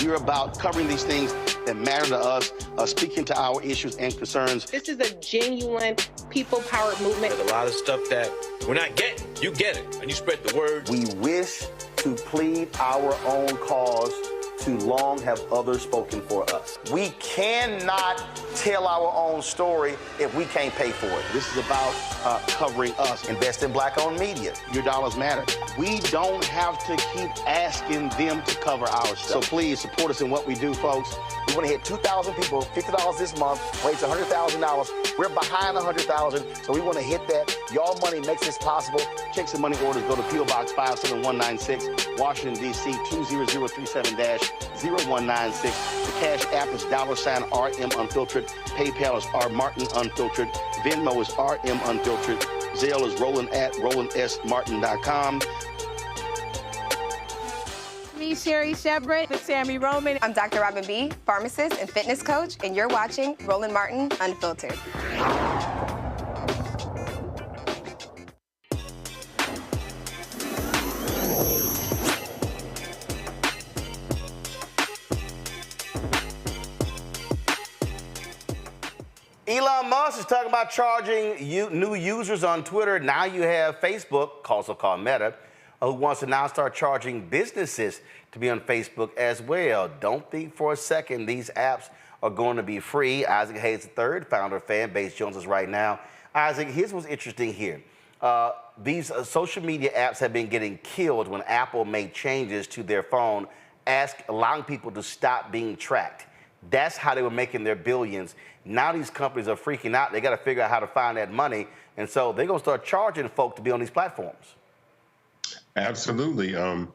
we're about covering these things that matter to us, speaking to our issues and concerns.
This is a genuine people-powered movement.
There's a lot of stuff that we're not getting. You get it, and you spread the word.
We wish to plead our own cause, to long have others spoken for us. We cannot tell our own story if we can't pay for it. This is about covering us. Invest in black-owned media. Your dollars matter. We don't have to keep asking them to cover our stuff. So please support us in what we do, folks. We want to hit 2,000 people, $50 this month, raise $100,000. We're behind 100,000, so we want to hit that. Y'all money makes this possible. Check some money orders. Go to P.O. Box 57196, Washington, D.C. 20037-0196. The Cash App is $RM Unfiltered. PayPal is R Martin Unfiltered. Venmo is RM Unfiltered. Zelle is Roland at RolandSMartin.com.
Me, Sherry Shepard, with Sammy Roman.
I'm Dr. Robin B., pharmacist and fitness coach, and you're watching Roland Martin Unfiltered.
Elon Musk is talking about charging new users on Twitter. Now you have Facebook, also called Meta, who wants to now start charging businesses to be on Facebook as well. Don't think for a second these apps are going to be free. Isaac Hayes III, founder of Fanbase, joins us right now. Isaac, here's what's interesting here. These social media apps have been getting killed when Apple made changes to their phone, allowing people to stop being tracked. That's how they were making their billions. Now these companies are freaking out. They got to figure out how to find that money. And so they're going to start charging folk to be on these platforms.
Absolutely. I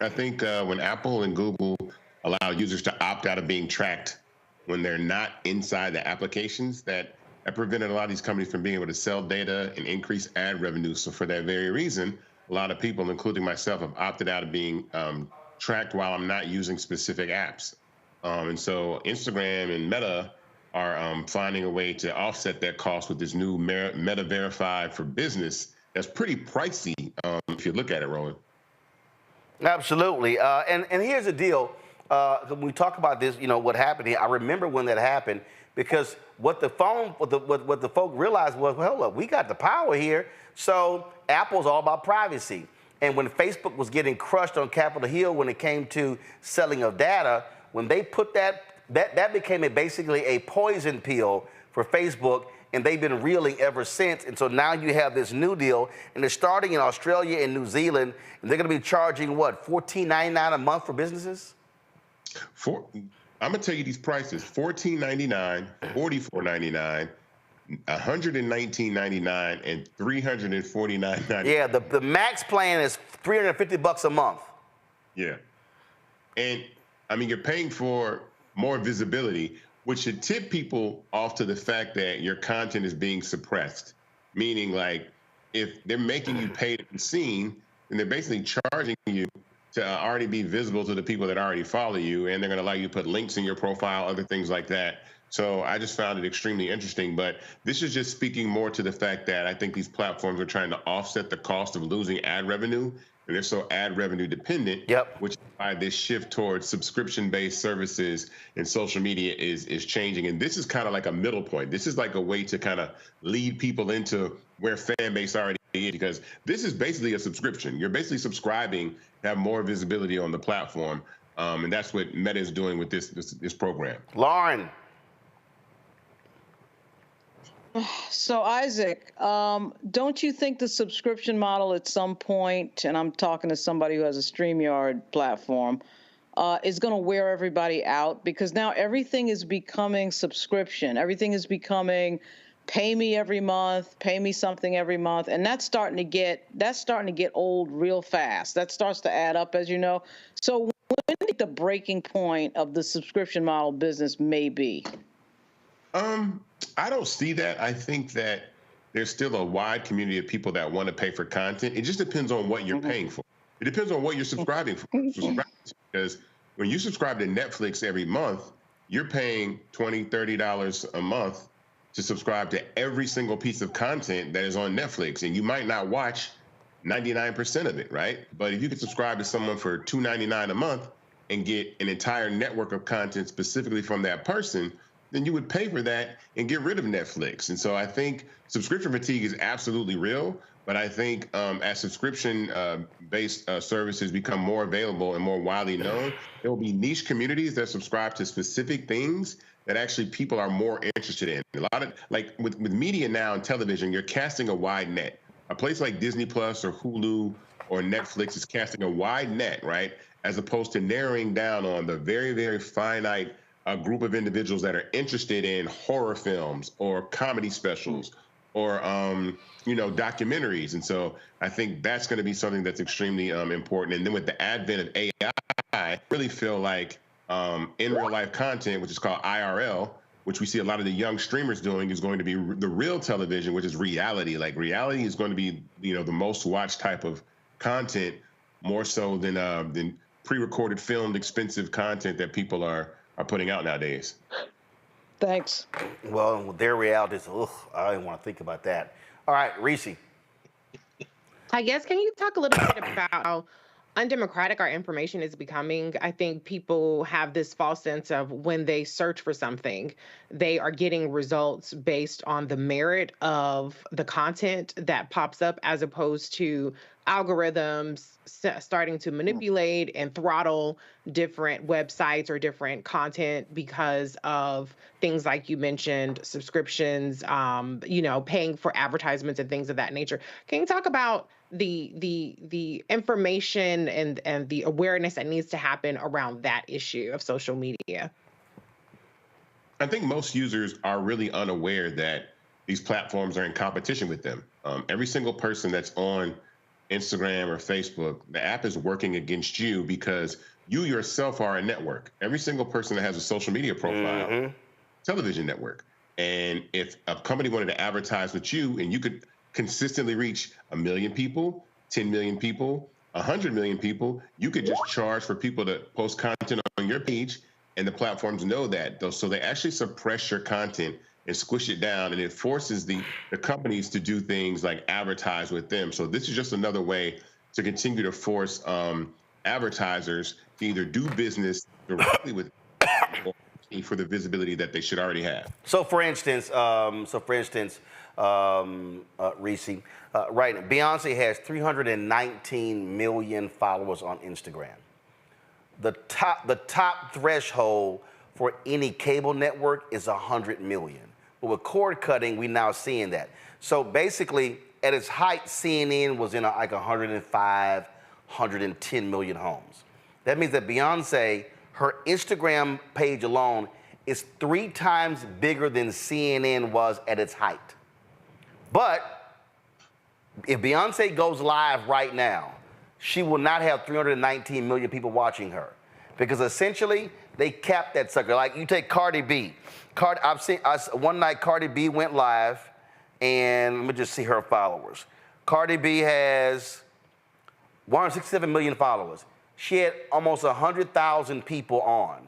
think when Apple and Google allow users to opt out of being tracked when they're not inside the applications, that prevented a lot of these companies from being able to sell data and increase ad revenue. So for that very reason, a lot of people, including myself, have opted out of being tracked while I'm not using specific apps. And so Instagram and Meta are finding a way to offset that cost with this new Meta Verified for Business. That's pretty pricey if you look at it, Roland.
Absolutely. And here's the deal. When we talk about this, what happened here, I remember when that happened, because what the folk realized was, well, hold up, we got the power here. So Apple's all about privacy. And when Facebook was getting crushed on Capitol Hill when it came to selling of data, when they put that became basically a poison pill for Facebook, and they've been reeling ever since. And so now you have this new deal, and they're starting in Australia and New Zealand, and they're going to be charging, what, $14.99 a month for businesses?
I'm going to tell you these prices: $14.99, $44.99, $119.99, and $349.99.
Yeah, the max plan is $350 a month.
Yeah. And I mean, you're paying for more visibility, which should tip people off to the fact that your content is being suppressed. Meaning, like, if they're making you pay to be seen, then they're basically charging you to already be visible to the people that already follow you, and they're going to allow you to put links in your profile, other things like that. So I just found it extremely interesting. But this is just speaking more to the fact that I think these platforms are trying to offset the cost of losing ad revenue, and they're so ad revenue dependent, which is why this shift towards subscription-based services and social media is changing. And this is kind of like a middle point. This is like a way to kind of lead people into where Fanbase already is, because this is basically a subscription. You're basically subscribing to have more visibility on the platform, and that's what Meta is doing with this program.
Lauren.
So Isaac, don't you think the subscription model at some point, and I'm talking to somebody who has a StreamYard platform, is going to wear everybody out? Because now everything is becoming subscription. Everything is becoming pay me every month, pay me something every month, and that's starting to get old real fast. That starts to add up, as you know. So when do you think the breaking point of the subscription model business may be?
I don't see that. I think that there's still a wide community of people that want to pay for content. It just depends on what you're paying for. It depends on what you're subscribing for. Because when you subscribe to Netflix every month, you're paying $20, $30 a month to subscribe to every single piece of content that is on Netflix. And you might not watch 99% of it, right? But if you could subscribe to someone for $2.99 a month and get an entire network of content specifically from that person, then you would pay for that and get rid of Netflix. And so I think subscription fatigue is absolutely real, but I think as subscription-based services become more available and more widely known, there will be niche communities that subscribe to specific things that actually people are more interested in. A lot of, like with media now and television, you're casting a wide net. A place like Disney Plus or Hulu or Netflix is casting a wide net, right? As opposed to narrowing down on the very, very finite a group of individuals that are interested in horror films or comedy specials or, documentaries. And so I think that's going to be something that's extremely important. And then with the advent of AI, I really feel like in real life content, which is called IRL, which we see a lot of the young streamers doing, is going to be the real television, which is reality. Like reality is going to be, the most watched type of content, more so than pre-recorded, filmed, expensive content that people are putting out nowadays.
Thanks.
Well, their reality is, I don't want to think about that. All right, Reese.
I guess, can you talk a little bit about how undemocratic our information is becoming? I think people have this false sense of when they search for something, they are getting results based on the merit of the content that pops up, as opposed to algorithms starting to manipulate and throttle different websites or different content because of things like you mentioned, subscriptions, paying for advertisements and things of that nature. Can you talk about the information and the awareness that needs to happen around that issue of social media?
I think most users are really unaware that these platforms are in competition with them. Every single person that's on Instagram or Facebook, the app is working against you because you yourself are a network. Every single person that has a social media profile, television network. And if a company wanted to advertise with you and you could consistently reach 1 million people, 10 million people, 100 million people, you could just charge for people to post content on your page, and the platforms know that. So they actually suppress your content and squish it down, and it forces the companies to do things like advertise with them. So this is just another way to continue to force advertisers to either do business directly with or for the visibility that they should already have.
So for instance, Reese, right, Beyonce has 319 million followers on Instagram. The top threshold for any cable network is 100 million. But with cord cutting, we're now seeing that. So basically, at its height, CNN was in like 105, 110 million homes. That means that Beyonce, her Instagram page alone is 3 times bigger than CNN was at its height. But if Beyonce goes live right now, she will not have 319 million people watching her. because essentially they capped that sucker. Like you take Cardi B. One night Cardi B went live, and let me just see her followers. Cardi B has 167 million followers. She had almost 100,000 people on.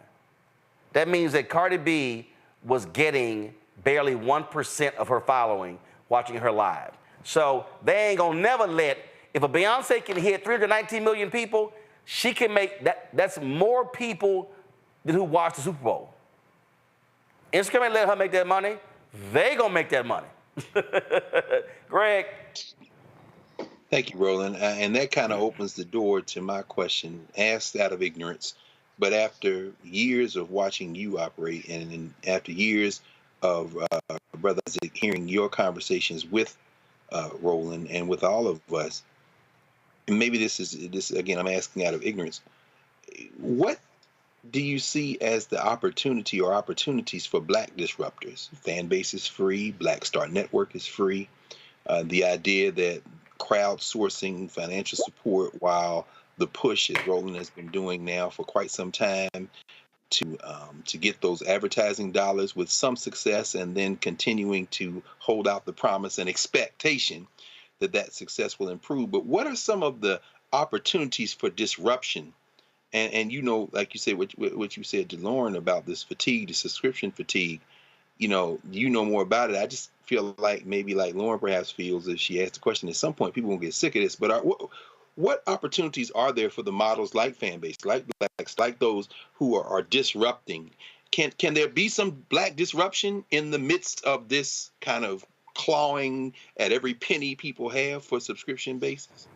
That means that Cardi B was getting barely 1% of her following watching her live. So they ain't gonna never let, if a Beyonce can hit 319 million people, she can make that. That's more people than who watched the Super Bowl. Instagram ain't let her make that money. They gonna make that money. Greg.
Thank you, Roland. And that kind of opens the door to my question, asked out of ignorance, but after years of watching you operate, and after years of Brother Isaac hearing your conversations with Roland and with all of us, and maybe this again, I'm asking out of ignorance, what do you see as the opportunity or opportunities for Black disruptors? Fanbase is free, Blackstar Network is free. The idea that crowdsourcing financial support, while the push, as Roland has been doing now for quite some time, to get those advertising dollars with some success, and then continuing to hold out the promise and expectation that success will improve. But what are some of the opportunities for disruption? And you know, like you said, what you said to Lauren about this fatigue, the subscription fatigue, you know more about it. I just feel like maybe like Lauren perhaps feels, if she asked the question, at some point people will get sick of this. But what opportunities are there for the models like Fanbase, like Blacks, like those who are disrupting? Can there be some Black disruption in the midst of this kind of clawing at every penny people have for subscription basis?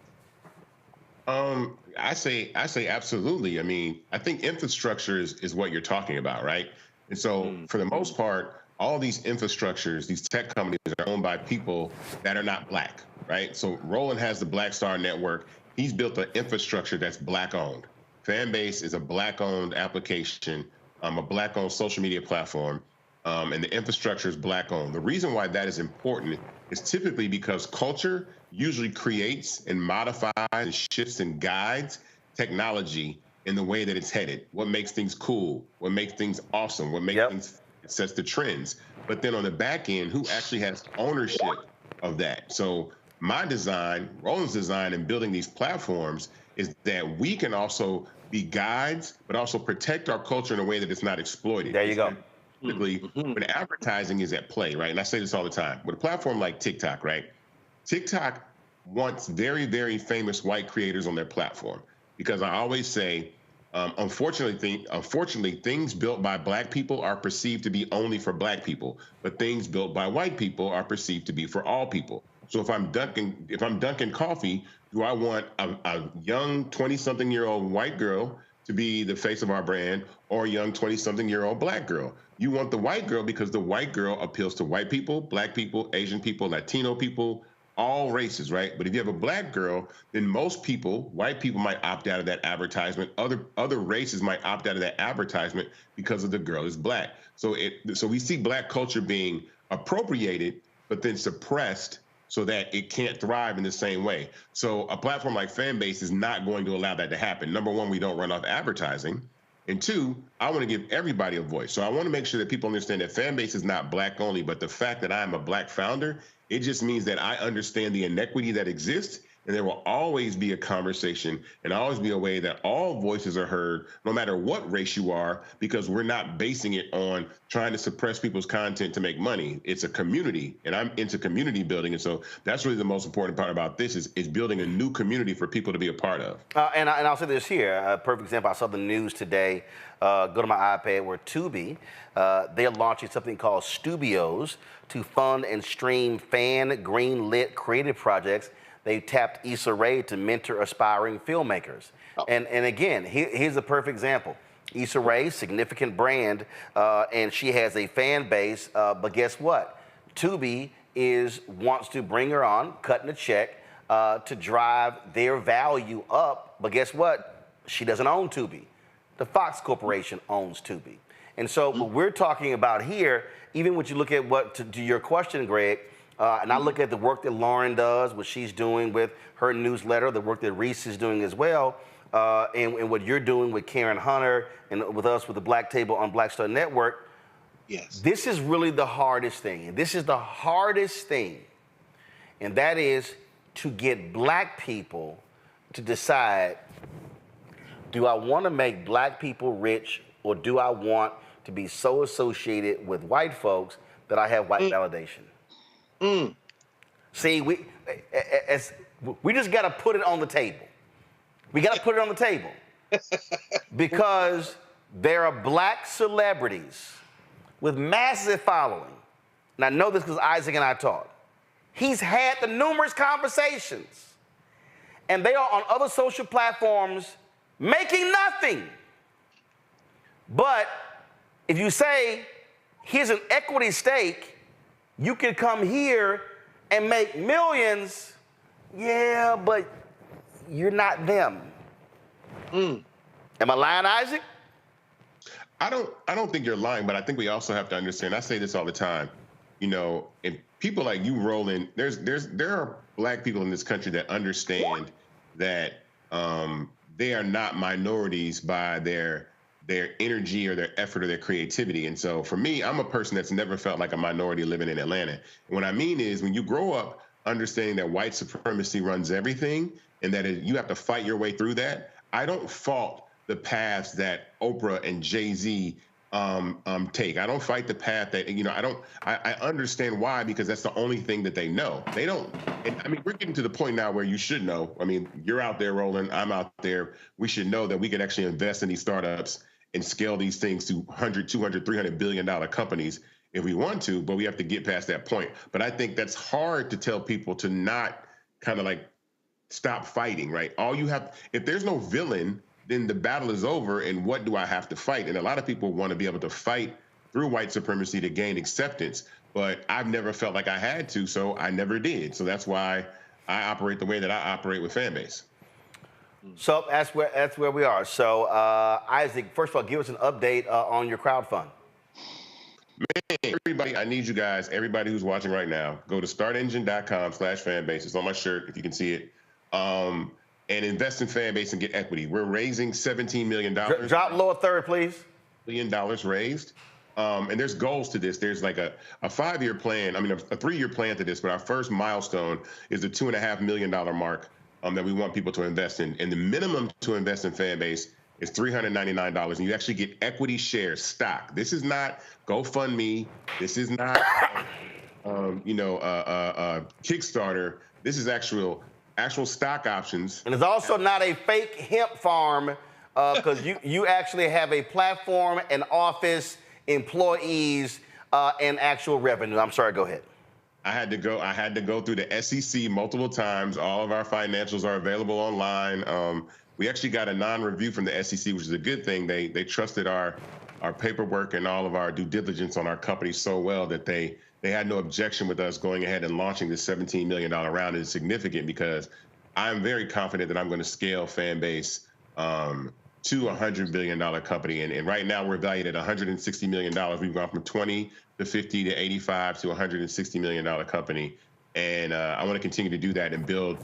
I say absolutely. I mean, I think infrastructure is what you're talking about, right? And so for the most part, all these infrastructures, these tech companies are owned by people that are not Black, right? So Roland has the Blackstar network. He's built an infrastructure that's Black owned. Fanbase is a Black owned application, a Black owned social media platform, and the infrastructure is Black owned. The reason why that is important is typically because culture usually creates and modifies and shifts and guides technology in the way that it's headed. What makes things cool, what makes things awesome, what makes things, it sets the trends. But then on the back end, who actually has ownership of that? So my design, Roland's design in building these platforms is that we can also be guides, but also protect our culture in a way that it's not exploited.
There you go.
Typically, when advertising is at play, right? And I say this all the time, with a platform like TikTok, right? TikTok wants very, very famous white creators on their platform, because I always say, unfortunately, things built by Black people are perceived to be only for Black people, but things built by white people are perceived to be for all people. So if I'm Dunkin' Coffee, do I want a young 20-something-year-old white girl to be the face of our brand, or a young 20-something-year-old Black girl? You want the white girl because the white girl appeals to white people, Black people, Asian people, Latino people, all races, right? But if you have a Black girl, then most people, white people, might opt out of that advertisement. Other races might opt out of that advertisement because of the girl is Black. So we see Black culture being appropriated, but then suppressed so that it can't thrive in the same way. So a platform like Fanbase is not going to allow that to happen. Number one, we don't run off advertising. And two, I want to give everybody a voice. So I want to make sure that people understand that Fanbase is not Black only, but the fact that I'm a Black founder, it just means that I understand the inequity that exists, and there will always be a conversation and always be a way that all voices are heard, no matter what race you are, because we're not basing it on trying to suppress people's content to make money. It's a community, and I'm into community building. And so that's really the most important part about this is building a new community for people to be a part of. And
I'll say this here, a perfect example. I saw the news today. Go to my iPad where Tubi, they're launching something called Stubios to fund and stream fan green-lit creative projects. They tapped Issa Rae to mentor aspiring filmmakers. And again, here's a perfect example. Issa Rae, significant brand, and she has a fan base, but guess what? Tubi wants to bring her on, cutting a check, to drive their value up, but guess what? She doesn't own Tubi. The Fox Corporation owns Tubi. And so what we're talking about here, even when you look at to your question, Greg, and I look at the work that Lauren does, what she's doing with her newsletter, the work that Reese is doing as well, and what you're doing with Karen Hunter and with us with the Black Table on Blackstar Network.
Yes.
This is really the hardest thing. And this is the hardest thing. And that is to get black people to decide, do I want to make black people rich, or do I want to be so associated with white folks that I have white validation? See, we just got to put it on the table. We got to put it on the table because there are black celebrities with massive following. And I know this because Isaac and I talked. He's had the numerous conversations, and they are on other social platforms making nothing. But if you say, here's an equity stake, you can come here and make millions, yeah, but you're not them. Am I lying, Isaac?
I don't think you're lying, but I think we also have to understand, I say this all the time, you know, and people like you, Roland, there are black people in this country that understand that they are not minorities by their energy or their effort or their creativity. And so for me, I'm a person that's never felt like a minority living in Atlanta. And what I mean is, when you grow up understanding that white supremacy runs everything and that you have to fight your way through that, I don't fault the paths that Oprah and Jay-Z take. I don't fight the path that, you know, I understand why, because that's the only thing that they know. They don't, and I mean, we're getting to the point now where you should know. I mean, you're out there, Roland, I'm out there. We should know that we could actually invest in these startups and scale these things to $100, $200, $300 billion companies if we want to, but we have to get past that point. But I think that's hard to tell people to not kind of like stop fighting, right? All you have, if there's no villain, then the battle is over, and what do I have to fight? And a lot of people want to be able to fight through white supremacy to gain acceptance, but I've never felt like I had to, so I never did. So that's why I operate the way that I operate with Fanbase.
So that's where we are. So Isaac, first of all, give us an update on your crowdfund.
Man, everybody, I need you guys, everybody who's watching right now, go to startengine.com/fanbase. It's on my shirt if you can see it. And invest in Fanbase and get equity. We're raising $17 million.
Drop lower third, please.
$1 million raised. And there's goals to this. There's like a 5-year plan, I mean, a 3-year plan to this, but our first milestone is the $2.5 million mark that we want people to invest in. And the minimum to invest in Fanbase is $399, and you actually get equity shares, stock. This is not GoFundMe. This is not, Kickstarter. This is actual stock options.
And it's also not a fake hemp farm, because you actually have a platform, an office, employees, and actual revenue. I'm sorry, go ahead.
I had to go through the SEC multiple times. All of our financials are available online. We actually got a non-review from the SEC, which is a good thing. They trusted our paperwork and all of our due diligence on our company so well that they had no objection with us going ahead and launching this $17 million round. It's significant because I'm very confident that I'm going to scale Fanbase to a $100 billion company. And right now we're valued at $160 million. We've gone from 20 to 50 to 85 to $160 million company. And I want to continue to do that and build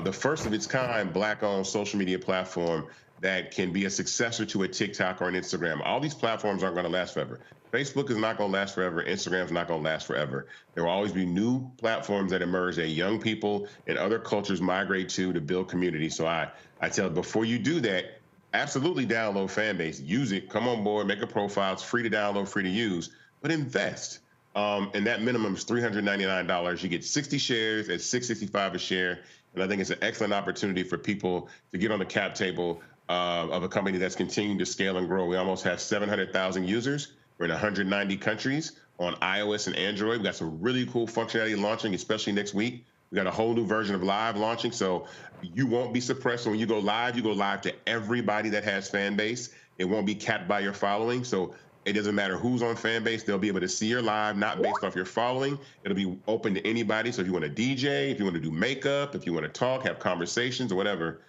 the first of its kind Black-owned social media platform that can be a successor to a TikTok or an Instagram. All these platforms aren't going to last forever. Facebook is not going to last forever. Instagram is not going to last forever. There will always be new platforms that emerge that young people and other cultures migrate to build community. So I tell, before you do that, absolutely download Fanbase, use it, come on board, make a profile. It's free to download, free to use, but invest. And that minimum is $399. You get 60 shares at $665 a share. And I think it's an excellent opportunity for people to get on the cap table of a company that's continuing to scale and grow. We almost have 700,000 users. We're in 190 countries on iOS and Android. We got some really cool functionality launching, especially next week. We got a whole new version of Live launching, so you won't be suppressed. When you go live to everybody that has Fanbase. It won't be capped by your following, so it doesn't matter who's on Fanbase. They'll be able to see your live, not based off your following. It'll be open to anybody. So if you want to DJ, if you want to do makeup, if you want to talk, have conversations or whatever,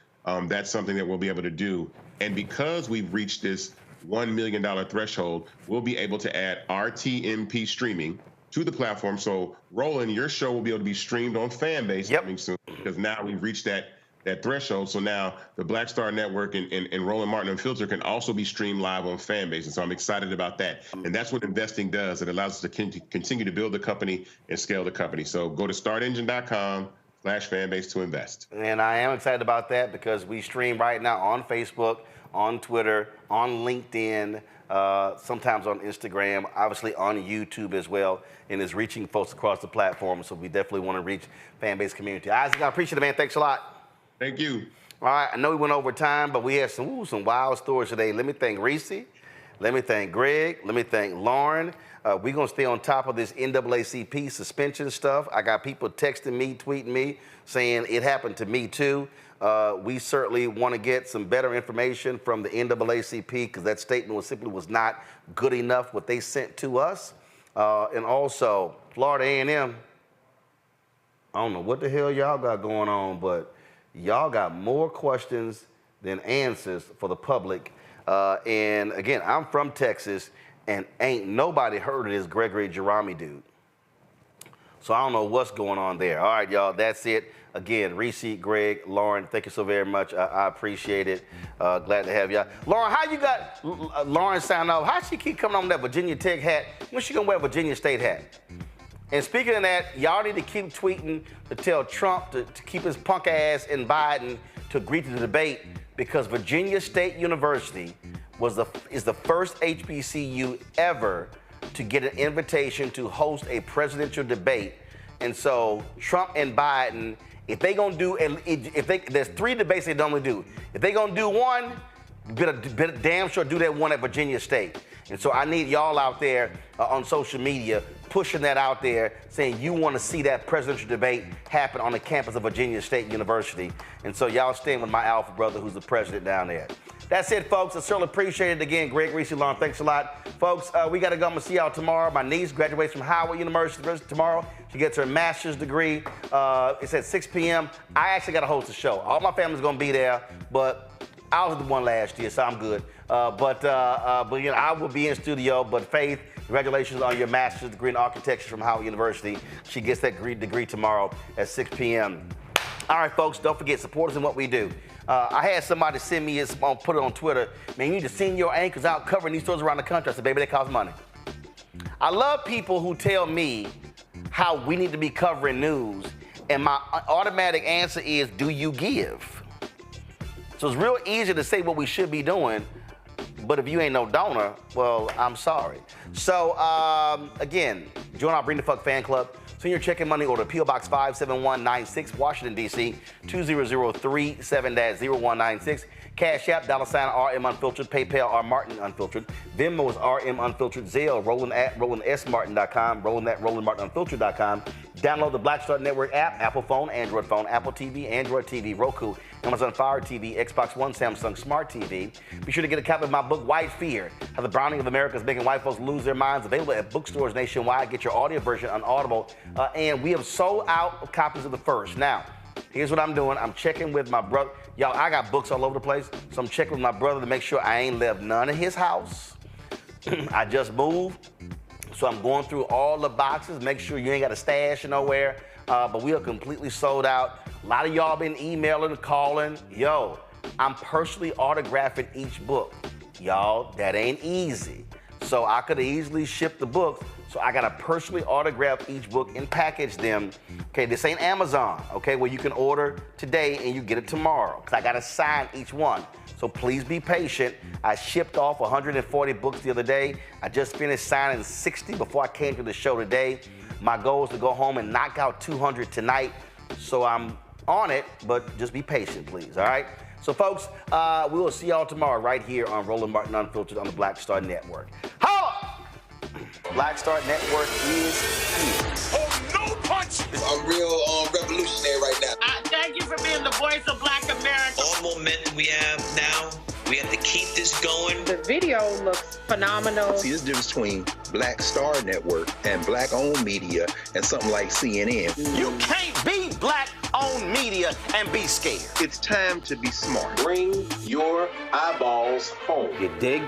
that's something that we'll be able to do. And because we've reached this $1 million threshold, we'll be able to add RTMP streaming to the platform. So Roland, your show will be able to be streamed on Fanbase coming soon, because now we've reached that that threshold. So now the Blackstar Network and Roland Martin Unfiltered can also be streamed live on Fanbase. And so I'm excited about that. And that's what investing does. It allows us to continue to build the company and scale the company. So go to startengine.com/Fanbase to invest.
And I am excited about that because we stream right now on Facebook, on Twitter, on LinkedIn, sometimes on Instagram, obviously on YouTube as well, and is reaching folks across the platform. So we definitely want to reach Fanbase community. Isaac, I appreciate it, man. Thanks a lot.
Thank you.
All right, I know we went over time, but we had some wild stories today. Let me thank Reese. Let me thank Greg. Let me thank Lauren. We're going to stay on top of this NAACP suspension stuff. I got people texting me, tweeting me, saying it happened to me too. We certainly want to get some better information from the NAACP because that statement simply was not good enough, what they sent to us. And also, Florida A&M, I don't know what the hell y'all got going on, but y'all got more questions than answers for the public. And again, I'm from Texas, and ain't nobody heard of this Gregory Jerami dude. So I don't know what's going on there. All right, y'all, that's it. Again, Reese, Greg, Lauren, thank you so very much. I appreciate it. Glad to have y'all. Lauren, how you got Lauren sign off? How she keep coming on that Virginia Tech hat? When she gonna wear a Virginia State hat? And speaking of that, y'all need to keep tweeting to tell Trump to keep his punk ass and Biden to agree to the debate because Virginia State University is the first HBCU ever to get an invitation to host a presidential debate. And so Trump and Biden, if they gonna do, there's 3 debates they normally do. If they gonna do one, better damn sure do that one at Virginia State. And so I need y'all out there on social media pushing that out there, saying you want to see that presidential debate happen on the campus of Virginia State University. And so y'all stand with my alpha brother who's the president down there. That's it, folks. I certainly appreciate it. Again, Greg, Reese, Lauren, thanks a lot. Folks, we got to go. I'm going to see y'all tomorrow. My niece graduates from Howard University tomorrow. She gets her master's degree. It's at 6 p.m. I actually got to host a show. All my family's going to be there, but I was the one last year, so I'm good. But you know, I will be in studio. But Faith, congratulations on your master's degree in architecture from Howard University. She gets that degree tomorrow at 6 p.m. All right, folks, don't forget, support us in what we do. I had somebody send me put it on Twitter, man, you need to send your anchors out covering these stores around the country. I said, baby, that costs money. I love people who tell me how we need to be covering news, and my automatic answer is, do you give? So it's real easy to say what we should be doing, but if you ain't no donor, well, I'm sorry. So, again, join our Bring the Fuck fan club. Send your check and money order, P.O. Box 57196, Washington, D.C., 20037-0196. Cash App, $RM Unfiltered, PayPal, R Martin Unfiltered, Venmo is RM Unfiltered, Zelle, Roland at RolandSMartin.com, Roland at RolandMartinUnfiltered.com. Download the Blackstar Network app, Apple phone, Android phone, Apple TV, Android TV, Roku, Amazon Fire TV, Xbox One, Samsung Smart TV. Be sure to get a copy of my book, White Fear, How the Browning of America is Making White Folks Lose Their Minds, available at bookstores nationwide. Get your audio version on Audible. And we have sold out of copies of the first. Now, here's what I'm doing. I'm checking with my brother. Y'all, I got books all over the place, so I'm checking with my brother to make sure I ain't left none in his house. I just moved, so I'm going through all the boxes, make sure you ain't got a stash nowhere, but we are completely sold out. A lot of y'all been emailing and calling. Yo, I'm personally autographing each book. Y'all, that ain't easy. So I could have easily shipped the books, so I gotta personally autograph each book and package them. Okay, this ain't Amazon, okay, where you can order today and you get it tomorrow, because I gotta sign each one. So please be patient. I shipped off 140 books the other day. I just finished signing 60 before I came to the show today. My goal is to go home and knock out 200 tonight. So I'm on it, but just be patient, please, all right? So folks, we will see y'all tomorrow right here on Roland Martin Unfiltered on the Blackstar Network. Holla! Blackstar Network is here.
Oh, no punch!
I'm real revolutionary right now.
Thank you for being the voice of Black America.
All momentum we have now, we have to keep this going.
The video looks phenomenal.
See, this difference between Blackstar Network and black-owned media and something like CNN.
You can't be black-owned media and be scared.
It's time to be smart.
Bring your eyeballs home.
You dig?